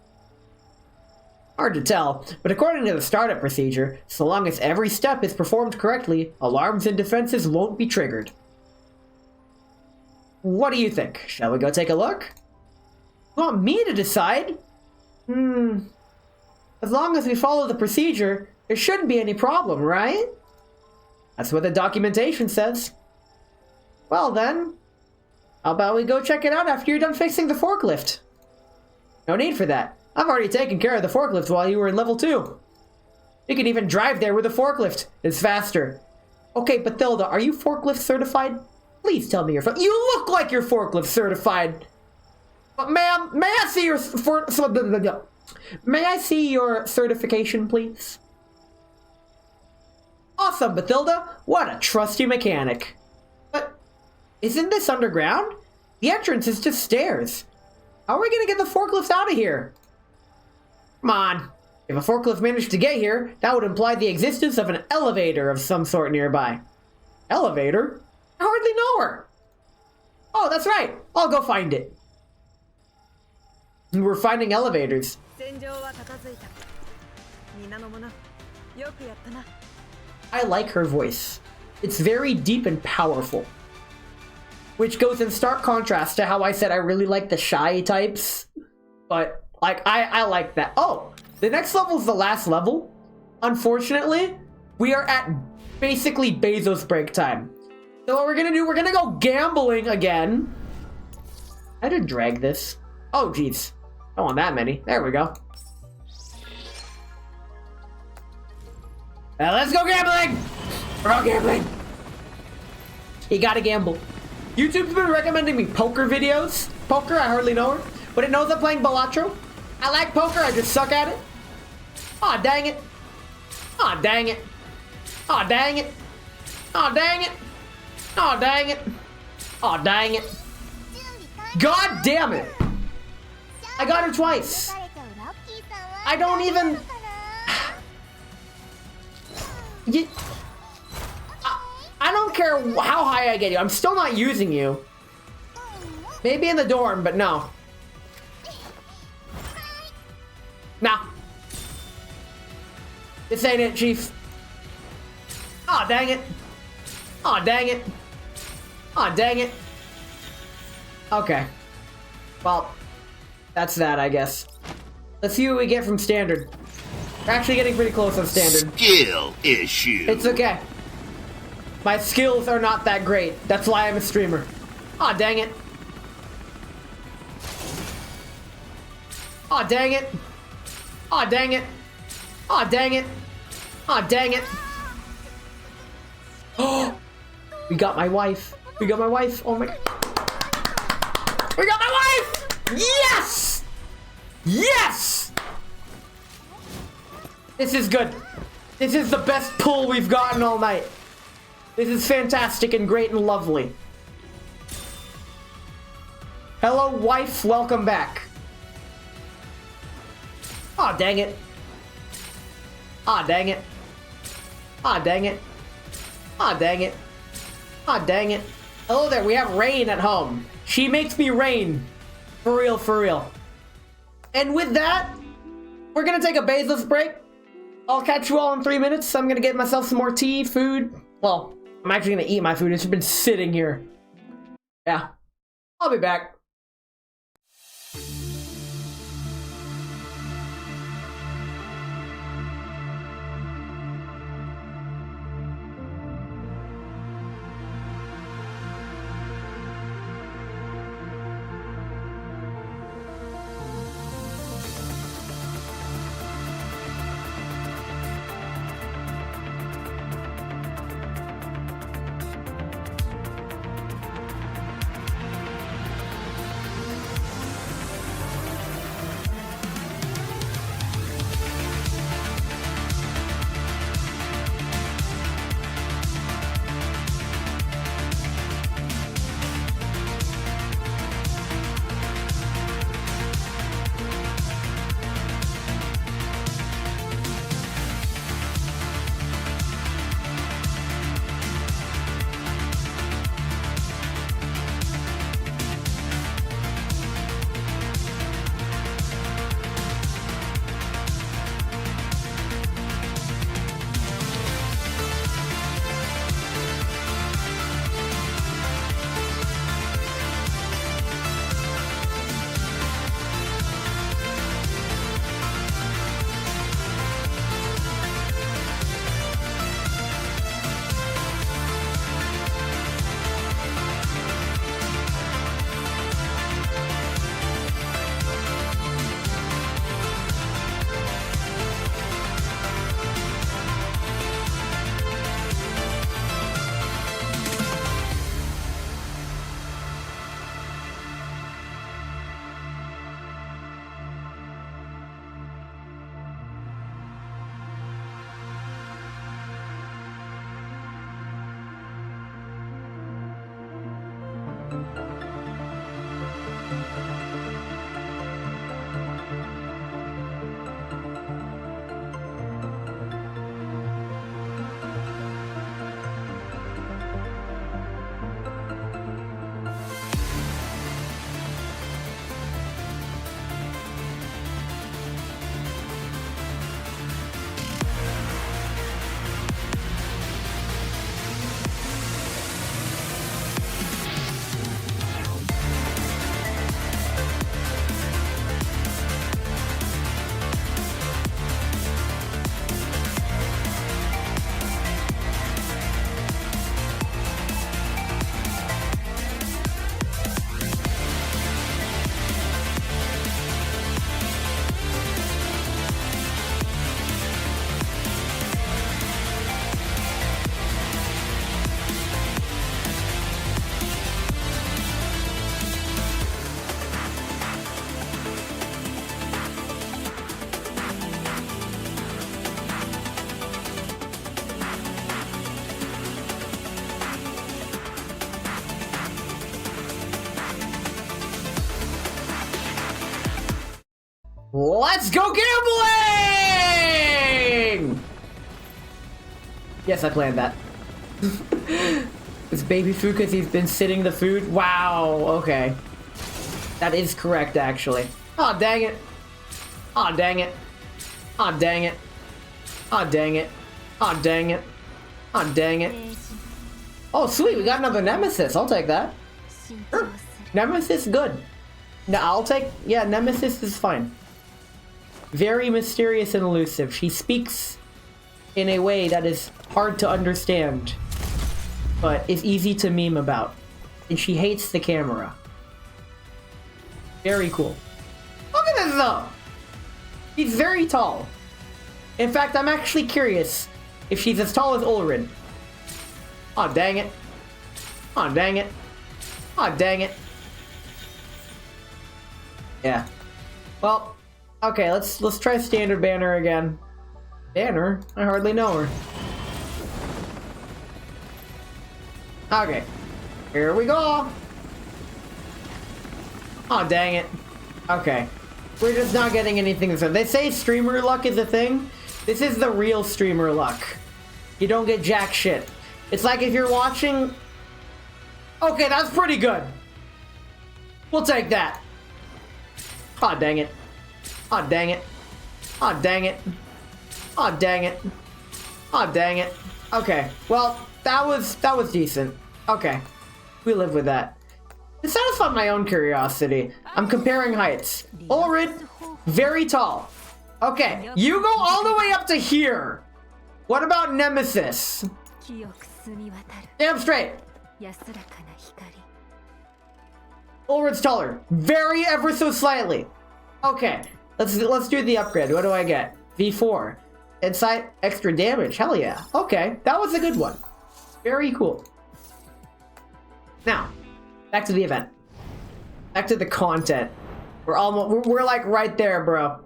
S1: Hard to tell, but according to the startup procedure, so long as every step is performed correctly, alarms and defenses won't be triggered. What do you think? Shall we go take a look? You want me to decide? As long as we follow the procedure, there shouldn't be any problem, right? That's what the documentation says. Well then, how about we go check it out after you're done fixing the forklift? No need for that. I've already taken care of the forklift while you were in level 2. You can even drive there with a forklift. It's faster. Okay, Bathilda, are you forklift certified? Please tell me you're You look like you're forklift certified. But ma'am, may I see your May I see your certification, please? Awesome, Bathilda. What a trusty mechanic. But isn't this underground? The entrance is just stairs. How are we gonna get the forklift out of here? Come on. If a forklift managed to get here, that would imply the existence of an elevator of some sort nearby. Elevator? I hardly know her. Oh, that's right. I'll go find it. We're finding elevators. I like her voice. It's very deep and powerful. Which goes in stark contrast to how I said I really like the shy types. But, like, I like that. Oh, the next level is the last level. Unfortunately, we are at basically Bezos break time. So what we're gonna do, we're gonna go gambling again. I did drag this. Oh, jeez. Don't want that many. There we go. Now let's go gambling! We're all gambling. You gotta gamble. YouTube's been recommending me poker videos. Poker, I hardly know her. But it knows I'm playing Balatro. I like poker, I just suck at it. Aw, oh, dang it. Aw, oh, dang it. Aw, oh, dang it. Aw, oh, dang it. Aw, oh, dang it. Aw, oh, dang it. God damn it. I got her twice. I don't even... I don't care how high I get you. I'm still not using you. Maybe in the dorm, but no. Nah. This ain't it, Chief. Aw, oh, dang it. Aw, oh, dang it. Aw, oh, dang it. Okay. Well, that's that, I guess. Let's see what we get from Standard. We're actually getting pretty close on Standard.
S2: Skill issue.
S1: It's okay. My skills are not that great. That's why I'm a streamer. Aw, oh, dang it. Aw, oh, dang it. Aw, oh, dang it. Aw, oh, dang it. Aw, oh, dang it. Oh, we got my wife. We got my wife. Oh my God. We got my wife! Yes! Yes! This is good. This is the best pull we've gotten all night. This is fantastic and great and lovely. Hello, wife. Welcome back. Aw, oh, dang it. Aw, oh, dang it. Aw, oh, dang it. Aw, oh, dang it. Aw, oh, dang it. Hello there, we have Rain at home. She makes me rain. For real, for real. And with that, we're gonna take a Bezos break. I'll catch you all in 3 minutes. I'm gonna get myself some more tea, food. Well, I'm actually gonna eat my food. It's been sitting here. Yeah. I'll be back. Let's go gambling! Yes, I planned that. It's baby food because he's been sitting the food? Wow, okay. That is correct, actually. Aw, dang it. Aw, dang it. Aw, dang it. Aw, dang it. Aw, dang it. Aw, dang it. Oh, sweet, we got another Nemesis. I'll take that. Sure. Nemesis, good. No, I'll take... Yeah, Nemesis is fine. Very mysterious and elusive. She speaks in a way that is hard to understand, but is easy to meme about. And she hates the camera. Very cool. Look at this, though! She's very tall. In fact, I'm actually curious if she's as tall as Ulrich. Aw, dang it. Aw, dang it. Aw, dang it. Yeah. Well, okay, let's try standard banner again. Banner? I hardly know her. Okay. Here we go. Aw, dang it. Okay. We're just not getting anything. So they say streamer luck is a thing. This is the real streamer luck. You don't get jack shit. It's like if you're watching... Okay, that's pretty good. We'll take that. Aw, dang it. Aw, dang it. Aw, dang it. Aw, dang it. Aw, dang it. Okay, well, that was decent. Okay, we live with that. To satisfy my own curiosity, I'm comparing heights. Ulrich, very tall. Okay, you go all the way up to here. What about Nemesis? Damn straight. Ulrich's taller. Very ever so slightly. Okay, let's do the upgrade. What do I get? V4. Insight, extra damage. Hell yeah. Okay, that was a good one. Very cool. Now, back to the event. Back to the content. We're like right there, bro.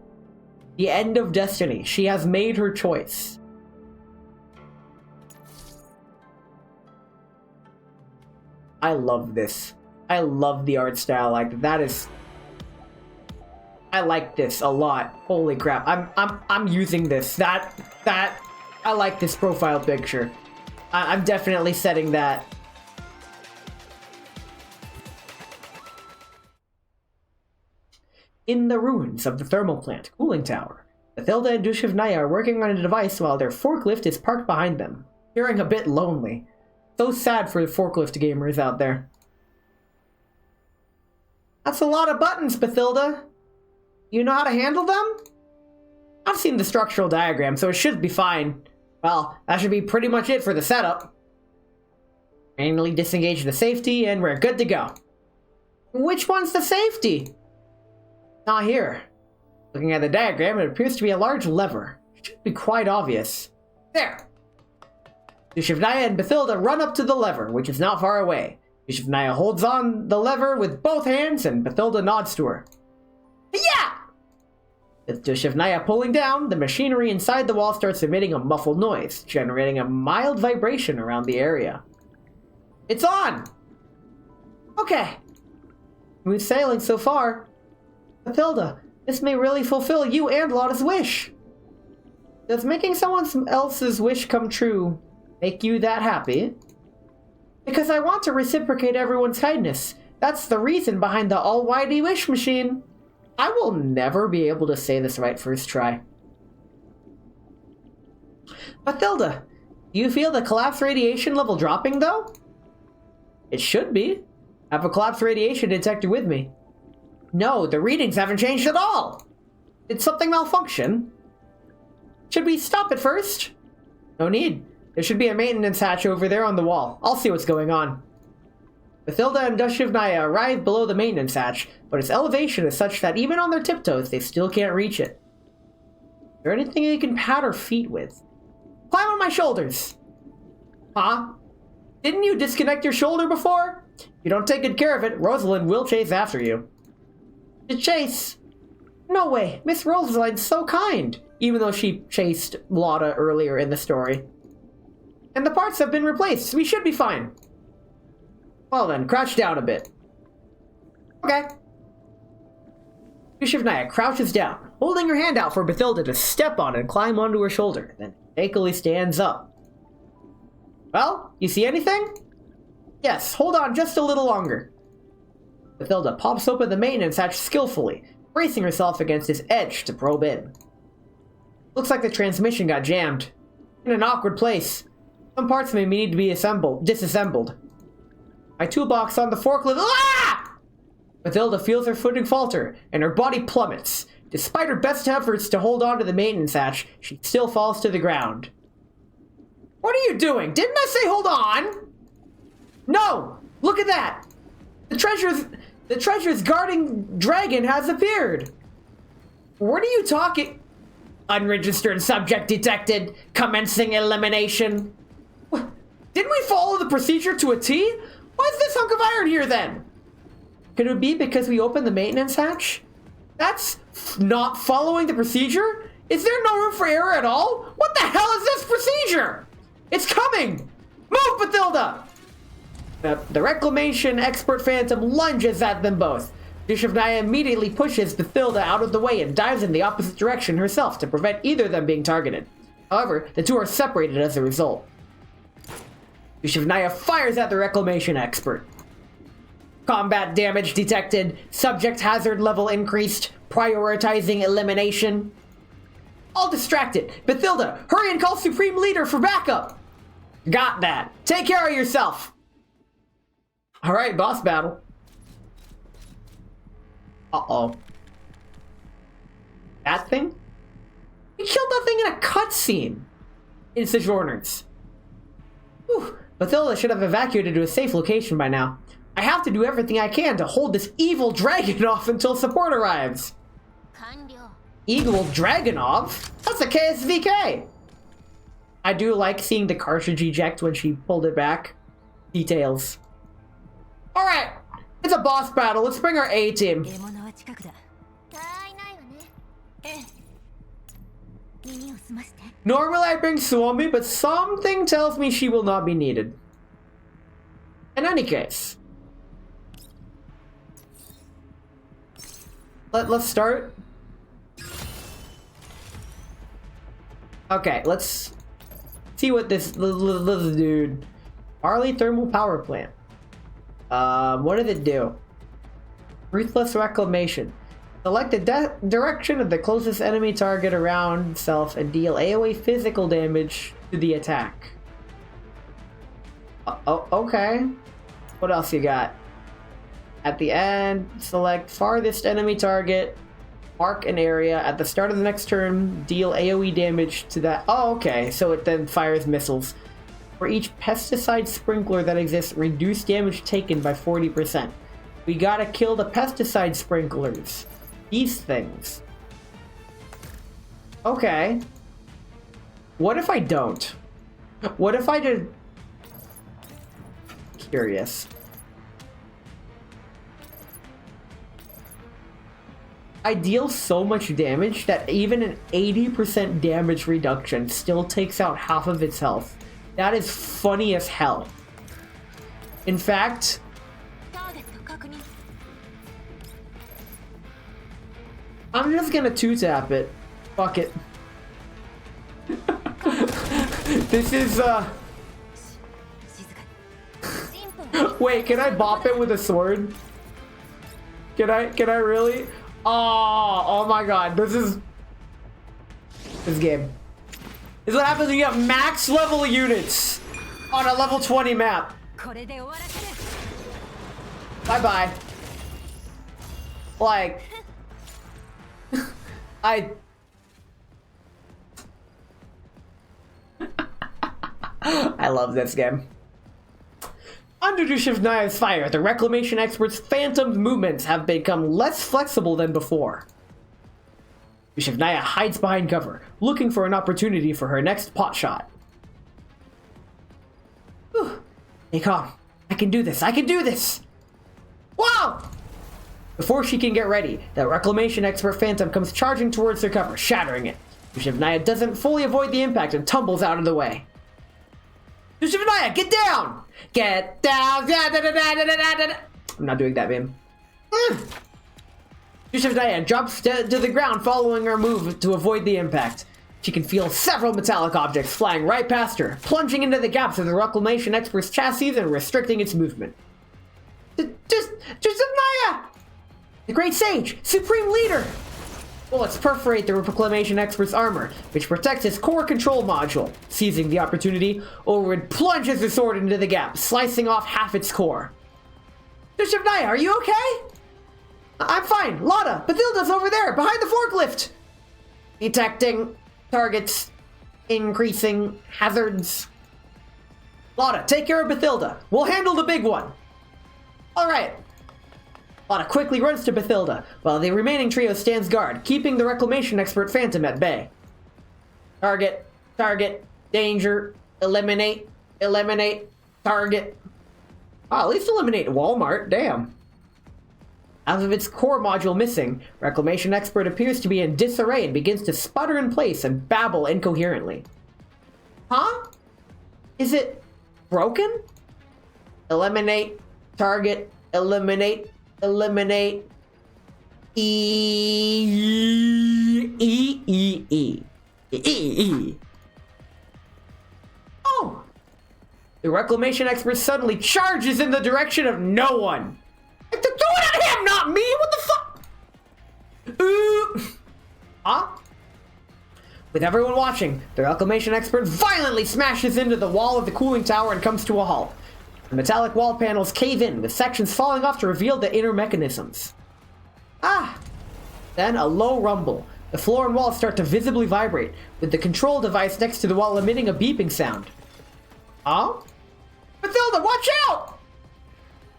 S1: The end of Destiny. She has made her choice. I love this. I love the art style. Like that is... I like this a lot. Holy crap. I'm using this. That I like this profile picture. I'm definitely setting that. In the ruins of the thermal plant cooling tower, Bathilda and Dushevnaya are working on a device while their forklift is parked behind them, feeling a bit lonely. So sad for the forklift gamers out there. That's a lot of buttons, Bathilda. You know how to handle them? I've seen the structural diagram, so it should be fine. Well, that should be pretty much it for the setup. Manually disengage the safety, and we're good to go. Which one's the safety? Not here. Looking at the diagram, it appears to be a large lever. It should be quite obvious. There! Dushevnaya and Bathilda run up to the lever, which is not far away. Dushevnaya holds on the lever with both hands, and Bathilda nods to her. Yeah! With Dushevnaya pulling down, the machinery inside the wall starts emitting a muffled noise, generating a mild vibration around the area. It's on! Okay. Smooth sailing so far. Bathilda, this may really fulfill you and Lotta's wish. Does making someone else's wish come true make you that happy? Because I want to reciprocate everyone's kindness. That's the reason behind the Almighty Wish Machine. I will never be able to say this right first try. Bathilda, do you feel the collapse radiation level dropping, though? It should be. I have a collapse radiation detector with me. No, the readings haven't changed at all. Did something malfunction? Should we stop it first? No need. There should be a maintenance hatch over there on the wall. I'll see what's going on. Bathilda and Dushevnaya arrive below the maintenance hatch, but its elevation is such that even on their tiptoes, they still can't reach it. Is there anything you can pat her feet with? Climb on my shoulders! Huh? Didn't you disconnect your shoulder before? If you don't take good care of it, Rosalind will chase after you. To chase? No way, Miss Rosalind's so kind, even though she chased Lotta earlier in the story. And the parts have been replaced, so we should be fine. Well then, crouch down a bit. Okay. Dushevnaya crouches down, holding her hand out for Bathilda to step on and climb onto her shoulder, then shakily stands up. Well, you see anything? Yes, hold on just a little longer. Bathilda pops open the maintenance hatch skillfully, bracing herself against its edge to probe in. Looks like the transmission got jammed. In an awkward place. Some parts may need to be disassembled. My toolbox on the forklift. Ah! Bathilda feels her footing falter, and her body plummets. Despite her best efforts to hold on to the maintenance hatch, she still falls to the ground. What are you doing? Didn't I say hold on? No! Look at that! The treasure's guarding dragon has appeared! What are you talking? Unregistered subject detected. Commencing elimination. Didn't we follow the procedure to a T? Why is this hunk of iron here then? Could it be because we opened the maintenance hatch? That's not following the procedure? Is there no room for error at all? What the hell is this procedure? It's coming! Move, Bathilda! The reclamation expert phantom lunges at them both. Dushevnaya immediately pushes Bathilda out of the way and dives in the opposite direction herself to prevent either of them being targeted. However, the two are separated as a result. Dushevnaya fires at the reclamation expert. Combat damage detected. Subject hazard level increased. Prioritizing elimination. All distracted. Bathilda, hurry and call Supreme Leader for backup. Got that. Take care of yourself. Alright, boss battle. Uh-oh. That thing? We killed that thing in a cutscene. In Sojourners. Whew. Bathilda should have evacuated to a safe location by now. I have to do everything I can to hold this evil dragon off until support arrives. Evil Dragonov? That's a KSVK! I do like seeing the cartridge eject when she pulled it back. Details. Alright, it's a boss battle. Let's bring our A-team. Normally I bring Suomi, but something tells me she will not be needed. In any case. Let's start. Okay, let's see what this dude. Marley Thermal Power Plant. What did it do? Ruthless Reclamation. Select the direction of the closest enemy target around itself and deal AoE physical damage to the attack. Oh, okay. What else you got? At the end, select farthest enemy target, mark an area. At the start of the next turn, deal AoE damage to that. Oh, okay. So it then fires missiles. For each pesticide sprinkler that exists, reduce damage taken by 40%. We gotta kill the pesticide sprinklers. These things. Okay. What if I don't? What if I did... Curious. I deal so much damage that even an 80% damage reduction still takes out half of its health. That is funny as hell. In fact... I'm just gonna two-tap it. Fuck it. This is, Wait, can I bop it with a sword? Can I really? Oh my god, this game. This is what happens when you have max level units on a level 20 map. Bye-bye. Like... I love this game. Under Dushevnaya's fire, the reclamation expert's phantom movements have become less flexible than before. Dushevnaya hides behind cover, looking for an opportunity for her next pot shot. Whew. Hey, calm. I can do this. I can do this! Wow! Before she can get ready, the reclamation expert phantom comes charging towards her cover, shattering it. Dushevnaya doesn't fully avoid the impact and tumbles out of the way. Dushevnaya, get down! Get down! I'm not doing that, man. Dushevnaya jumps to the ground following her move to avoid the impact. She can feel several metallic objects flying right past her, plunging into the gaps of the reclamation expert's chassis and restricting its movement. Dushevnaya! The Great Sage! Supreme Leader! Bullets perforate the reclamation expert's armor, which protects his core control module. Seizing the opportunity, Ulrid plunges his sword into the gap, slicing off half its core. Dushevnaya, are you okay? I'm fine. Lotta, Bathilda's over there, behind the forklift! Detecting targets, increasing hazards. Lotta, take care of Bathilda. We'll handle the big one. Alright. Lotta quickly runs to Bathilda, while the remaining trio stands guard, keeping the reclamation expert Phantom at bay. Target, danger, eliminate, target. Oh, at least eliminate Walmart, damn. Out of its core module missing, reclamation expert appears to be in disarray and begins to sputter in place and babble incoherently. Huh? Is it broken? Eliminate, target, eliminate. Oh! The reclamation expert suddenly charges in the direction of no one. Throw it at him, not me! What the fuck? Huh? With everyone watching, the reclamation expert violently smashes into the wall of the cooling tower and comes to a halt. The metallic wall panels cave in, with sections falling off to reveal the inner mechanisms. Then a low rumble. The floor and walls start to visibly vibrate, with the control device next to the wall emitting a beeping sound. Huh? Bathilda, watch out!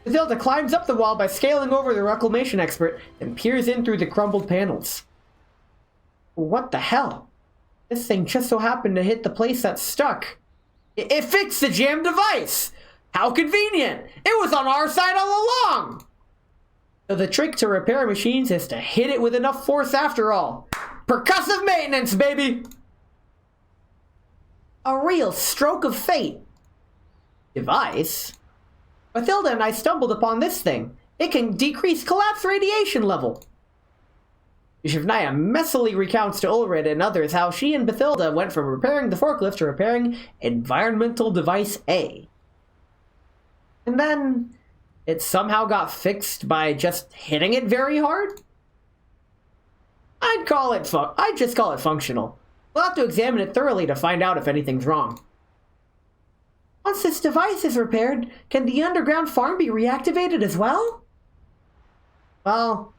S1: Bathilda climbs up the wall by scaling over the reclamation expert and peers in through the crumbled panels. What the hell? This thing just so happened to hit the place that's stuck. It fixed the jammed device! How convenient! It was on our side all along! So the trick to repair machines is to hit it with enough force after all. Percussive maintenance, baby! A real stroke of fate. Device? Bathilda and I stumbled upon this thing. It can decrease collapse radiation level. Dushevnaya messily recounts to Ulrid and others how she and Bathilda went from repairing the forklift to repairing environmental device A. And then it somehow got fixed by just hitting it very hard? I'd just call it functional. We'll have to examine it thoroughly to find out if anything's wrong. Once this device is repaired, can the underground farm be reactivated as well? Well,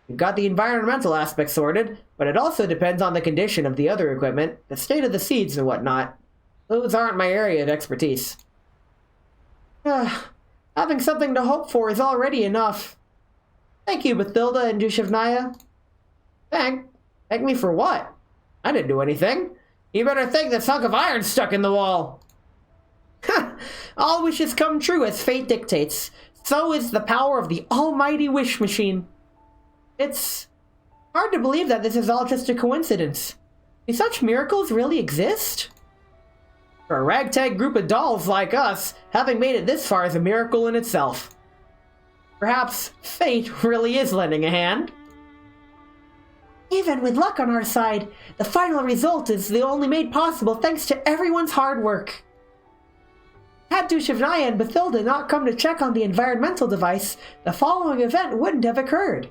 S1: we've got the environmental aspect sorted, but it also depends on the condition of the other equipment, the state of the seeds and whatnot. Those aren't my area of expertise. Having something to hope for is already enough. Thank you, Bathilda and Dushevnaya. Thank me for what? I didn't do anything. You better thank the hunk of iron stuck in the wall. All wishes come true as fate dictates. So is the power of the almighty wish machine. It's hard to believe that this is all just a coincidence. Do such miracles really exist? For a ragtag group of dolls like us, having made it this far is a miracle in itself. Perhaps fate really is lending a hand. Even with luck on our side, the final result is the only made possible thanks to everyone's hard work. Had Dushevnaya and Bathilda not come to check on the environmental device, the following event wouldn't have occurred.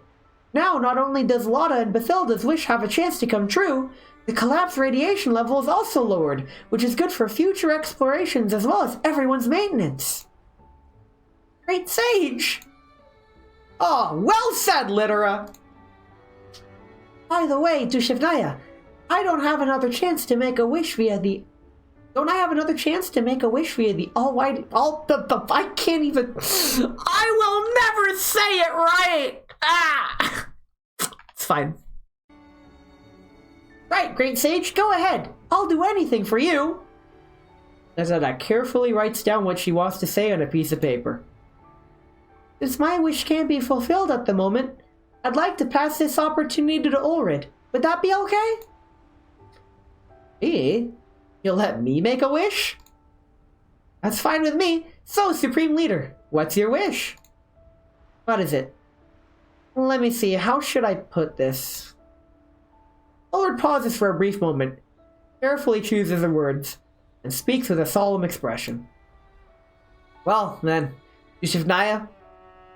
S1: Now, not only does Lotta and Bathilda's wish have a chance to come true, the collapse radiation level is also lowered, which is good for future explorations as well as everyone's maintenance. Great Sage! Oh, well said, Littera! By the way, Dushevnaya, I don't have another chance to make a wish via the... Don't I have another chance to make a wish via the I can't even... I will never say it right! It's fine. Right, Great Sage, go ahead. I'll do anything for you. Azada carefully writes down what she wants to say on a piece of paper. Since my wish can't be fulfilled at the moment, I'd like to pass this opportunity to Ulrid. Would that be okay? Me? You'll let me make a wish? That's fine with me. So, Supreme Leader, what's your wish? What is it? Let me see, how should I put this? Ulrich pauses for a brief moment, carefully chooses her words, and speaks with a solemn expression. Well, then, Dushevnaya,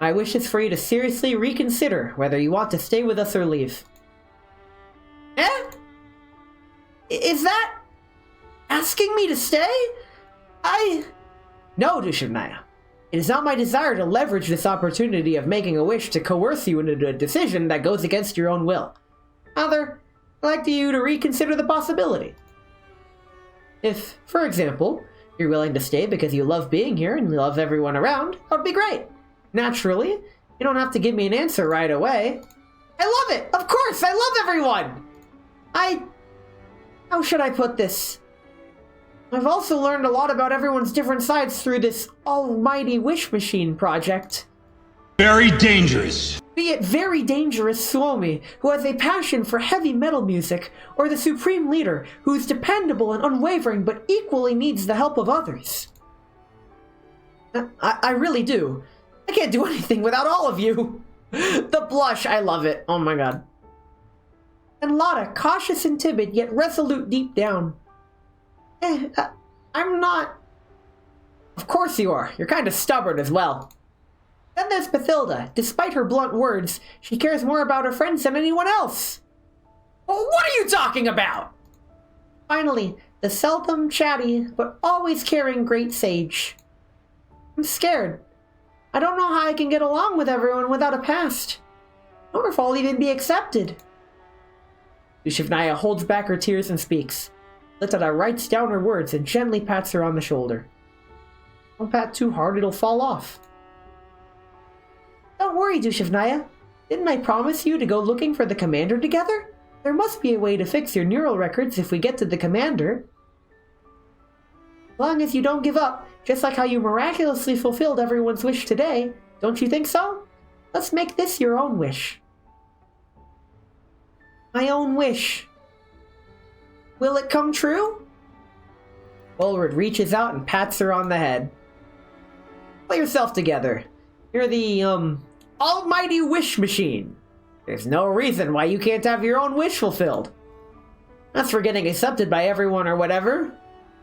S1: my wish is for you to seriously reconsider whether you want to stay with us or leave. Eh? Is that asking me to stay? No, Dushevnaya. It is not my desire to leverage this opportunity of making a wish to coerce you into a decision that goes against your own will. Rather, I'd like you to reconsider the possibility. If, for example, you're willing to stay because you love being here and you love everyone around, that would be great. Naturally, you don't have to give me an answer right away. I love it! Of course! I love everyone! How should I put this? I've also learned a lot about everyone's different sides through this almighty wish machine project.
S2: Very dangerous.
S1: Be it very dangerous Suomi, who has a passion for heavy metal music, or the supreme leader, who is dependable and unwavering but equally needs the help of others. I really do. I can't do anything without all of you. The blush, I love it. Oh my god. And Lotta, cautious and timid, yet resolute deep down. I'm not... Of course you are. You're kind of stubborn as well. Then there's Bathilda. Despite her blunt words, she cares more about her friends than anyone else. Well, what are you talking about? Finally, the seldom chatty, but always caring great sage. I'm scared. I don't know how I can get along with everyone without a past. Nor if I'll even be accepted. Dushevnaya holds back her tears and speaks. Litada writes down her words and gently pats her on the shoulder. Don't pat too hard, it'll fall off. Don't worry, Dushevnaya. Didn't I promise you to go looking for the commander together? There must be a way to fix your neural records if we get to the commander. As long as you don't give up, just like how you miraculously fulfilled everyone's wish today, don't you think so? Let's make this your own wish. My own wish. Will it come true? Ulrich reaches out and pats her on the head. Pull yourself together. You're the, almighty wish machine. There's no reason why you can't have your own wish fulfilled. As for getting accepted by everyone or whatever,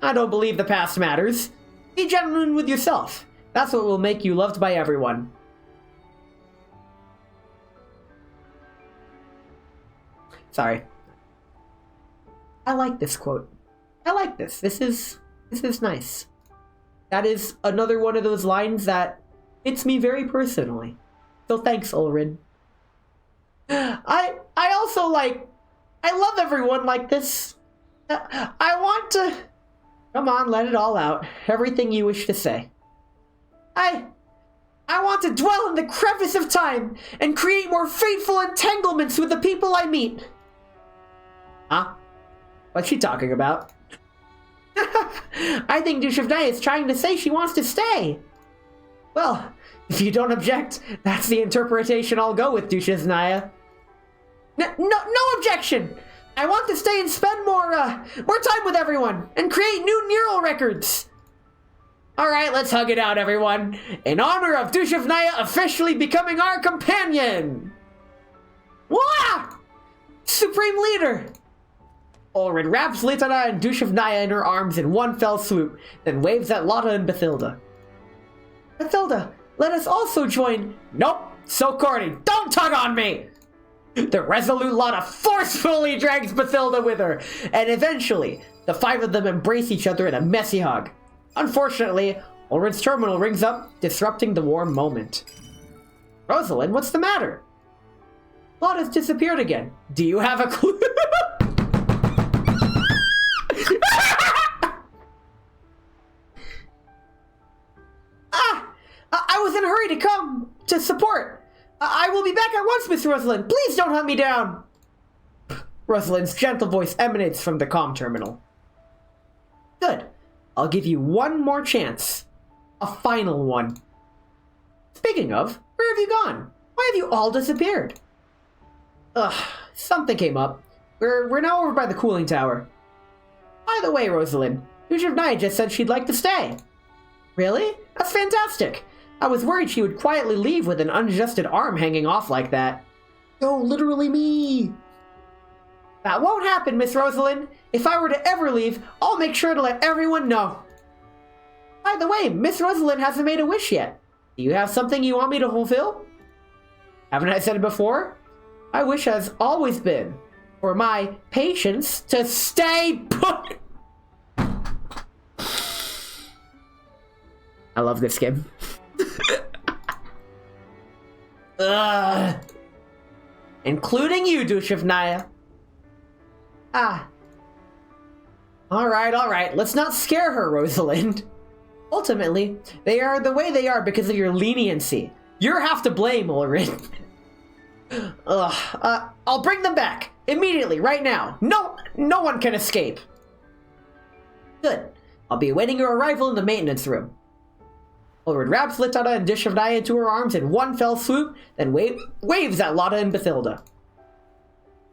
S1: I don't believe the past matters. Be genuine with yourself. That's what will make you loved by everyone. Sorry. I like this quote. I like this. This is nice. That is another one of those lines that hits me very personally. So thanks, Ulrich. I also I love everyone like this. I want to... Come on, let it all out. Everything you wish to say. I want to dwell in the crevice of time and create more fateful entanglements with the people I meet. Huh? What's she talking about? I think Dushevnaya is trying to say she wants to stay. Well, if you don't object, that's the interpretation I'll go with, Dushevnaya. No objection! I want to stay and spend more time with everyone and create new neural records. Alright, let's hug it out, everyone. In honor of Dushevnaya officially becoming our companion! Wah! Supreme Leader! Ulrich wraps Litada and Dushevnaya in her arms in one fell swoop, then waves at Lotta and Bathilda. Bathilda, let us also join... Nope, so corny, don't tug on me! The resolute Lotta forcefully drags Bathilda with her, and eventually, the five of them embrace each other in a messy hug. Unfortunately, Ulrich's terminal rings up, disrupting the warm moment. Rosalind, what's the matter? Lotta's disappeared again. Do you have a clue? I was in a hurry to come to support. I will be back at once, Miss Rosalind. Please don't hunt me down. Rosalind's gentle voice emanates from the comm terminal. Good. I'll give you one more chance. A final one. Speaking of, where have you gone? Why have you all disappeared? Something came up. We're now over by the cooling tower. By the way, Rosalind, Dushevnaya just said she'd like to stay. Really? That's fantastic. I was worried she would quietly leave with an unadjusted arm hanging off like that. No, literally me. That won't happen, Miss Rosalind. If I were to ever leave, I'll make sure to let everyone know. By the way, Miss Rosalind hasn't made a wish yet. Do you have something you want me to fulfill? Haven't I said it before? My wish has always been for my patients to stay put. I love this game. Including you, Dushevnaya. Alright, let's not scare her, Rosalind. Ultimately, they are the way they are because of your leniency. You're half to blame, Ulrich. I'll bring them back. Immediately, right now. No one can escape. Good. I'll be awaiting your arrival in the maintenance room. Ulrich wraps Littata and Dushevnaya into her arms in one fell swoop, then waves at Lotta and Bathilda.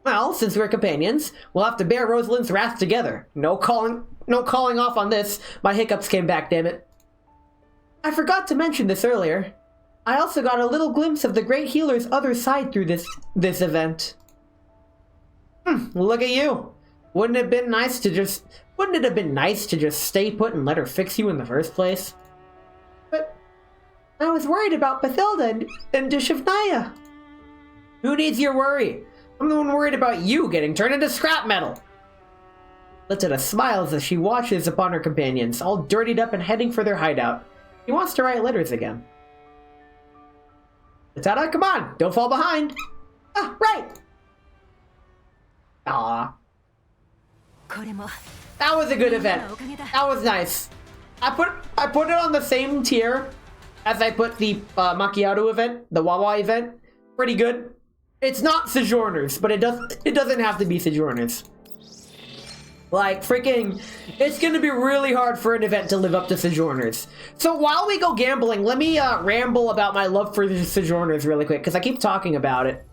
S1: Well, since we're companions, we'll have to bear Rosalind's wrath together. No calling off on this. My hiccups came back, damn it. I forgot to mention this earlier. I also got a little glimpse of the great healer's other side through this event. Look at you. Wouldn't it have been nice to just stay put and let her fix you in the first place? But I was worried about Bathilda and Dushevnaya. Who needs your worry? I'm the one worried about you getting turned into scrap metal. Littata smiles as she watches upon her companions, all dirtied up and heading for their hideout. She wants to write letters again. Littata, come on! Don't fall behind! Right! Aw. That was a good event. That was nice. I put it on the same tier as I put the Macchiato event, the Wawa event. Pretty good. It's not Sojourners, but it doesn't have to be Sojourners. Like, freaking, it's gonna be really hard for an event to live up to Sojourners. So while we go gambling, let me ramble about my love for the Sojourners really quick, because I keep talking about it.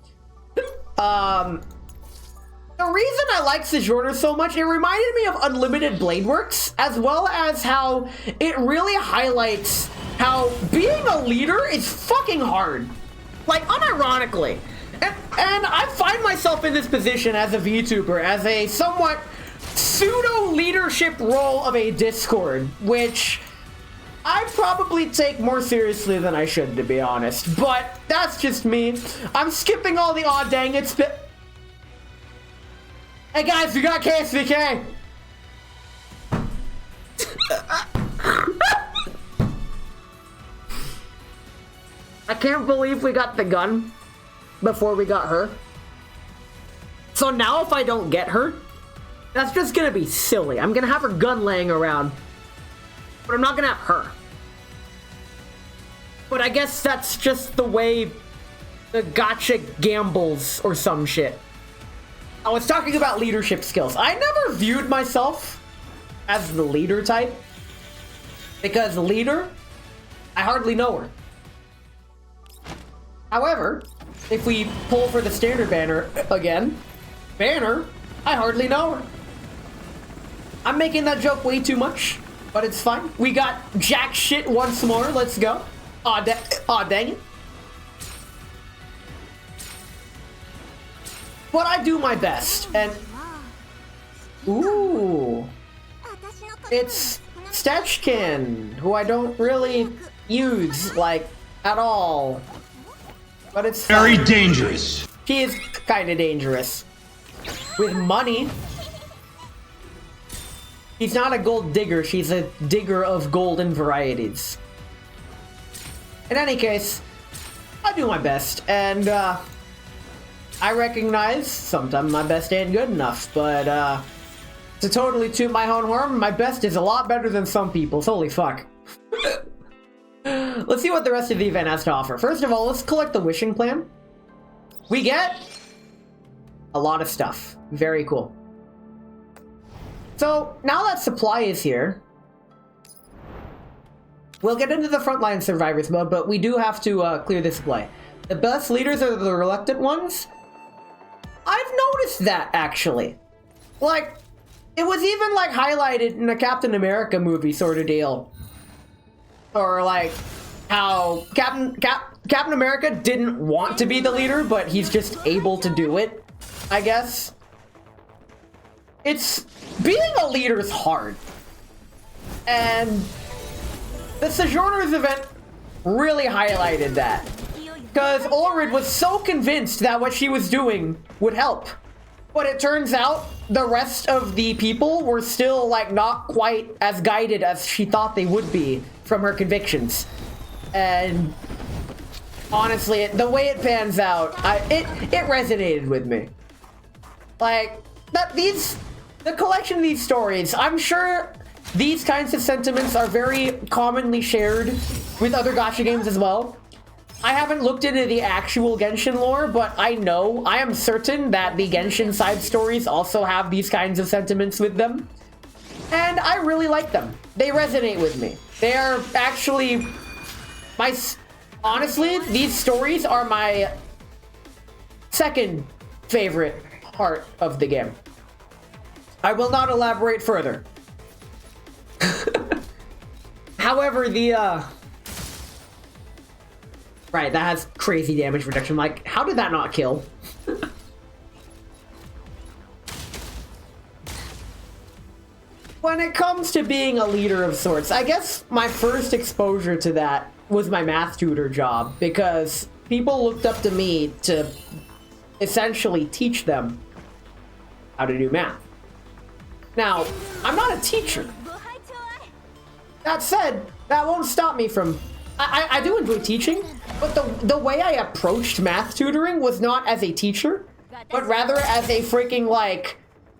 S1: The reason I like Sojourners so much, it reminded me of Unlimited Blade Works, as well as how it really highlights how being a leader is fucking hard. Like, unironically. And I find myself in this position as a VTuber, as a somewhat pseudo-leadership role of a Discord, which I probably take more seriously than I should, to be honest. But that's just me. I'm skipping all the aw dang it's... Hey guys, we got KSVK! I can't believe we got the gun before we got her. So now if I don't get her, that's just gonna be silly. I'm gonna have her gun laying around, but I'm not gonna have her. But I guess that's just the way the gacha gambles or some shit. I was talking about leadership skills. I never viewed myself as the leader type, because leader, I hardly know her. However, if we pull for the standard banner again, banner, I hardly know her. I'm making that joke way too much, but it's fine. We got jack shit once more. Let's go. Aw, dang it. But I do my best, and... Ooh. It's Stechkin, who I don't really use, like, at all. But it's
S2: very dangerous.
S1: She is kind of dangerous. With money. She's not a gold digger, she's a digger of golden varieties. In any case, I do my best, and I recognize sometimes my best ain't good enough, but to totally toot my own horn, my best is a lot better than some people's. Holy fuck. Let's see what the rest of the event has to offer. First of all, let's collect the wishing plan. We get a lot of stuff. Very cool. So, now that supply is here, we'll get into the frontline survivors mode, but we do have to clear the supply. The best leaders are the reluctant ones. I've noticed that, actually. Like, it was even, like, highlighted in a Captain America movie sort of deal. Or, like, how Captain America didn't want to be the leader, but he's just able to do it, I guess. It's being a leader is hard. And the Sojourners event really highlighted that. Because Ulrid was so convinced that what she was doing would help. But it turns out the rest of the people were still like not quite as guided as she thought they would be from her convictions. And honestly, the way it pans out, it resonated with me. Like, the collection of these stories, I'm sure these kinds of sentiments are very commonly shared with other gacha games as well. I haven't looked into the actual Genshin lore, but I am certain that the Genshin side stories also have these kinds of sentiments with them. And I really like them. They resonate with me. They are actually honestly, these stories are my second favorite part of the game. I will not elaborate further. However, right, that has crazy damage reduction. Like, how did that not kill? When it comes to being a leader of sorts, I guess my first exposure to that was my math tutor job, because people looked up to me to essentially teach them how to do math. Now, I'm not a teacher. That said, that won't stop me from... I do enjoy teaching, but the way I approached math tutoring was not as a teacher, but rather as a freaking, like,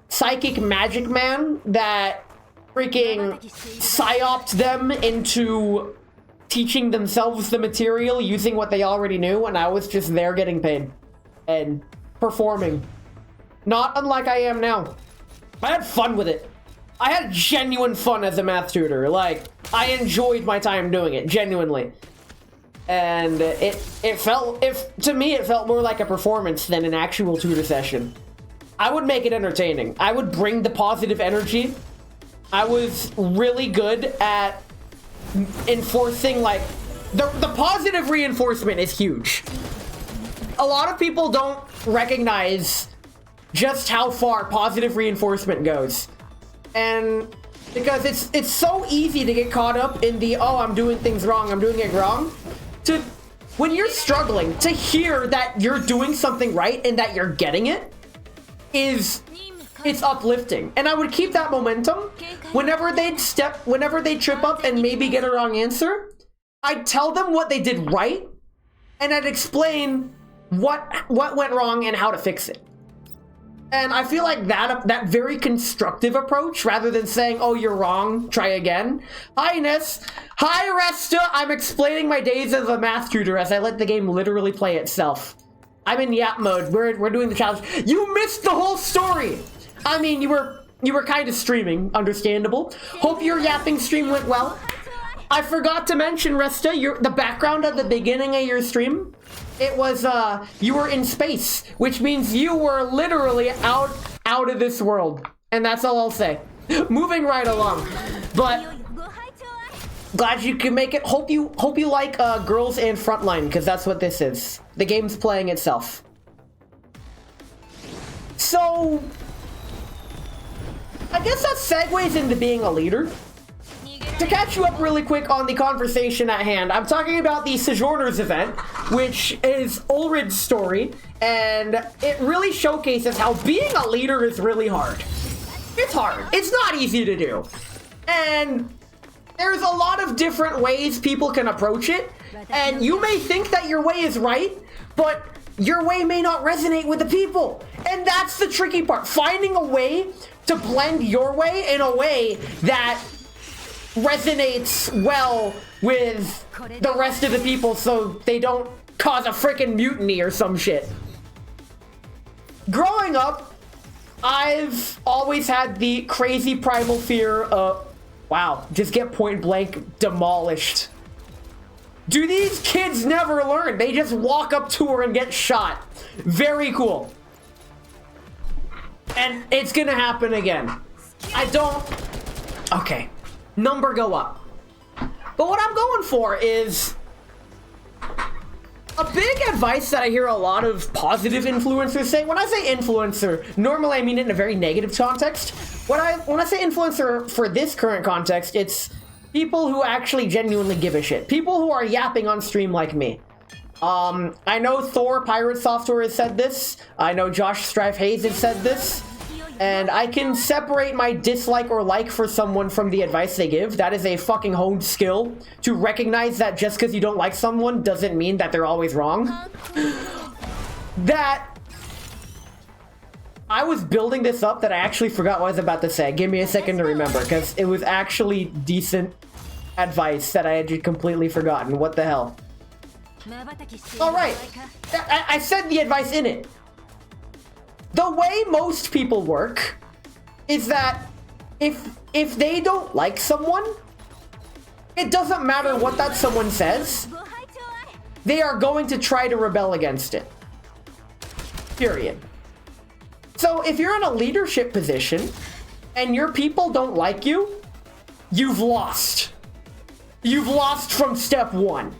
S1: psychic magic man that freaking psyoped them into teaching themselves the material using what they already knew, and I was just there getting paid and performing. Not unlike I am now. I had fun with it. I had genuine fun as a math tutor. Like, I enjoyed my time doing it, genuinely. And to me, it felt more like a performance than an actual tutor session. I would make it entertaining. I would bring the positive energy. I was really good at enforcing, like, the positive reinforcement is huge. A lot of people don't recognize just how far positive reinforcement goes. And because it's so easy to get caught up in the, oh, I'm doing things wrong, I'm doing it wrong, to when you're struggling, to hear that you're doing something right and that you're getting it it's uplifting. And I would keep that momentum. Whenever they trip up and maybe get a wrong answer, I'd tell them what they did right, and I'd explain what went wrong and how to fix it. And I feel like that very constructive approach, rather than saying, oh, you're wrong, try again. Hi, Ness. Hi, Resta. I'm explaining my days as a math tutor as I let the game literally play itself. I'm in yap mode. We're doing the challenge. You missed the whole story. I mean, you were kind of streaming, understandable. Hope your yapping stream went well. I forgot to mention, Resta, the background at the beginning of your stream, it was, you were in space, which means you were literally out of this world. And that's all I'll say. Moving right along. But glad you could make it. Hope you like Girls and Frontline, because that's what this is. The game's playing itself. So I guess that segues into being a leader. To catch you up really quick on the conversation at hand, I'm talking about the Sojourners event, which is Ulrid's story, and it really showcases how being a leader is really hard. It's hard. It's not easy to do. And there's a lot of different ways people can approach it, and you may think that your way is right, but your way may not resonate with the people. And that's the tricky part. Finding a way to blend your way in a way that resonates well with the rest of the people so they don't cause a freaking mutiny or some shit. Growing up, I've always had the crazy primal fear of, wow, just get point blank demolished. Do these kids never learn? They just walk up to her and get shot. Very cool. And it's gonna happen again. Okay. Number go up. But what I'm going for is A big advice that I hear a lot of positive influencers say, when I say influencer, normally I mean it in a very negative context. When I say influencer for this current context, it's people who actually genuinely give a shit. People who are yapping on stream like me. I know Thor Pirate Software has said this. I know Josh Strife Hayes has said this. And I can separate my dislike or like for someone from the advice they give. That is a fucking honed skill, to recognize that just because you don't like someone doesn't mean that they're always wrong. That I was building this up that I actually forgot what I was about to say. Give me a second to remember, because it was actually decent advice that I had completely forgotten. What the hell? Alright, I said the advice in it. The way most people work is that if they don't like someone, it doesn't matter what that someone says, they are going to try to rebel against it. Period. So if you're in a leadership position and your people don't like you, you've lost. You've lost from step one.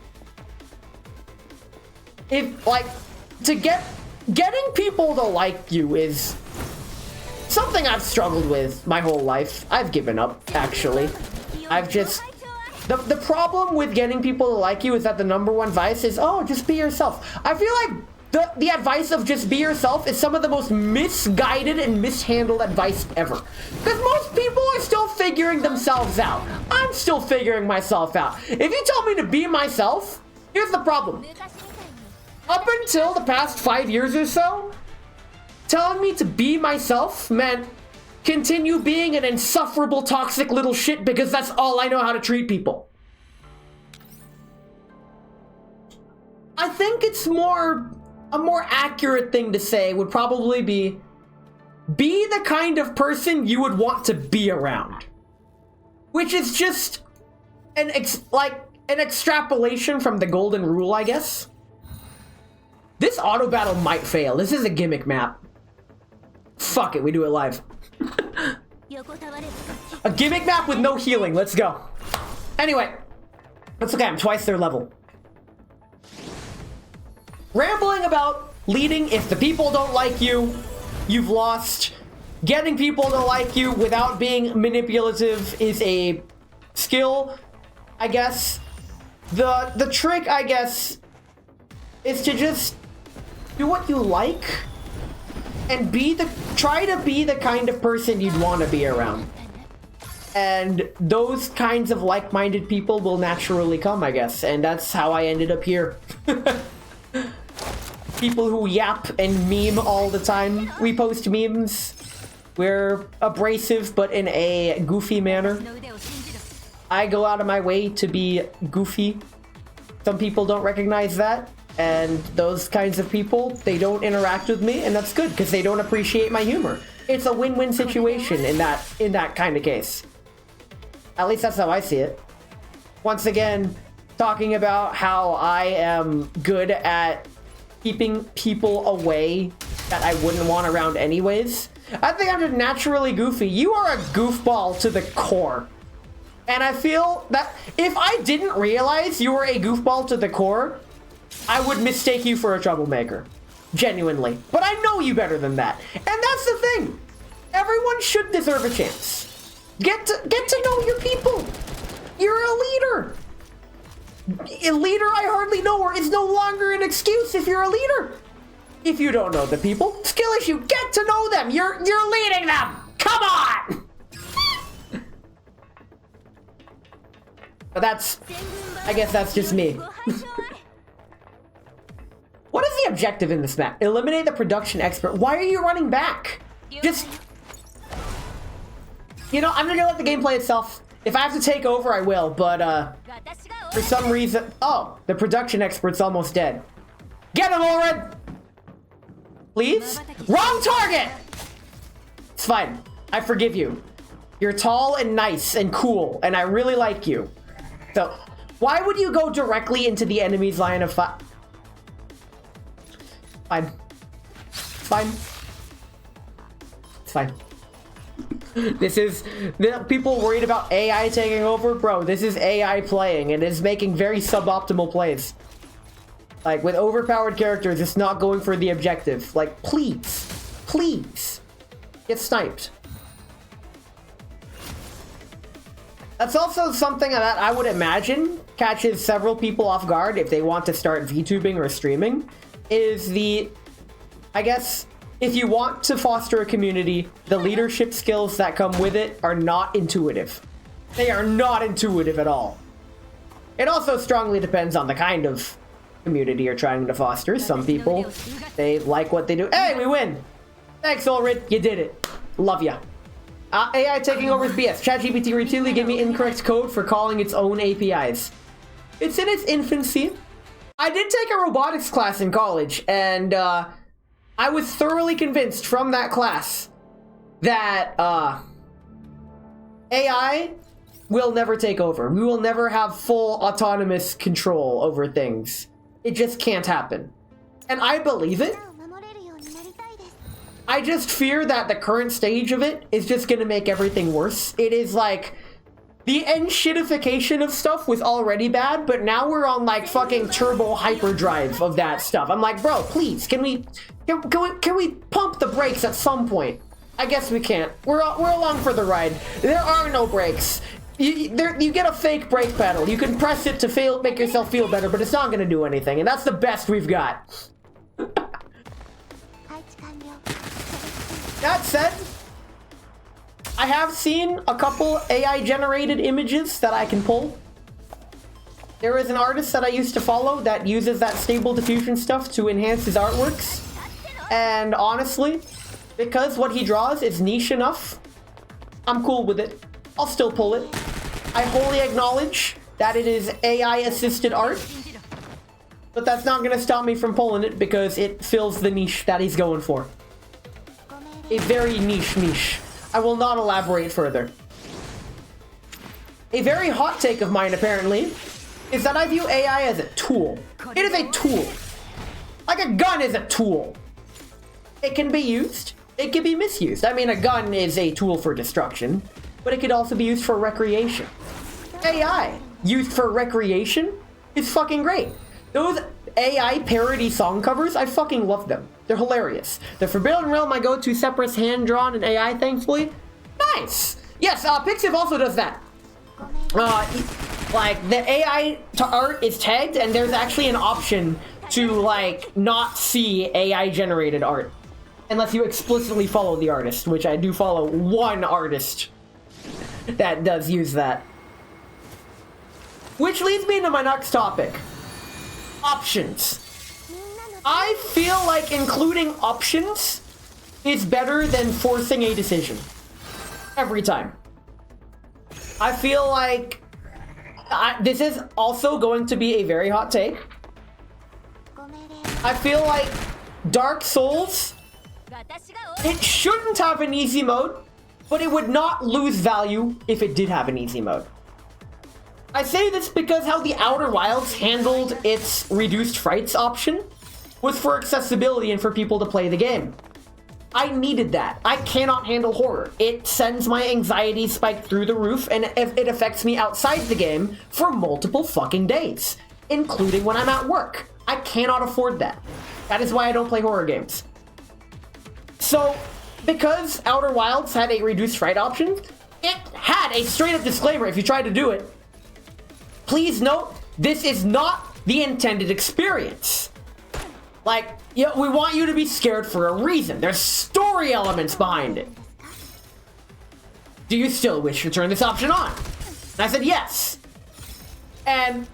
S1: If, like, getting people to like you is something I've struggled with my whole life. I've given up, actually. I've just... The problem with getting people to like you is that the #1 advice is, oh, just be yourself. I feel like the advice of just be yourself is some of the most misguided and mishandled advice ever. Because most people are still figuring themselves out. I'm still figuring myself out. If you tell me to be myself, here's the problem. Up until the past 5 years or so, telling me to be myself meant continue being an insufferable, toxic little shit because that's all I know how to treat people. I think it's a more accurate thing to say would probably be the kind of person you would want to be around. Which is just an extrapolation from the golden rule, I guess. This auto battle might fail. This is a gimmick map. Fuck it, we do it live. A gimmick map with no healing. Let's go. Anyway, that's okay. I'm twice their level. Rambling about leading. If the people don't like you, you've lost. Getting people to like you without being manipulative is a skill, I guess. The trick, I guess, is to just do what you like and try to be the kind of person you'd want to be around. And those kinds of like-minded people will naturally come, I guess. And that's how I ended up here. People who yap and meme all the time. We post memes. We're abrasive, but in a goofy manner. I go out of my way to be goofy. Some people don't recognize that. And those kinds of people, they don't interact with me, and that's good because they don't appreciate my humor. It's a win-win situation in that kind of case. At least that's how I see it. Once again, talking about how I am good at keeping people away that I wouldn't want around anyways. I think I'm just naturally goofy. You are a goofball to the core. And I feel that if I didn't realize you were a goofball to the core, I would mistake you for a troublemaker. Genuinely. But I know you better than that. And that's the thing. Everyone should deserve a chance. Get to know your people. You're a leader. A leader I hardly know is no longer an excuse if you're a leader. If you don't know the people, skill issue, get to know them. You're leading them. Come on. But I guess that's just me. What is the objective in this map? Eliminate the production expert. Why are you running back? Just... You know, I'm gonna let the game play itself. If I have to take over, I will, but, for some reason... Oh, the production expert's almost dead. Get him, Ulred! Please? Wrong target! It's fine. I forgive you. You're tall and nice and cool, and I really like you. So, why would you go directly into the enemy's line of fire? Fine. It's fine. It's fine. This is... People worried about AI taking over? Bro, this is AI playing, and it's making very suboptimal plays. Like, with overpowered characters, it's not going for the objective. Like, please. Please. Get sniped. That's also something that I would imagine catches several people off guard if they want to start VTubing or streaming. Is the... I guess, if you want to foster a community, the leadership skills that come with it are not intuitive. They are not intuitive at all. It also strongly depends on the kind of community you're trying to foster. Some people, they like what they do. Hey, we win! Thanks, Ulrid. You did it. Love ya. AI taking over is BS. ChatGPT routinely gave me incorrect code for calling its own APIs. It's in its infancy. I did take a robotics class in college, and I was thoroughly convinced from that class that AI will never take over. We will never have full autonomous control over things. It just can't happen. And I believe it. I just fear that the current stage of it is just gonna make everything worse. It is like, the end-shitification of stuff was already bad, but now we're on like fucking turbo hyperdrive of that stuff. I'm like, bro, please, can we pump the brakes at some point? I guess we can't. We're along for the ride. There are no brakes. You get a fake brake pedal. You can press it to make yourself feel better, but it's not gonna do anything, and that's the best we've got. That said, I have seen a couple AI-generated images that I can pull. There is an artist that I used to follow that uses that stable diffusion stuff to enhance his artworks. And honestly, because what he draws is niche enough, I'm cool with it. I'll still pull it. I wholly acknowledge that it is AI-assisted art, but that's not going to stop me from pulling it because it fills the niche that he's going for. A very niche. I will not elaborate further. A very hot take of mine, apparently, is that I view AI as a tool. It is a tool. Like a gun is a tool. It can be used. It can be misused. I mean, a gun is a tool for destruction, but it could also be used for recreation. AI used for recreation is fucking great. Those AI parody song covers, I fucking love them. They're hilarious. The Forbidden Realm I go to separates hand-drawn and AI, thankfully. Nice! Yes, Pixiv also does that. Like, the AI art is tagged, and there's actually an option to, like, not see AI-generated art. Unless you explicitly follow the artist, which I do follow one artist that does use that. Which leads me into my next topic. Options. I feel like including options is better than forcing a decision. Every time. I feel like this is also going to be a very hot take. I feel like Dark Souls, it shouldn't have an easy mode, but it would not lose value if it did have an easy mode. I say this because how the Outer Wilds handled its reduced frights option was for accessibility and for people to play the game. I needed that. I cannot handle horror. It sends my anxiety spike through the roof, and it affects me outside the game for multiple fucking days, including when I'm at work. I cannot afford that. That is why I don't play horror games. So, because Outer Wilds had a reduced fright option, it had a straight-up disclaimer if you tried to do it. Please note, this is not the intended experience. Like, yeah, we want you to be scared for a reason. There's story elements behind it. Do you still wish to turn this option on? And I said yes. And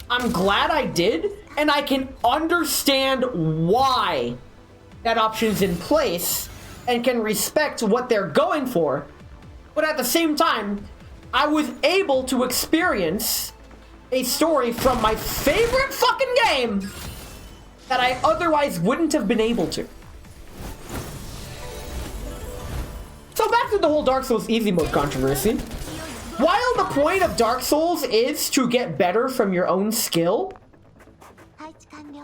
S1: I'm glad I did, and I can understand why that option's in place and can respect what they're going for. But at the same time, I was able to experience a story from my favorite fucking game that I otherwise wouldn't have been able to. So back to the whole Dark Souls easy mode controversy. While the point of Dark Souls is to get better from your own skill,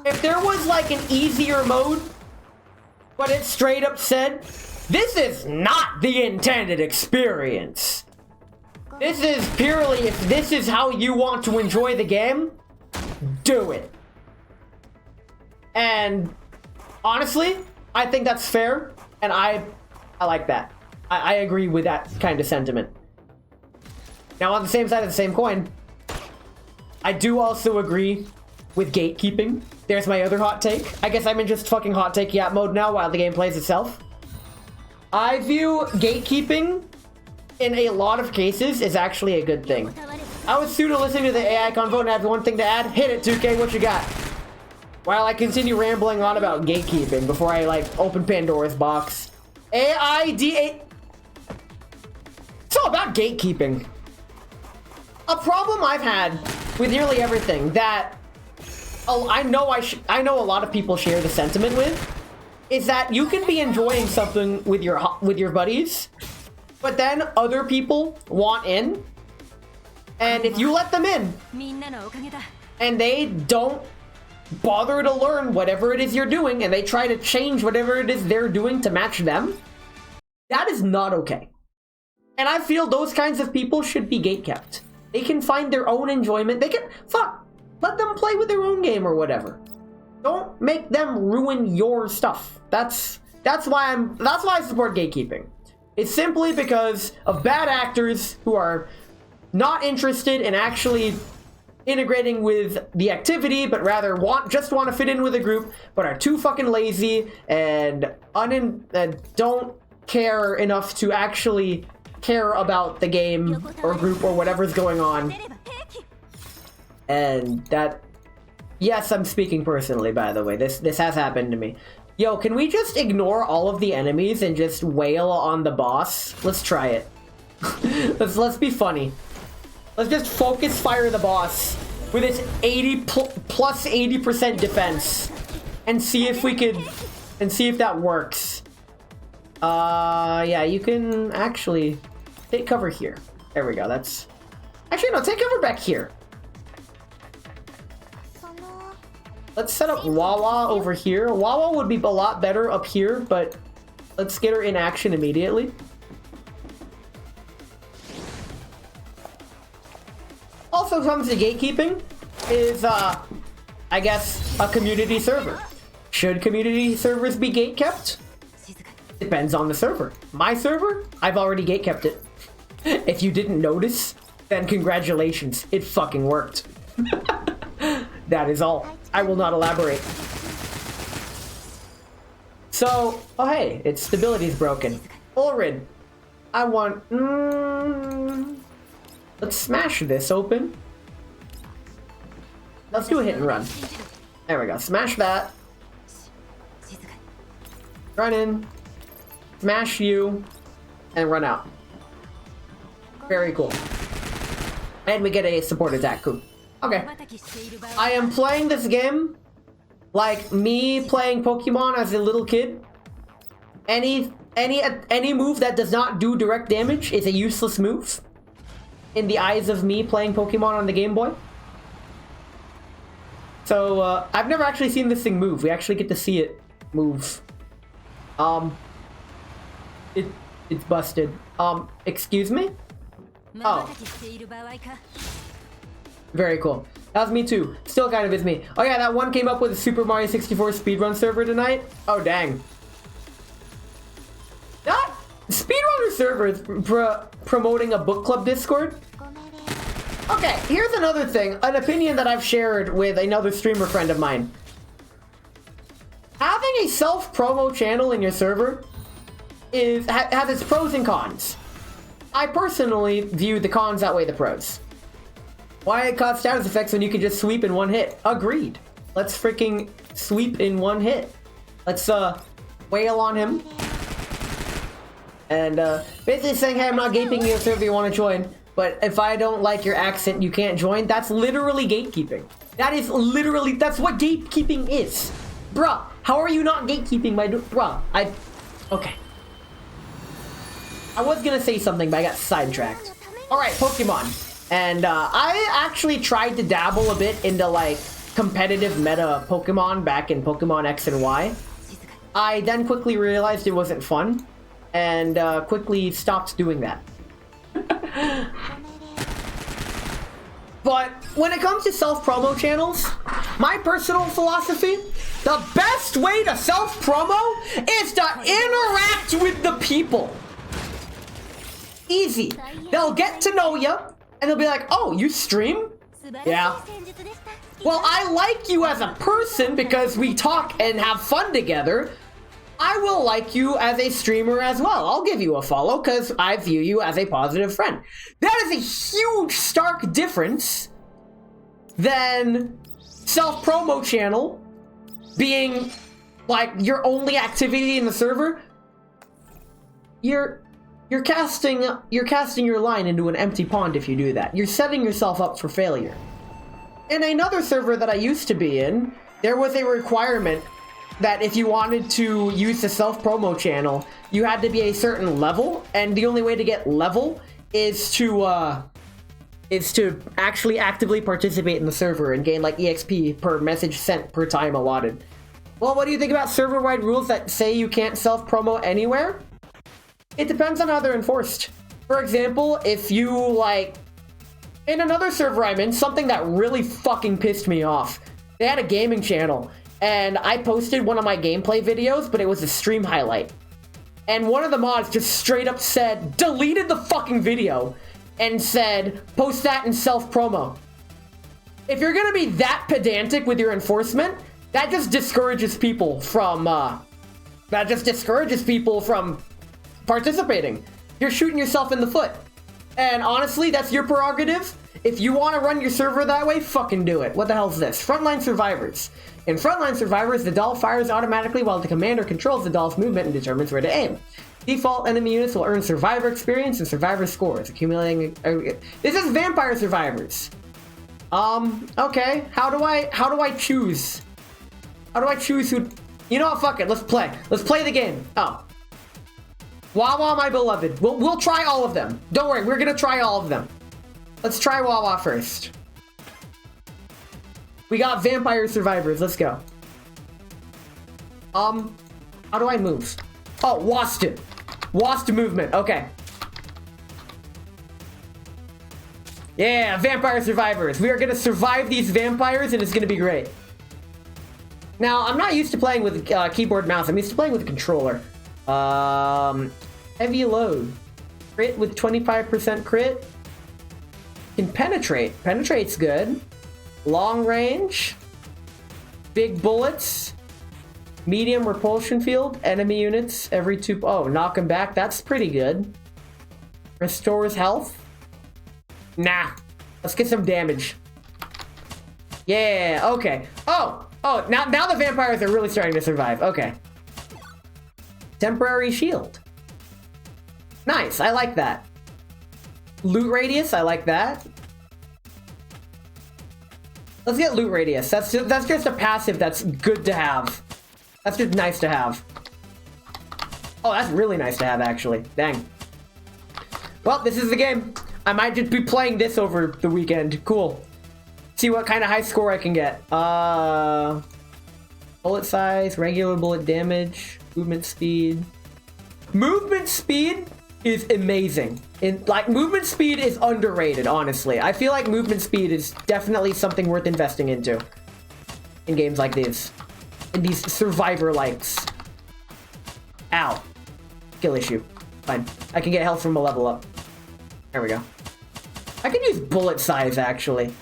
S1: if there was like an easier mode, but it straight up said, this is not the intended experience. This is purely, if this is how you want to enjoy the game, do it. And honestly, I think that's fair, and I like that. I agree with that kind of sentiment. Now, on the same side of the same coin, I do also agree with gatekeeping. There's my other hot take. I guess I'm in just fucking hot take yacht mode now while the game plays itself. I view gatekeeping in a lot of cases is actually a good thing. I was pseudo listening to the AI convo and I have one thing to add. Hit it, 2K, what you got? While I continue rambling on about gatekeeping before I like open Pandora's box. AIDA. It's all about gatekeeping. A problem I've had with nearly everything that I know a lot of people share the sentiment with is that you can be enjoying something with your buddies, but then other people want in, and if you let them in and they don't bother to learn whatever it is you're doing and they try to change whatever it is they're doing to match them, that is not okay. And I feel those kinds of people should be gatekept. They can find their own enjoyment. They can let them play with their own game or whatever. Don't make them ruin your stuff. That's why I support gatekeeping. It's simply because of bad actors who are not interested in actually integrating with the activity, but rather just want to fit in with a group, but are too fucking lazy and don't care enough to actually care about the game or group or whatever's going on. And that, yes, I'm speaking personally, by the way. This has happened to me. Yo, can we just ignore all of the enemies and just wail on the boss? Let's try it. let's be funny. Let's just focus fire the boss with its 80% defense and see if we could, and see if that works. Yeah, you can actually take cover here. There we go. That's actually no, take cover back here. Let's set up Wawa over here. Wawa would be a lot better up here, but let's get her in action immediately. Also comes to gatekeeping is, I guess, a community server. Should community servers be gatekept? Depends on the server. My server, I've already gatekept it. If you didn't notice, then congratulations. It fucking worked. That is all. I will not elaborate. So, oh hey, its stability is broken. Ulrid, I want... let's smash this open. Let's do a hit and run. There we go. Smash that. Run in. Smash you. And run out. Very cool. And we get a support attack. Cool. Okay. I am playing this game like me playing Pokemon as a little kid. Any move that does not do direct damage is a useless move in the eyes of me playing Pokemon on the Game Boy. So I've never actually seen this thing move. We actually get to see it move. It's busted. Excuse me? Oh. Very cool. That was me too. Still kind of is me. Oh yeah, that one came up with a Super Mario 64 speedrun server tonight. Oh dang. That speedrunner server is promoting a book club Discord. Okay, here's another thing. An opinion that I've shared with another streamer friend of mine. Having a self-promo channel in your server has its pros and cons. I personally view the cons outweigh the pros. Why cause status effects when you can just sweep in one hit? Agreed. Let's freaking sweep in one hit. Let's wail on him. And basically saying, hey, I'm not gaping your server you want to join, but if I don't like your accent, you can't join. That's literally gatekeeping. That is literally, that's what gatekeeping is. Bruh, how are you not gatekeeping my bruh, okay. I was gonna say something, but I got sidetracked. Alright, Pokemon. And I actually tried to dabble a bit into like competitive meta Pokemon back in Pokemon X and Y. I then quickly realized it wasn't fun and quickly stopped doing that. But when it comes to self-promo channels, my personal philosophy The best way to self-promo is to interact with the people. Easy. They'll get to know you, and they'll be like, oh, you stream? Yeah. Well, I like you as a person because we talk and have fun together. I will like you as a streamer as well. I'll give you a follow because I view you as a positive friend. That is a huge, stark difference than self-promo channel being like your only activity in the server. You're casting your line into an empty pond if you do that. You're setting yourself up for failure. In another server that I used to be in, there was a requirement that if you wanted to use the self-promo channel, you had to be a certain level, and the only way to get level is to actually actively participate in the server and gain like EXP per message sent per time allotted. Well, what do you think about server-wide rules that say you can't self-promo anywhere? It depends on how they're enforced. For example, if you like, in another server I'm in, something that really fucking pissed me off. They had a gaming channel, and I posted one of my gameplay videos, but it was a stream highlight. And one of the mods just straight up said, deleted the fucking video, and said, post that in self-promo. If you're gonna be that pedantic with your enforcement, that just discourages people from, participating. You're shooting yourself in the foot. And honestly, that's your prerogative. If you want to run your server that way, fucking do it. What the hell is this? Frontline Survivors. In Frontline Survivors, the doll fires automatically while the commander controls the doll's movement and determines where to aim. Default enemy units will earn survivor experience and survivor scores, accumulating... This is Vampire Survivors. Okay. How do I choose? How do I choose who... You know what? Fuck it. Let's play. Let's play the game. Oh. Wawa, my beloved. We'll try all of them. Don't worry, we're gonna try all of them. Let's try Wawa first. We got Vampire Survivors. Let's go. How do I move? Oh, WASD. WASD movement. Okay. Yeah, Vampire Survivors. We are gonna survive these vampires, and it's gonna be great. Now, I'm not used to playing with keyboard and mouse. I'm used to playing with a controller. Heavy load. Crit with 25% crit. Can penetrate. Penetrate's good. Long range. Big bullets. Medium repulsion field. Enemy units every 2... Oh, knock them back. That's pretty good. Restores health. Nah. Let's get some damage. Yeah, okay. Oh, now the vampires are really starting to survive. Okay. Temporary shield. Nice, I like that. Loot radius, I like that. Let's get loot radius. That's just a passive that's good to have. That's just nice to have. Oh, that's really nice to have, actually. Dang. Well, this is the game. I might just be playing this over the weekend. Cool. See what kind of high score I can get. Bullet size, regular bullet damage, movement speed. Movement speed is amazing. Movement speed is underrated, honestly. I feel like movement speed is definitely something worth investing into in games like these. In these survivor likes. Ow. Skill issue. Fine. I can get health from a level up. There we go. I can use bullet size, actually.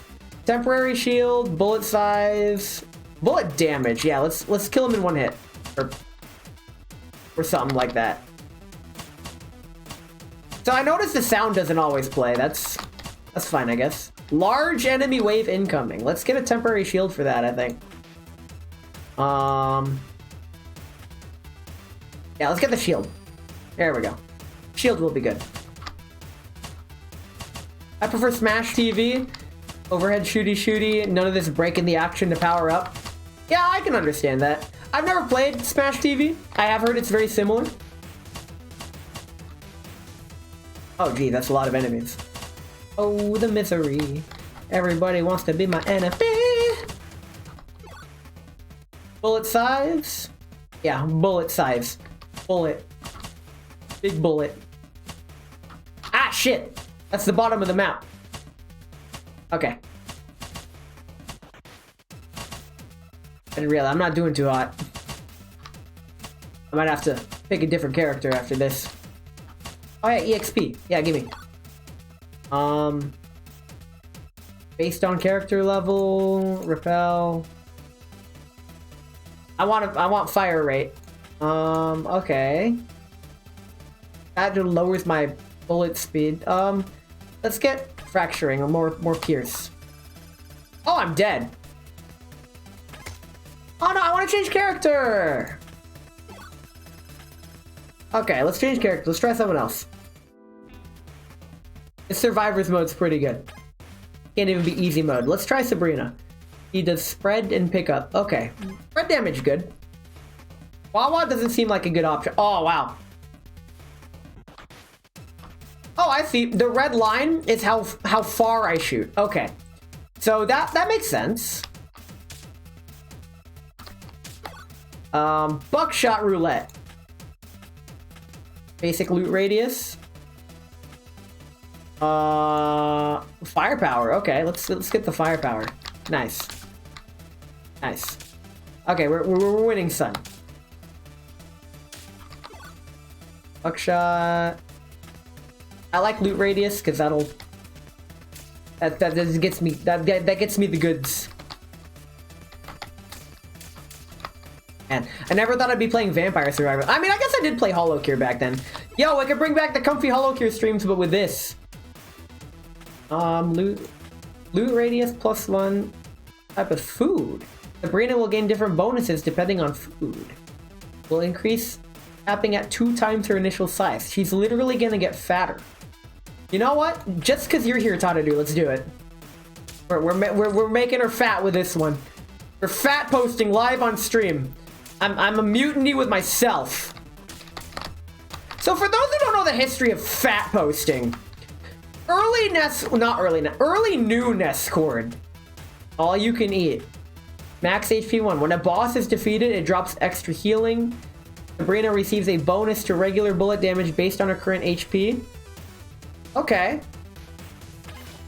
S1: Temporary shield, bullet size, bullet damage. Yeah, let's kill him in one hit. Or something like that. So I noticed the sound doesn't always play. That's fine, I guess. Large enemy wave incoming. Let's get a temporary shield for that, I think. Yeah, let's get the shield. There we go. Shield will be good. I prefer Smash TV. Overhead shooty. None of this breaking the action to power up. Yeah, I can understand that. I've never played Smash TV. I have heard it's very similar. Oh, gee, that's a lot of enemies. Oh, the misery. Everybody wants to be my enemy. Bullet size? Yeah, bullet size. Bullet. Big bullet. Ah, shit. That's the bottom of the map. And really, I'm not doing too hot. I might have to pick a different character after this. Oh yeah, EXP. Yeah, give me. Based on character level, repel. I want fire rate. Okay. That lowers my bullet speed. Let's get fracturing or more pierce. Oh, I'm dead. Oh no, I want to change character. Okay, let's change character. Let's try someone else. This survivor's mode's pretty good. Can't even be easy mode. Let's try Sabrina. He does spread and pickup. Okay. Spread damage, good. Wawa doesn't seem like a good option. Oh, wow. Oh, I see. The red line is how far I shoot. Okay. So that makes sense. Buckshot roulette. Basic loot radius. Firepower. Okay, let's get the firepower. Nice. Nice. Okay, we're winning, son. Buckshot. I like loot radius because that gets me the goods. Man, I never thought I'd be playing Vampire Survivor. I mean, I guess I did play Hollow Cure back then. Yo, I could bring back the comfy Hollow Cure streams, but with this. Loot radius +1 type of food. Sabrina will gain different bonuses depending on food. Will increase tapping at 2 times her initial size. She's literally gonna get fatter. You know what? Just because you're here, Tadadu, let's do it. We're making her fat with this one. We're fat posting live on stream. I'm a mutiny with myself. So for those who don't know the history of fat posting, early new Nescord, all you can eat. Max HP 1. When a boss is defeated, it drops extra healing. Sabrina receives a bonus to regular bullet damage based on her current HP. Okay.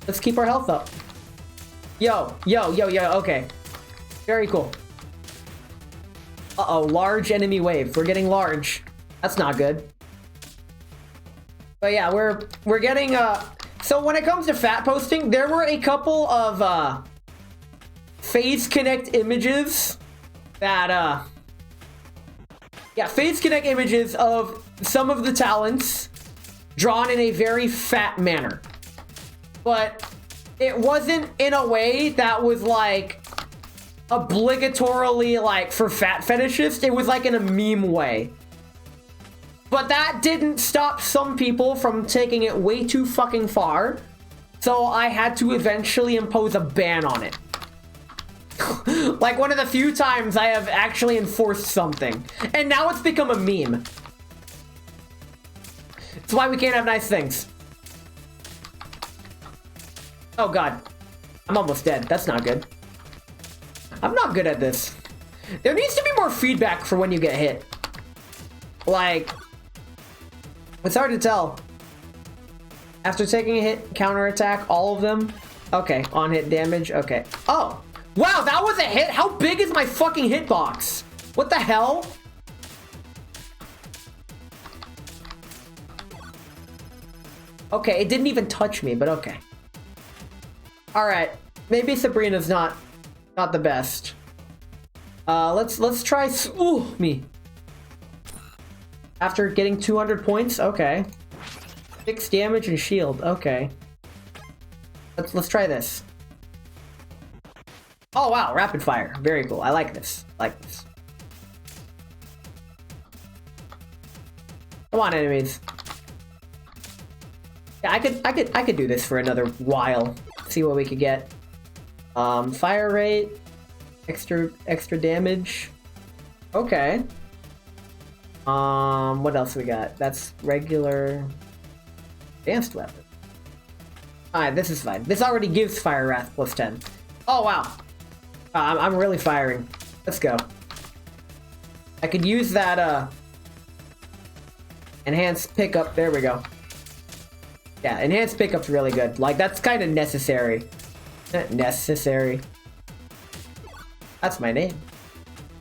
S1: Let's keep our health up. Yo, okay. Very cool. Uh-oh, large enemy wave. We're getting large. That's not good. But yeah, we're getting so when it comes to fat posting, there were a couple of phase connect images that yeah, phase connect images of some of the talents drawn in a very fat manner. But it wasn't in a way that was like obligatorily like for fat fetishists. It was like in a meme way. But that didn't stop some people from taking it way too fucking far. So I had to eventually impose a ban on it. Like one of the few times I have actually enforced something. And now it's become a meme. That's why we can't have nice things. Oh god. I'm almost dead. That's not good. I'm not good at this. There needs to be more feedback for when you get hit. Like, it's hard to tell. After taking a hit, counterattack, all of them. Okay, on hit damage. Okay. Oh, wow, that was a hit. How big is my fucking hitbox? What the hell? Okay, it didn't even touch me, but okay. All right, maybe Sabrina's not the best. Let's try me. After getting 200 points, okay. 6 damage and shield, okay. Let's try this. Oh wow, rapid fire, very cool. I like this. Come on, enemies. Yeah, I could do this for another while. See what we could get. Fire rate, extra damage. Okay. What else we got? That's regular advanced weapon. Alright, this is fine. This already gives Fire Wrath +10. Oh wow. I'm really firing. Let's go. I could use that enhanced pickup. There we go. Yeah, enhanced pickup's really good. Like, that's kind of necessary. Necessary. That's my name.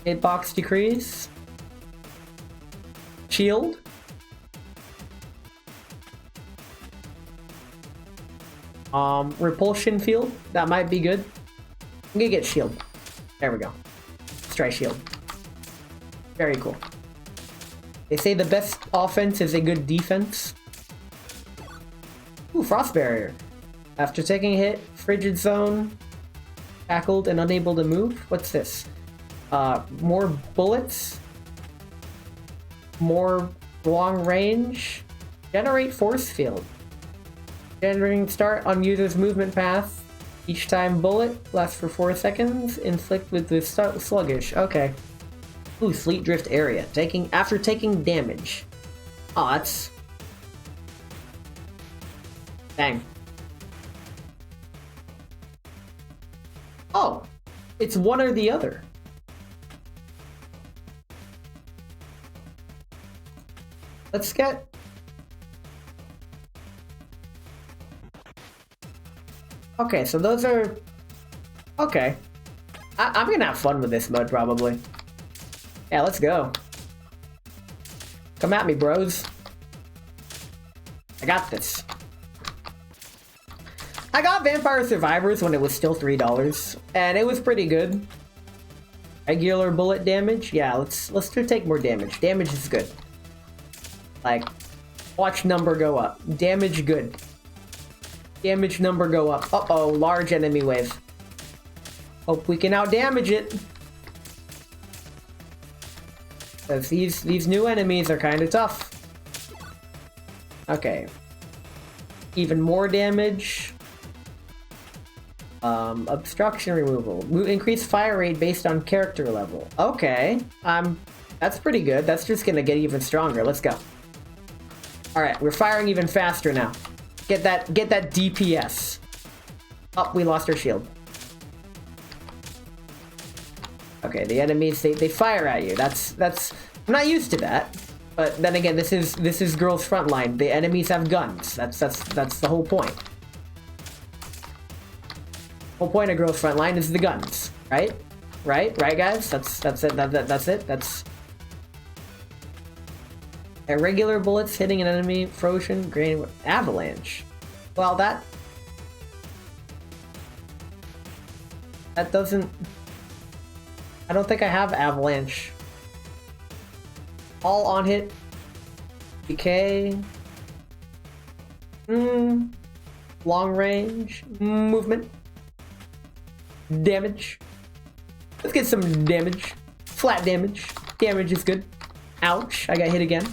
S1: Hitbox decrease. Shield. Repulsion field. That might be good. I'm gonna get shield. There we go. Let's try shield. Very cool. They say the best offense is a good defense. Ooh, frost barrier. After taking a hit, frigid zone, tackled and unable to move. What's this? More bullets. More long range. Generate force field. Generating start on user's movement path. Each time bullet lasts for 4 seconds. Inflict with the sluggish. Okay. Ooh, Sleet Drift area. After taking damage. Oh, that's... Dang. Oh! It's one or the other. Let's get... Okay, so those are... Okay. I'm gonna have fun with this mode, probably. Yeah, let's go. Come at me, bros. I got this. I got Vampire Survivors when it was still $3, and it was pretty good. Regular bullet damage? Yeah, let's take more damage. Damage is good. Like, watch number go up. Damage good. Damage number go up. Uh-oh, large enemy wave. Hope we can outdamage it. Because these new enemies are kind of tough. Okay. Even more damage. Obstruction removal. Increase fire rate based on character level. Okay. That's pretty good. That's just gonna get even stronger. Let's go. Alright, we're firing even faster now. Get that DPS. Oh, we lost our shield. Okay, the enemies they fire at you. That's I'm not used to that. But then again, this is Girls Frontline. The enemies have guns. That's the whole point. Whole point of Girls Frontline is the guns, right? Right, guys. That's it. That's it. That's irregular bullets hitting an enemy. Frozen, grain, avalanche. Well, that doesn't. I don't think I have avalanche. All on hit. Decay. Long range. Movement. Damage. Let's get some damage. Flat damage. Damage is good. Ouch. I got hit again.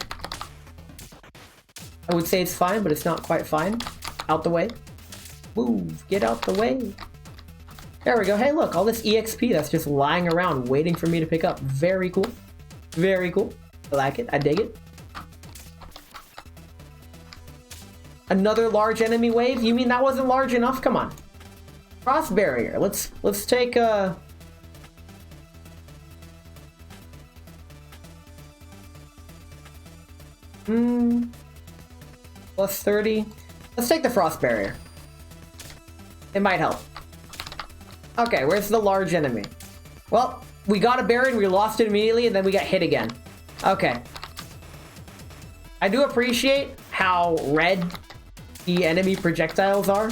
S1: I would say it's fine, but it's not quite fine. Out the way. Move. Get out the way. There we go. Hey, look. All this EXP that's just lying around waiting for me to pick up. Very cool. Very cool. I like it. I dig it. Another large enemy wave? You mean that wasn't large enough? Come on. Frost barrier. Let's take a... Plus 30. Let's take the frost barrier. It might help. Okay, where's the large enemy? Well, we got a barrier and we lost it immediately, and then we got hit again. Okay. I do appreciate how red the enemy projectiles are.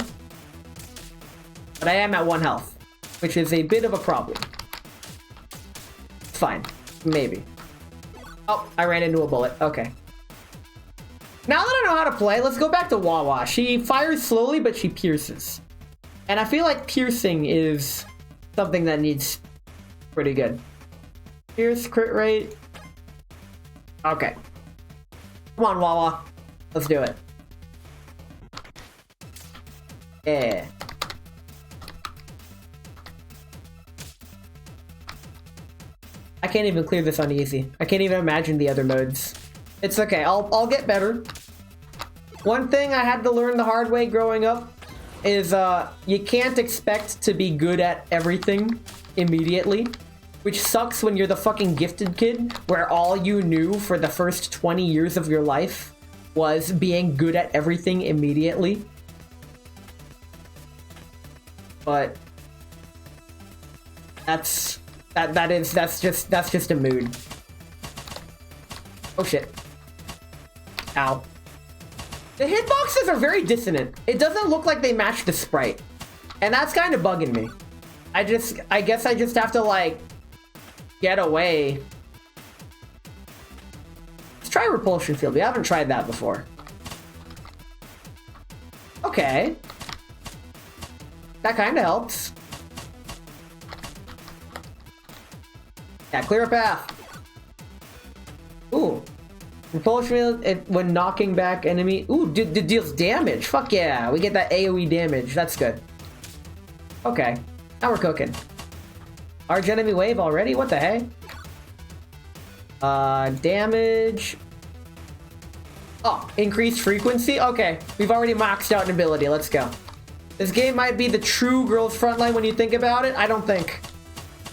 S1: But I am at 1 health, which is a bit of a problem. It's fine. Maybe. Oh, I ran into a bullet. Okay. Now that I know how to play, let's go back to Wawa. She fires slowly, but she pierces. And I feel like piercing is something that needs pretty good. Pierce, crit rate. Okay. Come on, Wawa. Let's do it. Yeah. I can't even clear this on easy. I can't even imagine the other modes. It's okay. I'll get better. One thing I had to learn the hard way growing up is you can't expect to be good at everything immediately, which sucks when you're the fucking gifted kid where all you knew for the first 20 years of your life was being good at everything immediately. But that's That's just a mood. Oh shit. Ow. The hitboxes are very dissonant. It doesn't look like they match the sprite. And that's kind of bugging me. I guess I just have to, like, get away. Let's try repulsion field. We haven't tried that before. Okay. That kind of helps. Yeah, clear a path. Ooh. Repulsion field when knocking back enemy. Ooh, deals damage. Fuck yeah. We get that AoE damage. That's good. Okay. Now we're cooking. Large enemy wave already? What the heck? Damage. Oh, increased frequency? Okay. We've already maxed out an ability. Let's go. This game might be the true girls frontline when you think about it. I don't think.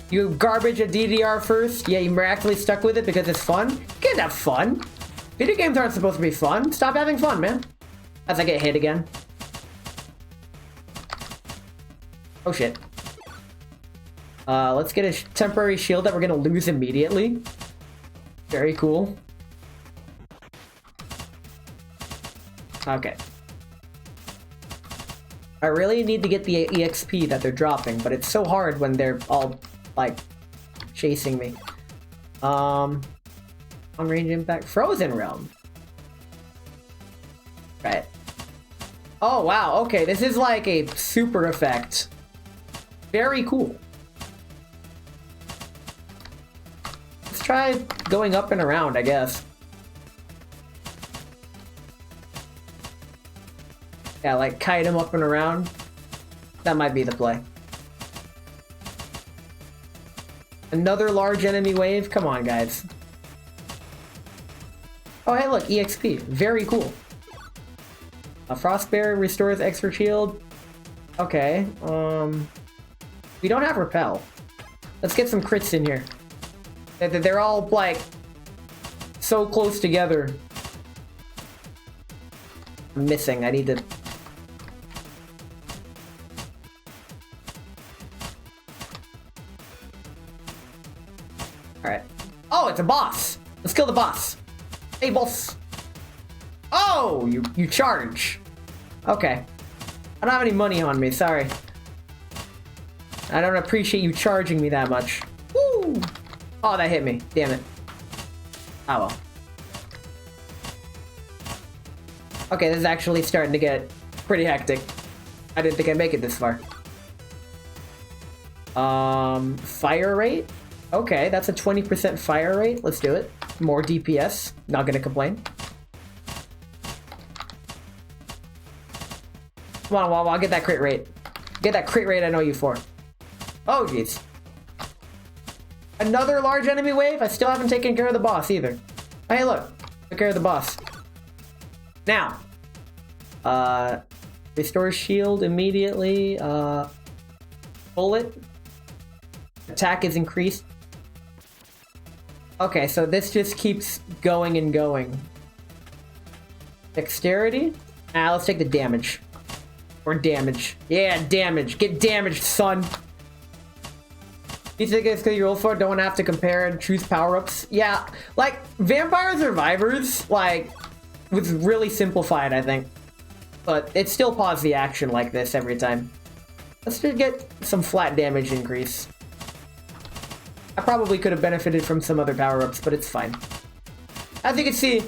S1: You garbage a DDR first. Yeah, you miraculously stuck with it because it's fun. You can't have fun. Video games aren't supposed to be fun. Stop having fun, man. As I get hit again. Oh shit. Let's get a temporary shield that we're gonna lose immediately. Very cool. Okay. I really need to get the EXP that they're dropping, but it's so hard when they're all, like, chasing me. Long-range impact. Frozen Realm. Right. Oh, wow. Okay, this is like a super effect. Very cool. Let's try going up and around, I guess. Yeah, like kite him up and around. That might be the play. Another large enemy wave? Come on, guys. Oh, hey, look, EXP. Very cool. A Frost Barrier restores extra shield. Okay, we don't have repel. Let's get some crits in here. They're all, like, so close together. I'm missing. I need to... Alright. Oh, it's a boss! Let's kill the boss! Hey, boss! Oh! You charge! Okay. I don't have any money on me, sorry. I don't appreciate you charging me that much. Woo! Oh, that hit me. Damn it. Oh well. Okay, this is actually starting to get pretty hectic. I didn't think I'd make it this far. Fire rate? Okay, that's a 20% fire rate. Let's do it. More DPS. Not gonna complain. Come on, Wawa, get that crit rate. Get that crit rate I know you for. Oh, jeez. Another large enemy wave? I still haven't taken care of the boss either. Hey, look. Took care of the boss. Now. Restore shield immediately. Bullet. Attack is increased. Okay, so this just keeps going and going. Dexterity? Ah, let's take the damage. Or damage. Yeah, damage. Get damaged, son. You think it's because you're old for it? Don't want to have to compare and choose power-ups? Yeah, like, Vampire Survivors, like, was really simplified, I think. But it still paused the action like this every time. Let's just get some flat damage increase. I probably could have benefited from some other power-ups, but it's fine. As you can see,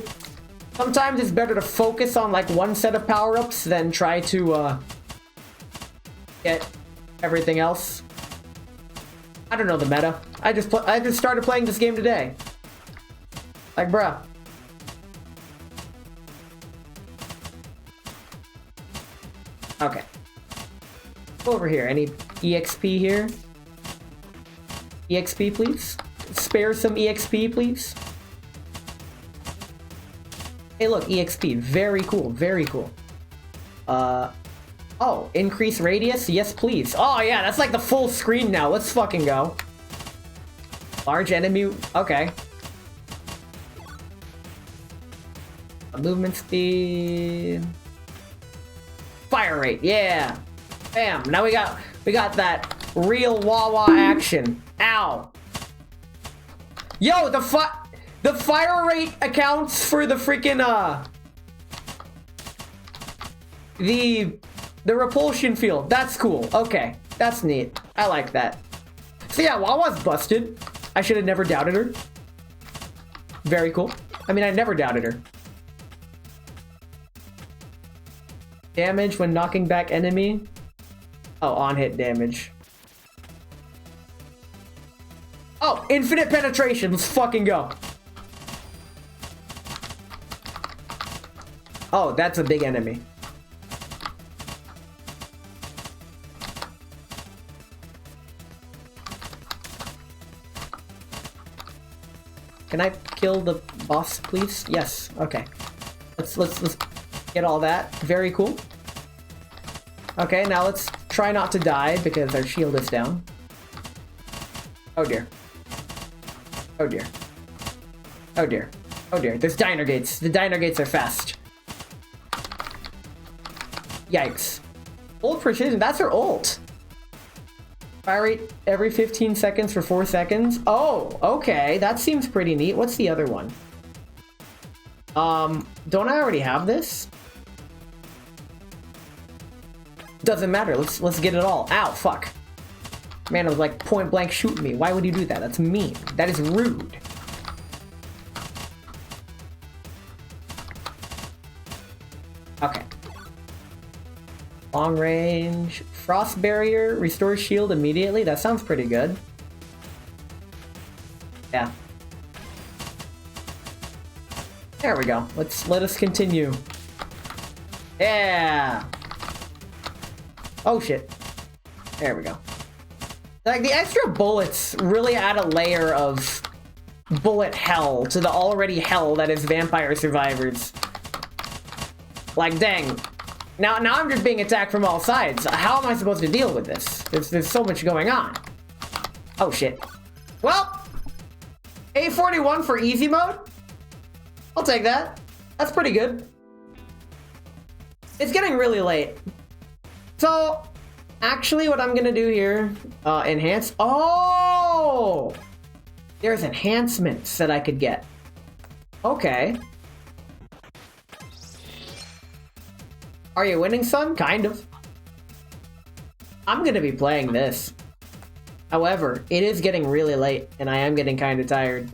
S1: sometimes it's better to focus on, like, one set of power-ups than try to, get everything else. I don't know the meta. I just started playing this game today. Like, bruh. Okay. Go over here. Any EXP here? EXP, please. Spare some EXP, please. Hey, look, EXP. Very cool. Very cool. Oh, increase radius? Yes, please. Oh, yeah, that's like the full screen now. Let's fucking go. Large enemy. Okay. Movement speed. Fire rate. Yeah. Bam. Now we got that real Wawa action. Ow. Yo, the fire rate accounts for the freaking the repulsion field. That's cool. Okay, that's neat. I like that. So yeah, Wawa's busted. I should have never doubted her. Very cool. I mean, I never doubted her. Damage when knocking back enemy. Oh, on-hit damage. Oh, infinite penetration. Let's fucking go. Oh, that's a big enemy. Can I kill the boss, please? Yes. Okay. Let's get all that. Very cool. Okay, now let's try not to die because our shield is down. Oh dear. Oh dear. Oh dear. Oh dear. There's diner gates. The diner gates are fast. Yikes. Ult precision. That's her ult. Fire rate every 15 seconds for 4 seconds. Oh, okay. That seems pretty neat. What's the other one? Don't I already have this? Doesn't matter. Let's get it all. Ow, fuck. Man, it was like point blank shooting me. Why would you do that? That's mean. That is rude. Okay. Long range. Frost barrier. Restore shield immediately. That sounds pretty good. Yeah. There we go. Let us continue. Yeah. Oh shit. There we go. Like, the extra bullets really add a layer of bullet hell to the already hell that is Vampire Survivors. Like, dang. Now I'm just being attacked from all sides. How am I supposed to deal with this? There's so much going on. Oh shit. Well, A41 for easy mode? I'll take that. That's pretty good. It's getting really late. So, actually what I'm gonna do here, enhance. Oh! There's enhancements that I could get. Okay. Are you winning, son? Kind of. I'm gonna be playing this. However, it is getting really late, and I am getting kind of tired,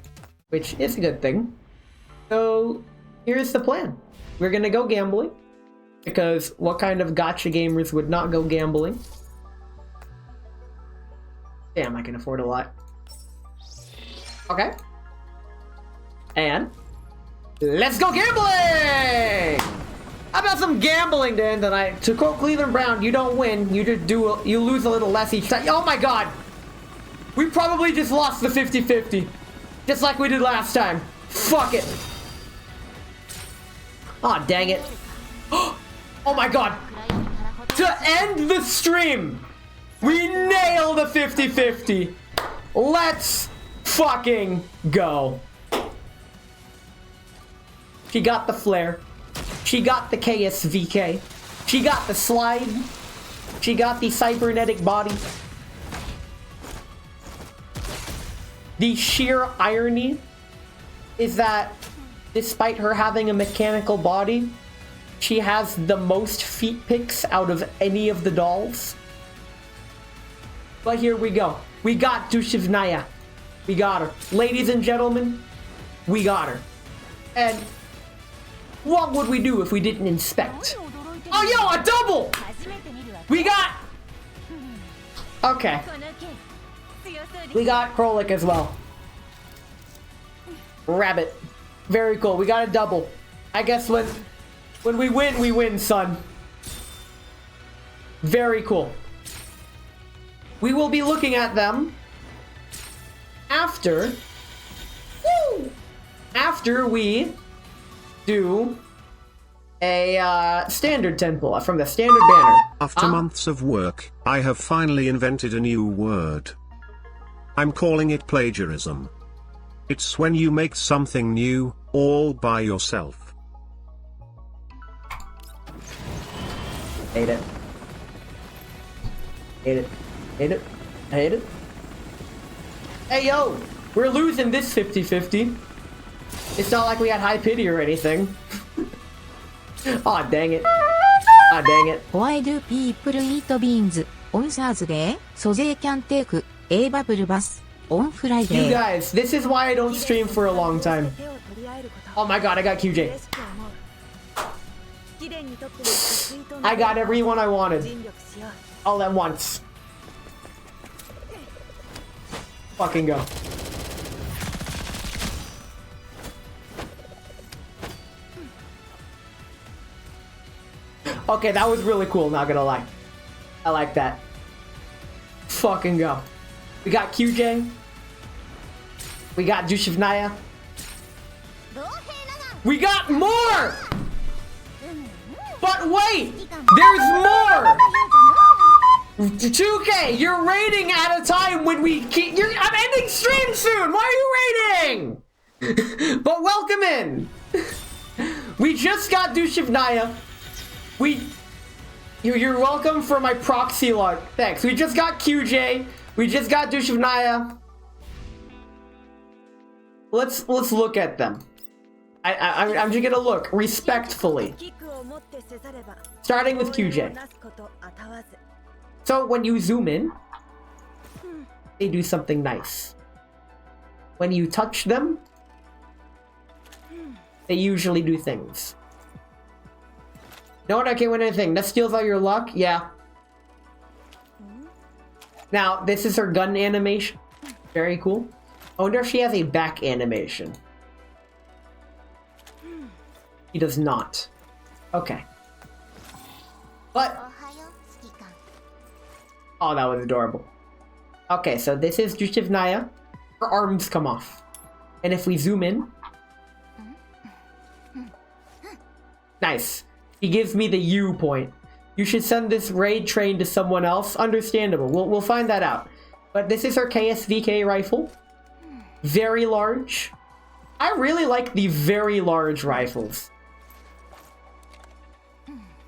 S1: which is a good thing. So, here's the plan. We're gonna go gambling, because what kind of gacha gamers would not go gambling? Damn, I can afford a lot. Okay. And let's go gambling! How about some gambling to end the night? To quote Cleveland Brown, you don't win, you just you lose a little less each time. Oh my god! We probably just lost the 50-50. Just like we did last time. Fuck it. Aw, dang it. Oh my god. To end the stream, we nailed the 50-50. Let's fucking go. She got the flare. She got the KSVK. She got the slide. She got the cybernetic body. The sheer irony is that despite her having a mechanical body, she has the most feet pics out of any of the dolls. But here we go. We got Dushevnaya. We got her. Ladies and gentlemen, we got her. And what would we do if we didn't inspect? Oh, yo, a double! We got... Okay. We got Krolik as well. Rabbit. Very cool. We got a double. I guess when we win, son. Very cool. We will be looking at them after... Woo! After we do a standard temple from the standard banner.
S3: After months of work, I have finally invented a new word. I'm calling it plagiarism. It's when you make something new, all by yourself.
S1: Hate it. Hate it. Hate it. I hate it. Hey, yo! We're losing this 50-50. It's not like we had high pity or anything. Aw, dang it. Ah, dang it.
S4: Why do people eat beans on Thursday so they can take a bubble bath on Friday?
S1: You guys, this is why I don't stream for a long time. Oh my god, I got QJ. I got everyone I wanted. All at once. Fucking go. Okay, that was really cool, not gonna lie. I like that. Fucking go. We got QJ. We got Dushevnaya. We got more! But wait! There's more! 2K, you're raiding at a time when we keep... I'm ending stream soon! Why are you raiding? But welcome in! We just got Dushevnaya. You're welcome for my proxy luck. Thanks. We just got QJ. We just got Dushevnaya. Let's look at them. I'm just gonna look respectfully. Starting with QJ. So when you zoom in, they do something nice. When you touch them, they usually do things. No one can't win anything. That steals all your luck? Yeah. Now, this is her gun animation. Very cool. I wonder if she has a back animation. He does not. Okay. But... oh, that was adorable. Okay, so this is Dushevnaya. Her arms come off. And if we zoom in... nice. He gives me the U point. You should send this raid train to someone else. Understandable. We'll find that out. But this is her KSVK rifle. Very large. I really like the very large rifles.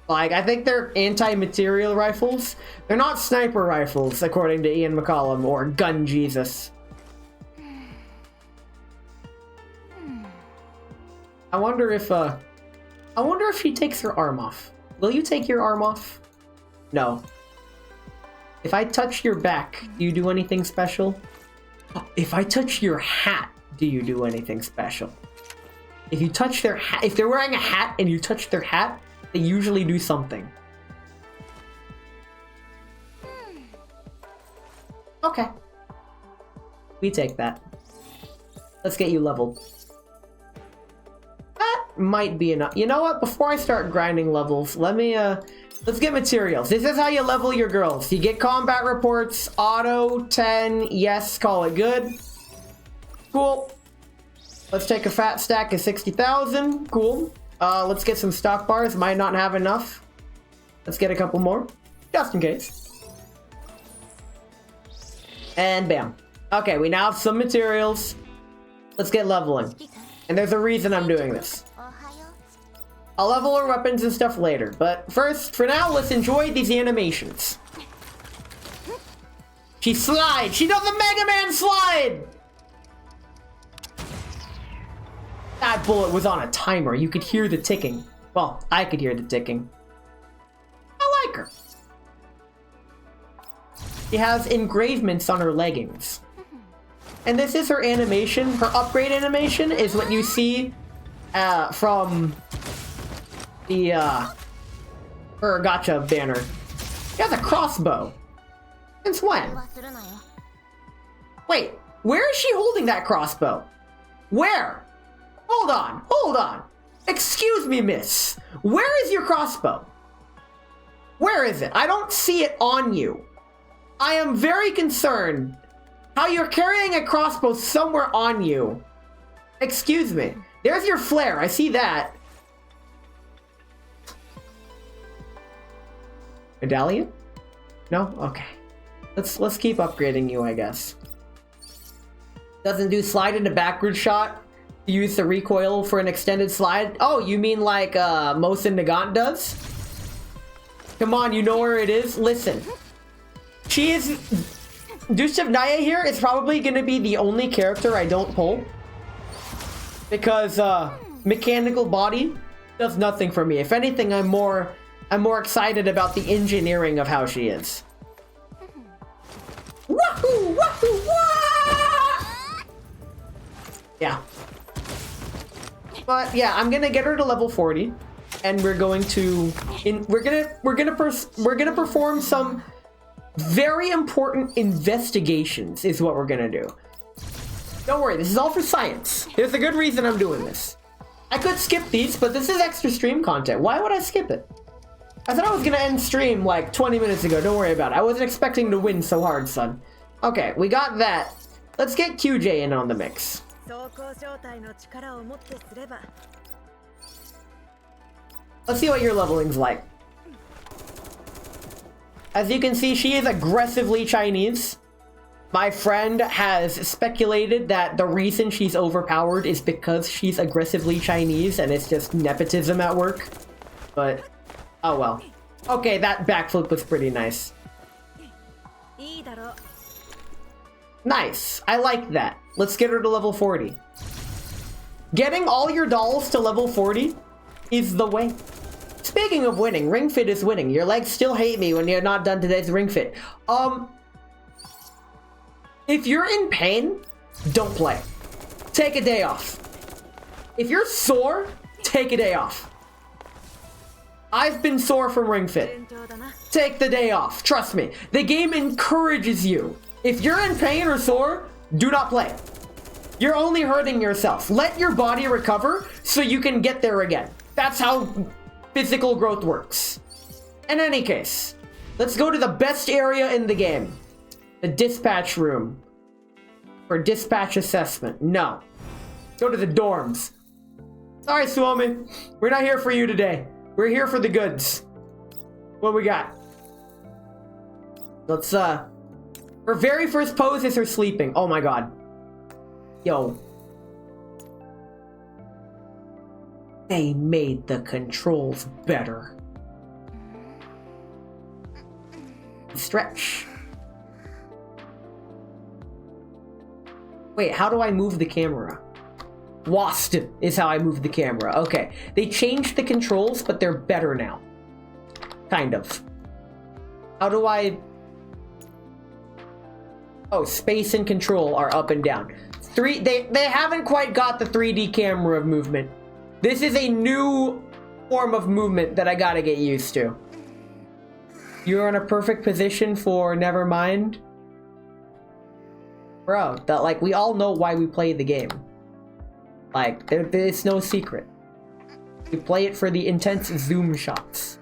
S1: Like, I think they're anti-material rifles. They're not sniper rifles, according to Ian McCollum or Gun Jesus. I wonder if she takes her arm off. Will you take your arm off? No. If I touch your back, do you do anything special? If I touch your hat, do you do anything special? If you touch their hat, if they're wearing a hat and you touch their hat, they usually do something. Okay. We take that. Let's get you leveled. That might be enough. You know what? Before I start grinding levels, let's get materials. This is how you level your girls. You get combat reports, auto, 10, yes, call it good. Cool. Let's take a fat stack of 60,000. Cool. Let's get some stock bars. Might not have enough. Let's get a couple more, just in case. And bam. Okay, we now have some materials. Let's get leveling. And there's a reason I'm doing this. I'll level our weapons and stuff later, but first, for now, let's enjoy these animations. She slides! She does a Mega Man slide! That bullet was on a timer. You could hear the ticking. Well, I could hear the ticking. I like her. She has engravements on her leggings. And this is her animation. Her upgrade animation is what you see from the her gacha banner. She has a crossbow. Since when? Wait, where is she holding that crossbow? Where? Hold on, hold on. Excuse me, miss. Where is your crossbow? Where is it? I don't see it on you. I am very concerned how you're carrying a crossbow somewhere on you. Excuse me. There's your flare. I see that. Medallion? No? Okay. Let's keep upgrading you, I guess. Doesn't do slide into backward shot. Use the recoil for an extended slide. Oh, you mean like Mosin Nagant does? Come on, you know where it is? Listen. She is... Dushevnaya here is probably going to be the only character I don't pull. Because mechanical body does nothing for me. If anything, I'm more excited about the engineering of how she is. Wahoo! Wahoo! Wah! Yeah. But yeah, I'm gonna get her to level 40, and we're going to we're gonna perform some very important investigations. Is what we're gonna do. Don't worry, this is all for science. There's a good reason I'm doing this. I could skip these, but this is extra stream content. Why would I skip it? I thought I was gonna end stream like 20 minutes ago. Don't worry about it. I wasn't expecting to win so hard, son. Okay, we got that. Let's get QJ in on the mix. Let's see what your leveling's like. As you can see, she is aggressively Chinese. My friend has speculated that the reason she's overpowered is because she's aggressively Chinese and it's just nepotism at work. But, oh well. Okay, that backflip was pretty nice. Nice. I like that. Let's get her to level 40. Getting all your dolls to level 40 is the way. Speaking of winning, Ring Fit is winning. Your legs still hate me when you're not done today's Ring Fit. If you're in pain, don't play. Take a day off. If you're sore, take a day off. I've been sore from Ring Fit. Take the day off. Trust me. The game encourages you. If you're in pain or sore, do not play. You're only hurting yourself. Let your body recover so you can get there again. That's how physical growth works. In any case, let's go to the best area in the game. The dispatch room. For dispatch assessment. No. Go to the dorms. Sorry, Swami. We're not here for you today. We're here for the goods. What we got? Let's, her very first pose is her sleeping. Oh my god. Yo. They made the controls better. Stretch. Wait, how do I move the camera? WASD is how I move the camera. Okay. They changed the controls, but they're better now. Kind of. How do I... Oh, space and control are up and down. They haven't quite got the 3D camera movement. This is a new form of movement that I gotta get used to. You're in a perfect position for Nevermind. Bro, that, like, we all know why we play the game. Like, there's no secret. We play it for the intense zoom shots.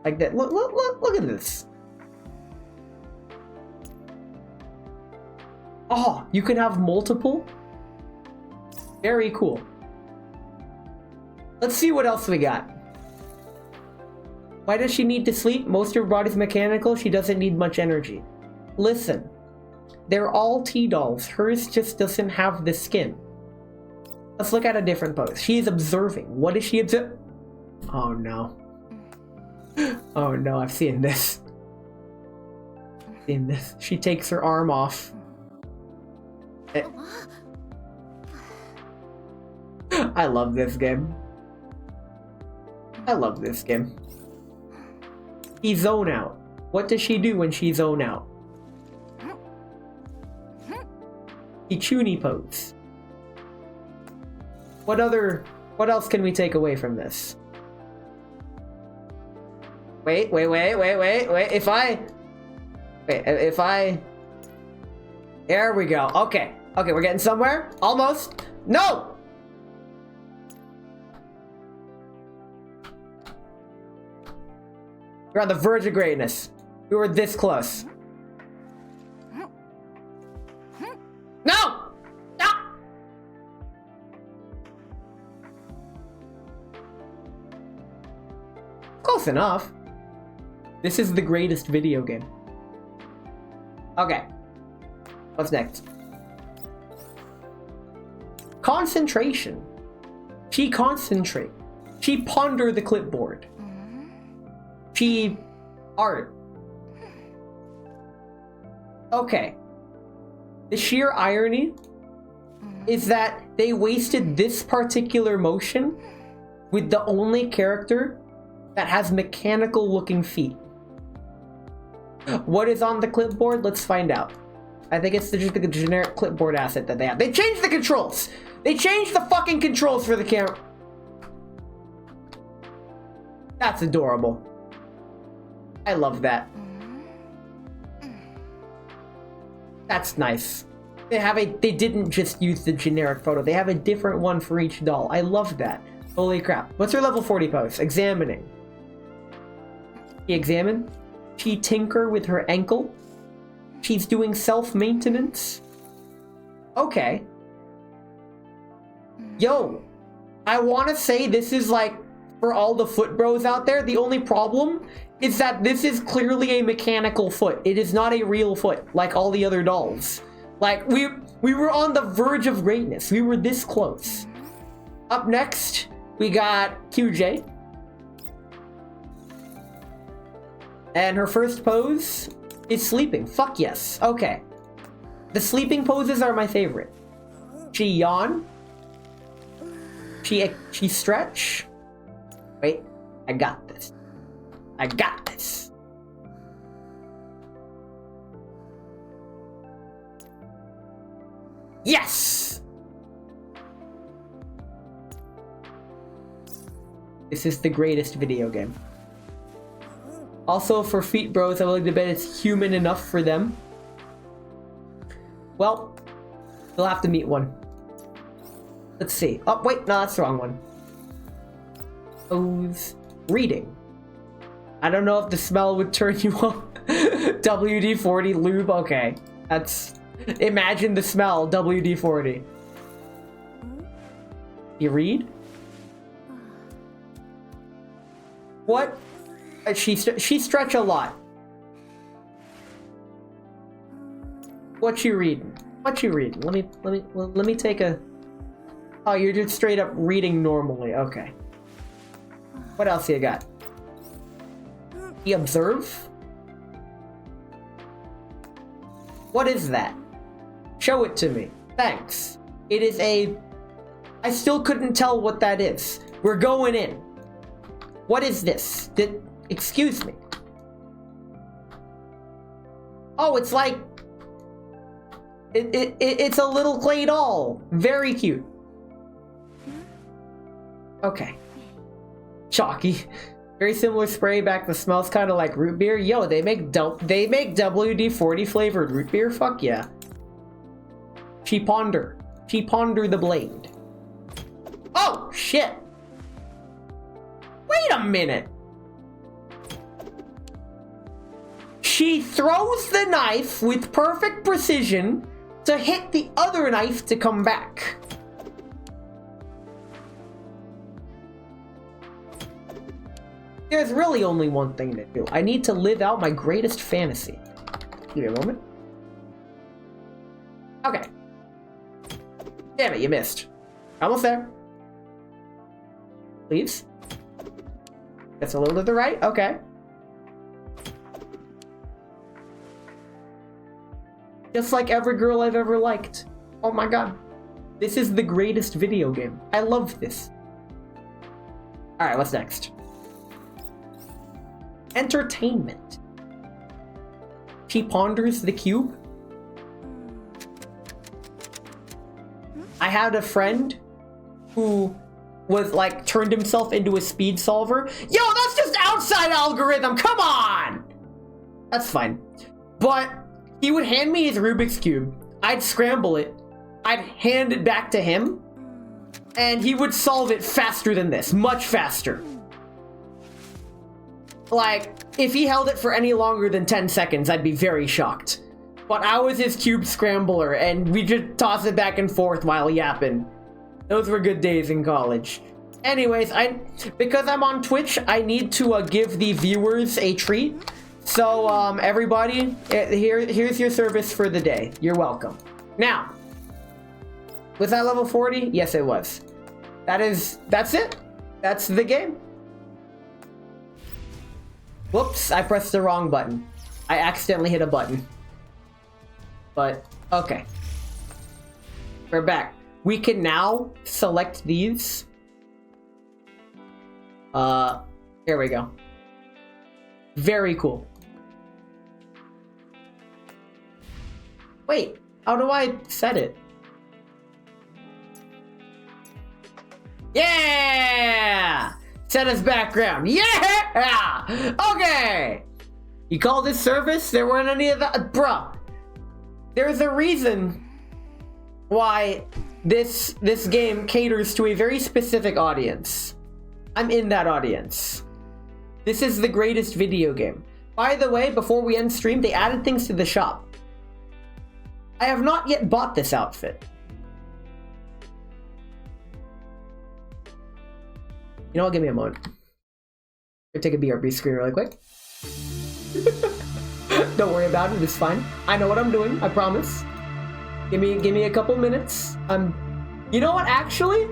S1: Like that. Look at this. Oh, you can have multiple? Very cool. Let's see what else we got. Why does she need to sleep? Most of her body's mechanical. She doesn't need much energy. Listen. They're all T-dolls. Hers just doesn't have the skin. Let's look at a different pose. She is observing. What is she observing? Oh no. Oh no, I've seen this. In this. She takes her arm off. I love this game. I love this game. She zone out. What does she do when she zone out? She chuny pose. What else can we take away from this? Wait. If I... There we go. Okay, we're getting somewhere. Almost. No! We're on the verge of greatness. We were this close. No! No! Close enough. This is the greatest video game. Okay. What's next? Concentration. She concentrate. She ponder the clipboard. She art. Okay. The sheer irony is that they wasted this particular motion with the only character that has mechanical looking feet. What is on the clipboard? Let's find out. I think it's just the generic clipboard asset that they have. They changed the controls! They changed the fucking controls for the camera. That's adorable. I love that. That's nice. They didn't just use the generic photo. They have a different one for each doll. I love that. Holy crap. What's her level 40 pose? Examining. She examine. She tinker with her ankle. She's doing self-maintenance. Okay. Yo, I want to say this is like, for all the foot bros out there, the only problem is that this is clearly a mechanical foot. It is not a real foot like all the other dolls. Like, we were on the verge of greatness. We were this close. Up next, we got QJ. And her first pose is sleeping. Fuck yes. Okay. The sleeping poses are my favorite. She yawn. She stretch. Wait, I got this. I got this. Yes! This is the greatest video game. Also, for feet bros, I would like to bet it's human enough for them. Well, they'll have to meet one. Let's see. Oh, wait, no, that's the wrong one. Pose. Reading. I don't know if the smell would turn you on. WD-40 lube, okay. That's... Imagine the smell, WD-40. You read? What? She stretch a lot. What you reading? What you reading? Let me take a... Oh, you're just straight up reading normally. Okay. What else you got? You observe? What is that? Show it to me. Thanks. It is a... I still couldn't tell what that is. We're going in. What is this? Excuse me. Oh, it's like... It's a little clay doll. Very cute. Okay. Chalky. Very similar spray back that smells kind of like root beer. Yo, they make WD-40 flavored root beer? Fuck yeah. She ponder the blade. Oh, shit. Wait a minute. She throws the knife with perfect precision to hit the other knife to come back. There's really only one thing to do. I need to live out my greatest fantasy. Give me a moment. Okay. Damn it, you missed. Almost there. Please. That's a little to the right. Okay. Just like every girl I've ever liked. Oh my god. This is the greatest video game. I love this. Alright, what's next? Entertainment. She ponders the cube. I had a friend who was like turned himself into a speed solver. Yo, that's just outside algorithm. Come on. That's fine. But he would hand me his Rubik's Cube. I'd scramble it. I'd hand it back to him. And he would solve it faster than this. Much faster. Like, if he held it for any longer than 10 seconds, I'd be very shocked. But I was his cube scrambler, and we just toss it back and forth while yapping. Those were good days in college. Anyways, because I'm on Twitch, I need to give the viewers a treat. So, everybody, here's your service for the day. You're welcome. Now, was that level 40? Yes, it was. That's it. That's the game. Whoops, I pressed the wrong button. I accidentally hit a button. But, Okay. We're back. We can now select these. Here we go. Very cool. Wait, how do I set it? Yeah! Set as background. Yeah! Okay! You call this service? There weren't any of that. Bruh. There's a reason why this game caters to a very specific audience. I'm in that audience. This is the greatest video game. By the way, before we end stream, they added things to the shop. I have not yet bought this outfit. You know what? Give me a moment. I'll take a BRB screen really quick. Don't worry about it. It's fine. I know what I'm doing. I promise. Give me a couple minutes. You know what? Actually,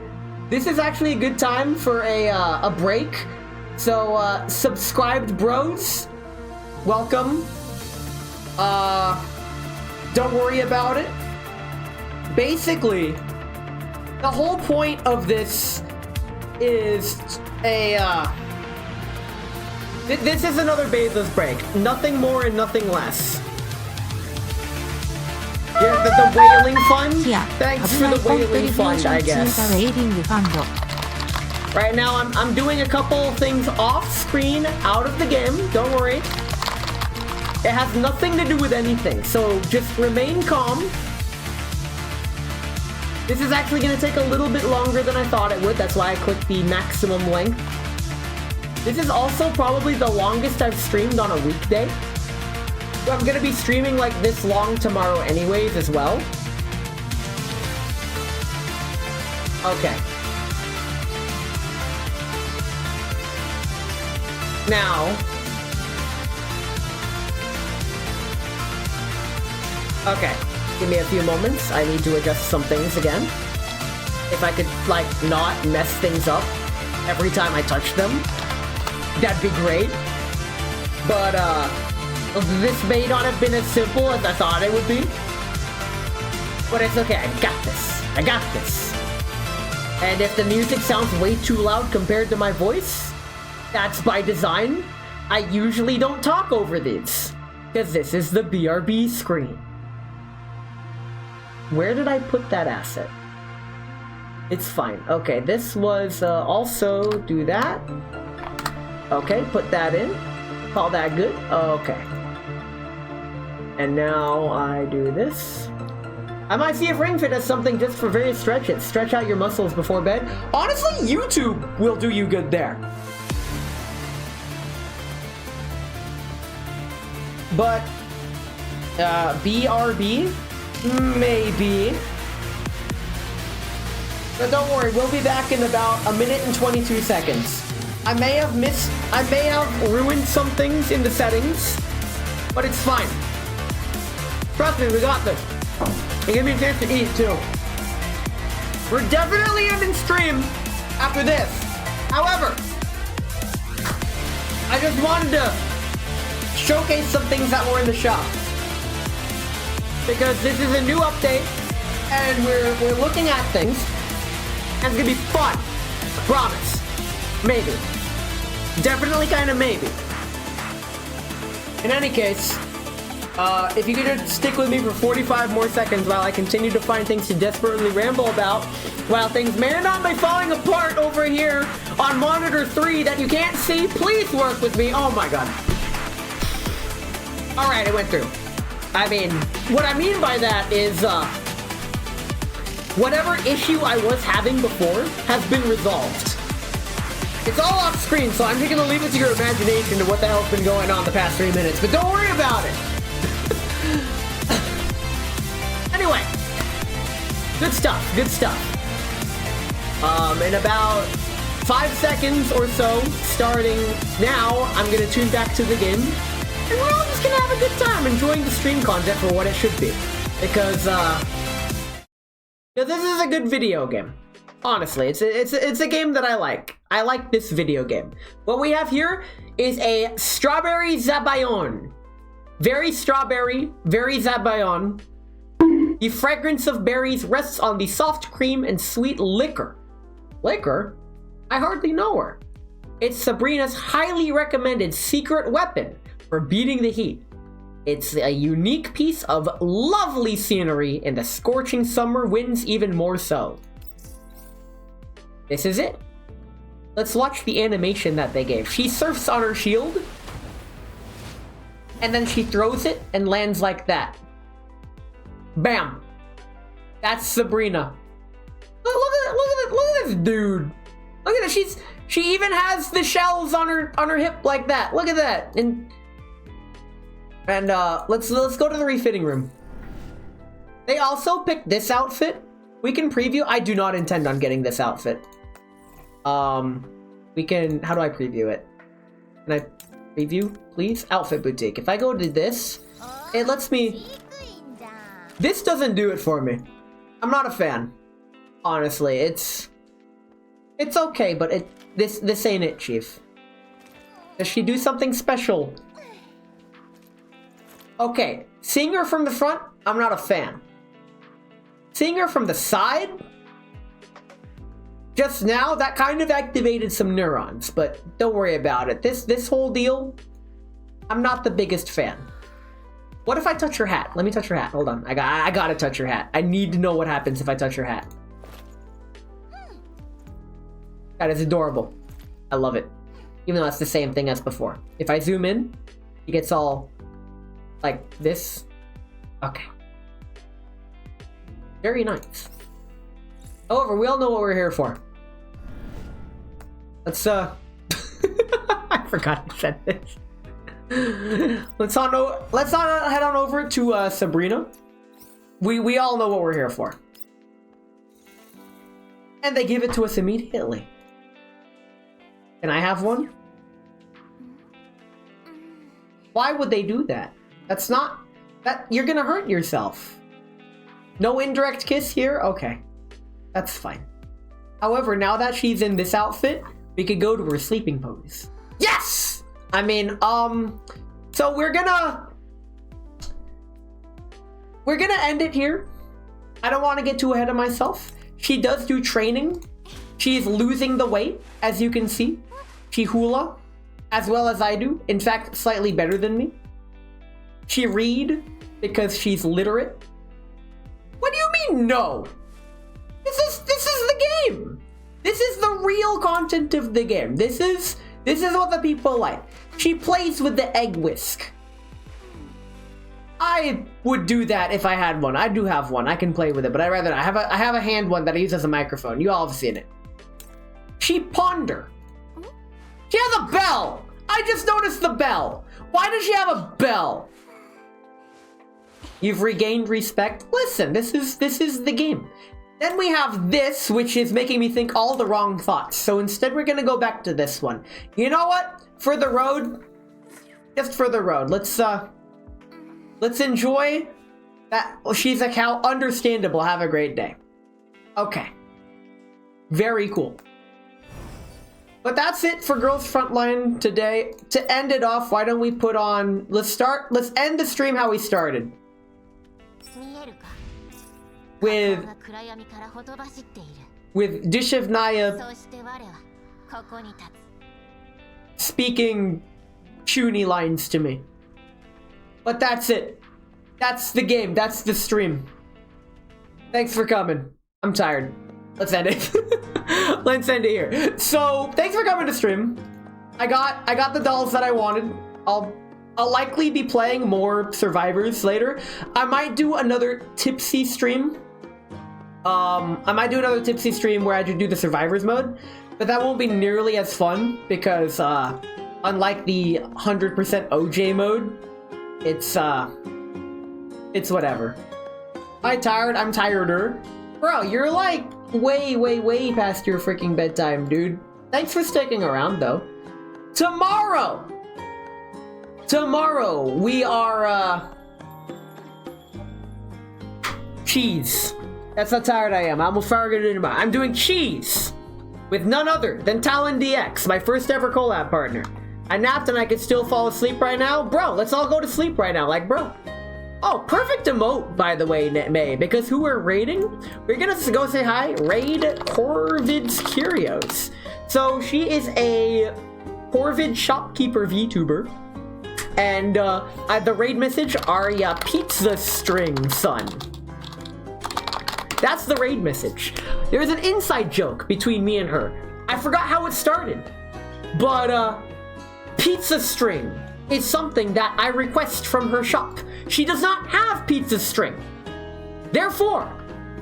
S1: this is actually a good time for a break. So, subscribed bros, welcome. Don't worry about it. Basically, the whole point of this is this is another Bezos break. Nothing more and nothing less. Yeah, the whaling fund? Thanks for the whaling fund, I guess. Right now, I'm doing a couple things off screen, out of the game. Don't worry. It has nothing to do with anything, so just remain calm. This is actually going to take a little bit longer than I thought it would. That's why I clicked the maximum length. This is also probably the longest I've streamed on a weekday. So I'm going to be streaming like this long tomorrow anyways as well. Okay. Now, okay, give me a few moments. I need to adjust some things again. If I could, like, not mess things up every time I touch them, that'd be great. But, this may not have been as simple as I thought it would be. But it's okay, I got this. I got this. And if the music sounds way too loud compared to my voice, that's by design. I usually don't talk over these, because this is the BRB screen. Where did I put that asset? It's fine. Okay, this was also do that. Okay, put that in. Call that good. Okay. And now I do this. I might see if Ring Fit has something just for various stretches. Stretch out your muscles before bed. Honestly, YouTube will do you good there. But, BRB? Maybe. But don't worry, we'll be back in about a minute and 22 seconds. I may have ruined some things in the settings, but it's fine. Trust me, we got this. And give me a chance to eat, too. We're definitely ending stream after this. However, I just wanted to showcase some things that were in the shop. Because this is a new update, and we're looking at things, and it's gonna be fun. I promise. Maybe. Definitely kind of maybe. In any case, if you could just stick with me for 45 more seconds while I continue to find things to desperately ramble about, while things may not be falling apart over here on monitor 3 that you can't see, please work with me. Oh my god. Alright, it went through. I mean, what I mean by that is, whatever issue I was having before has been resolved. It's all off screen, so I'm just gonna leave it to your imagination of what the hell's been going on the past 3 minutes, but don't worry about it! Anyway, good stuff, good stuff. In about 5 seconds or so, starting now, I'm gonna tune back to the game. And we're all just gonna have a good time enjoying the stream content for what it should be. Because, this is a good video game. Honestly, it's a game that I like. I like this video game. What we have here is a strawberry zabayon. Very strawberry, very zabayon. The fragrance of berries rests on the soft cream and sweet liquor. Liquor? I hardly know her. It's Sabrina's highly recommended secret weapon for beating the heat. It's a unique piece of lovely scenery in the scorching summer winds even more so. This is it. Let's watch the animation that they gave. She surfs on her shield, and then she throws it and lands like that. Bam. That's Sabrina. Look at this dude. Look at this. She even has the shells on her hip like that. Look at that. And let's go to the refitting room. They also picked this outfit. We can preview. I do not intend on getting this outfit. We can. How do I preview it? Can I preview, please? Outfit boutique. If I go to this, it lets me. This doesn't do it for me. I'm not a fan. Honestly, it's okay, but this ain't it, Chief. Does she do something special? Okay, seeing her from the front, I'm not a fan. Seeing her from the side, just now, that kind of activated some neurons, but don't worry about it. This whole deal, I'm not the biggest fan. What if I touch her hat? Let me touch her hat. Hold on. I gotta touch her hat. I need to know what happens if I touch her hat. That is adorable. I love it. Even though that's the same thing as before. If I zoom in, he gets all like this. Okay. Very nice. However, we all know what we're here for. Let's I forgot I said this. Let's head on over to Sabrina. We all know what we're here for. And they give it to us immediately. Can I have one? Why would they do that? That's not... You're gonna hurt yourself. No indirect kiss here? Okay. That's fine. However, now that she's in this outfit, we could go to her sleeping pose. Yes! I mean, so we're gonna end it here. I don't want to get too ahead of myself. She does do training. She's losing the weight, as you can see. She hula, as well as I do. In fact, slightly better than me. She read, because she's literate. What do you mean, no? This is the game. This is the real content of the game. This is what the people like. She plays with the egg whisk. I would do that if I had one. I do have one. I can play with it, but I rather not. I have a hand one that I use as a microphone. You all have seen it. She ponder. She has a bell. I just noticed the bell. Why does she have a bell? You've regained respect. Listen, this is the game. Then we have this, which is making me think all the wrong thoughts. So instead, we're gonna go back to this one. You know what? For the road, just for the road. Let's enjoy that. Well, she's a cow. Understandable. Have a great day. Okay. Very cool. But that's it for Girls Frontline today. To end it off, why don't we put on... Let's end the stream how we started. With Dushevnaya speaking chuny lines to me. But that's it. That's the game. That's the stream. Thanks for coming. I'm tired. Let's end it. Let's end it here. So, thanks for coming to stream. I got the dolls that I wanted. I'll likely be playing more Survivors later. I might do another tipsy stream. I might do another tipsy stream where I do the Survivors mode, but that won't be nearly as fun because unlike the 100% OJ mode, it's whatever. I'm tireder. Bro, you're like way past your freaking bedtime, dude. Thanks for sticking around though. Tomorrow we are cheese. That's how tired I am. I almost forgot it. I'm doing cheese with none other than Talon DX, my first ever collab partner. I napped and I could still fall asleep right now. Bro, let's all go to sleep right now. Like, bro. Oh, perfect emote, by the way, May, because who we're raiding? We're gonna go say hi, raid Corvid's Curios. So she is a Corvid shopkeeper VTuber. And the raid message, Arya Pizza String Son. That's the raid message. There's an inside joke between me and her. I forgot how it started. But pizza string is something that I request from her shop. She does not have pizza string. Therefore,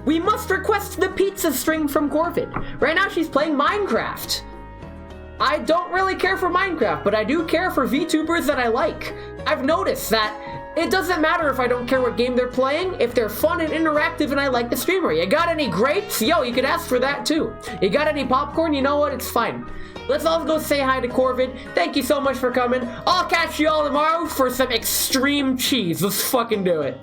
S1: we must request the pizza string from Corvid. Right now she's playing Minecraft. I don't really care for Minecraft, but I do care for VTubers that I like. I've noticed that it doesn't matter if I don't care what game they're playing, if they're fun and interactive and I like the streamer. You got any grapes? Yo, you could ask for that too. You got any popcorn? You know what? It's fine. Let's all go say hi to Corvid. Thank you so much for coming. I'll catch you all tomorrow for some extreme cheese. Let's fucking do it.